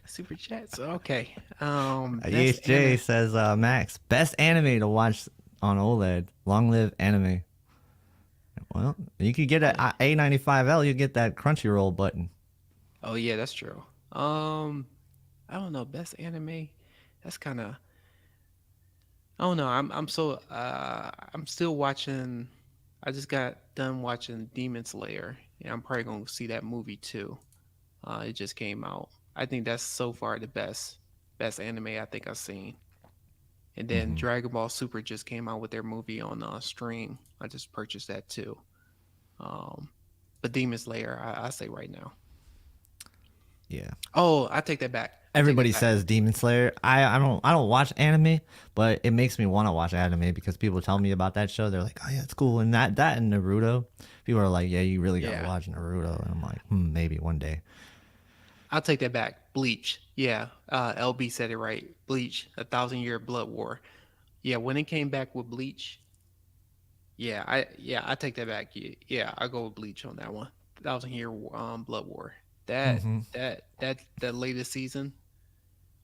super chats. Okay. EHJ says, Max, best anime to watch on OLED. Long live anime. Well, you could get an A95L. You get that Crunchyroll button. Oh yeah, that's true. I don't know. Best anime. That's kind of. I don't know. I'm still watching. I just got done watching Demon Slayer, and I'm probably gonna see that movie too. It just came out. I think that's so far the best anime I think I've seen. And then Dragon Ball Super just came out with their movie on stream. I just purchased that too. But Demon Slayer, I say right now. Yeah. Oh, I take that back. Everybody says Demon Slayer. I don't watch anime, but it makes me want to watch anime because people tell me about that show. They're like, oh yeah, it's cool. And that and Naruto, people are like, yeah, you really gotta watch Naruto. And I'm like, maybe one day. I'll take that back. Bleach. Yeah. LB said it right. Bleach, 1,000-Year Blood War. Yeah, when it came back with Bleach. Yeah, I take that back. Yeah, I go with Bleach on that one. 1,000-Year Blood War. That latest season.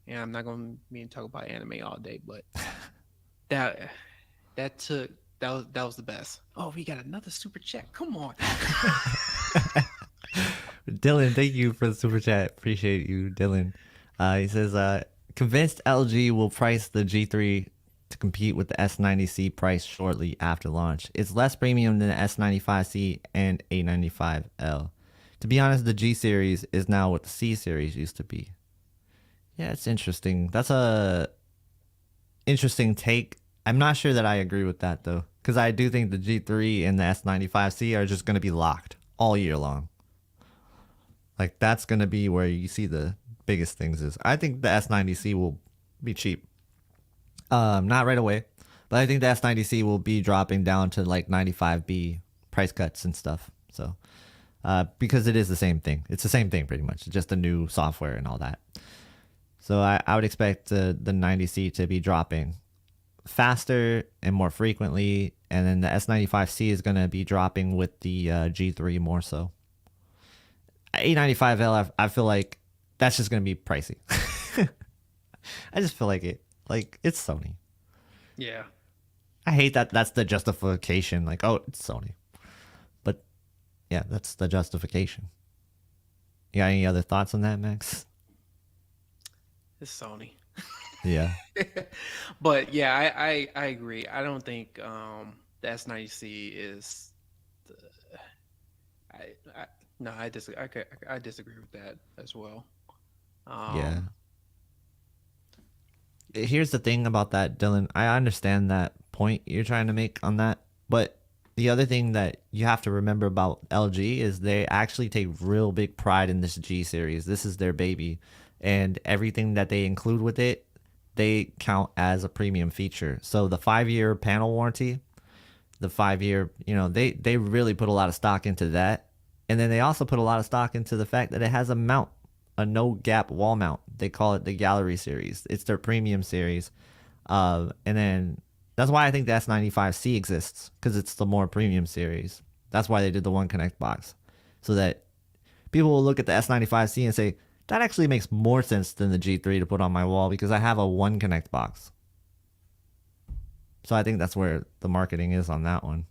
Yeah, I'm not gonna talk about anime all day, but that was the best. Oh, we got another super chat. Come on. Dylan, thank you for the super chat. Appreciate you, Dylan. He says, convinced LG will price the G3 to compete with the S90C price shortly after launch. It's less premium than the S95C and A95L. To be honest, the G series is now what the C series used to be. Yeah, it's interesting. That's a interesting take. I'm not sure that I agree with that though, because I do think the G3 and the S95C are just going to be locked all year long. Like that's going to be where you see the biggest things is. I think the S90C will be cheap. Not right away, but I think the S90C will be dropping down to like 95B price cuts and stuff. So, because it is the same thing. It's the same thing pretty much. It's just a new software and all that. So I would expect the 90C to be dropping faster and more frequently, and then the S95C is going to be dropping with the G3 more so. A95L, I feel like that's just going to be pricey. I just feel like it. Like, it's Sony. Yeah. I hate that that's the justification. Like, oh, it's Sony. But, yeah, that's the justification. You got any other thoughts on that, Max? It's Sony. Yeah. But, yeah, I agree. I don't think the S90C is... No, I disagree. I disagree with that as well. Yeah. Here's the thing about that, Dylan. I understand that point you're trying to make on that, but the other thing that you have to remember about LG is they actually take real big pride in this G series. This is their baby, and everything that they include with it, they count as a premium feature. So the 5-year panel warranty, the 5-year, they really put a lot of stock into that. And then they also put a lot of stock into the fact that it has a mount, a no gap wall mount. They call it the Gallery series. It's their premium series. And then that's why I think the S95C exists, because it's the more premium series. That's why they did the One Connect box, so that people will look at the S95C and say, that actually makes more sense than the G3 to put on my wall because I have a One Connect box. So I think that's where the marketing is on that one.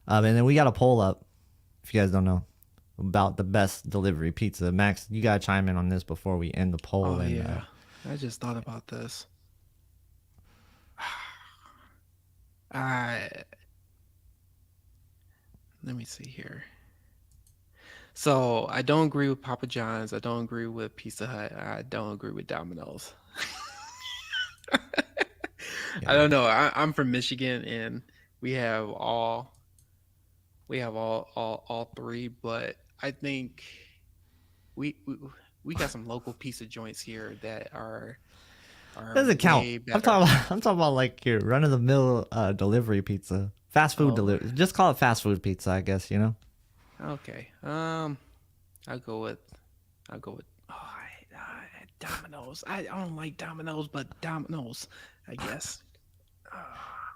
And then we got a poll up, if you guys don't know, about the best delivery pizza. Max, you got to chime in on this before we end the poll. Oh, yeah. I just thought about this. Let me see here. So I don't agree with Papa John's. I don't agree with Pizza Hut. I don't agree with Domino's. I don't know. I'm from Michigan, and we have all three, but I think we got some local pizza joints here that are doesn't count. way I'm better. talking about like your run of the mill delivery pizza, fast food delivery. Just call it fast food pizza, I guess. Okay. I'll go with Domino's. I don't like Domino's, but Domino's, I guess.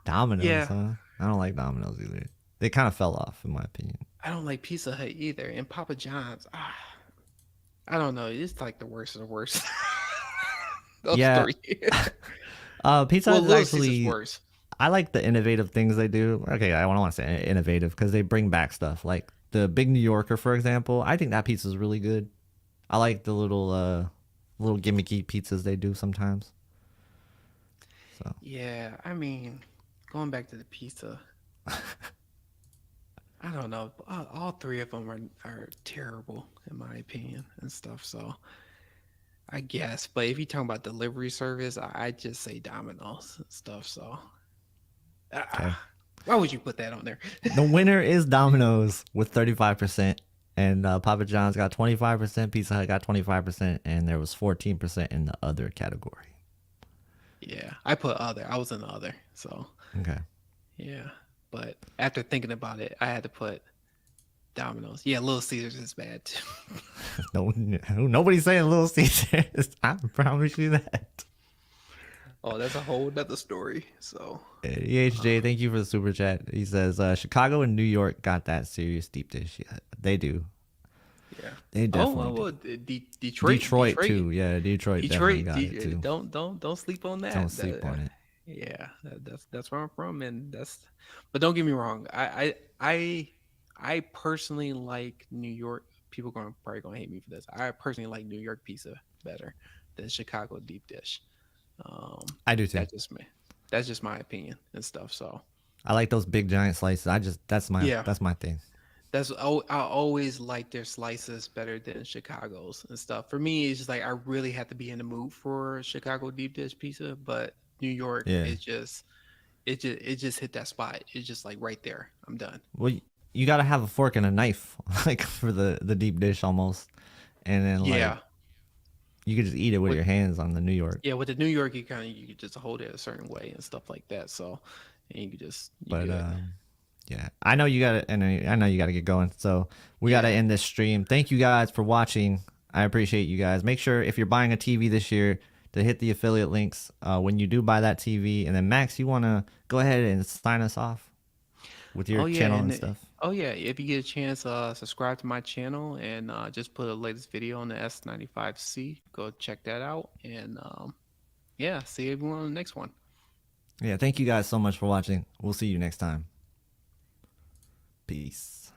Domino's, Yeah. huh? I don't like Domino's either. They kind of fell off, in my opinion. I don't like Pizza Hut either, and Papa John's. I don't know. It's like the worst of the worst. Those Yeah. three. Pizza Hut is Little actually Caesar's worse. I like the innovative things they do. Okay, I don't want to say innovative because they bring back stuff like the Big New Yorker, for example. I think that pizza is really good. I like the little gimmicky pizzas they do sometimes. So Yeah, I mean, going back to the pizza, I don't know. All three of them are terrible in my opinion and stuff. So I guess, but if you talk about delivery service, I just say Domino's and stuff. So okay. Why would you put that on there? The winner is Domino's with 35%, and Papa John's got 25%, Pizza Hut got 25%, and there was 14% in the other category. Yeah, I put other. I was in the other. So Okay. yeah, but after thinking about it, I had to put Domino's. Yeah, Little Caesars is bad too. No, nobody's saying Little Caesars. I promise you that. Oh, that's a whole nother story. So EHJ, thank you for the super chat. He says Chicago and New York got that serious deep dish. Yeah, they do. yeah, They definitely Detroit too. Yeah, Detroit definitely got it too. Don't sleep on that. Don't sleep on it. Yeah, that's where I'm from, and but don't get me wrong. I personally like New York. People probably gonna hate me for this. I personally like New York pizza better than Chicago deep dish. I do too. That's just my opinion and stuff. So I like those big giant slices. That's my thing. I always like their slices better than Chicago's and stuff. For me, it's just like I really have to be in the mood for Chicago deep dish pizza, but New York, it just hit that spot. It's just like right there. I'm done. Well, you got to have a fork and a knife, like for the deep dish almost, and then like you could just eat it with your hands on the New York. Yeah, with the New York, you could just hold it a certain way and stuff like that. So, and you could just. Yeah, I know you got to, and I know you got to get going. So we got to end this stream. Thank you guys for watching. I appreciate you guys. Make sure if you're buying a TV this year to hit the affiliate links when you do buy that TV. And then Max, you want to go ahead and sign us off with your channel and stuff. Oh yeah, if you get a chance, subscribe to my channel and just put the latest video on the S95C. Go check that out, and see everyone on the next one. Yeah, thank you guys so much for watching. We'll see you next time. Peace.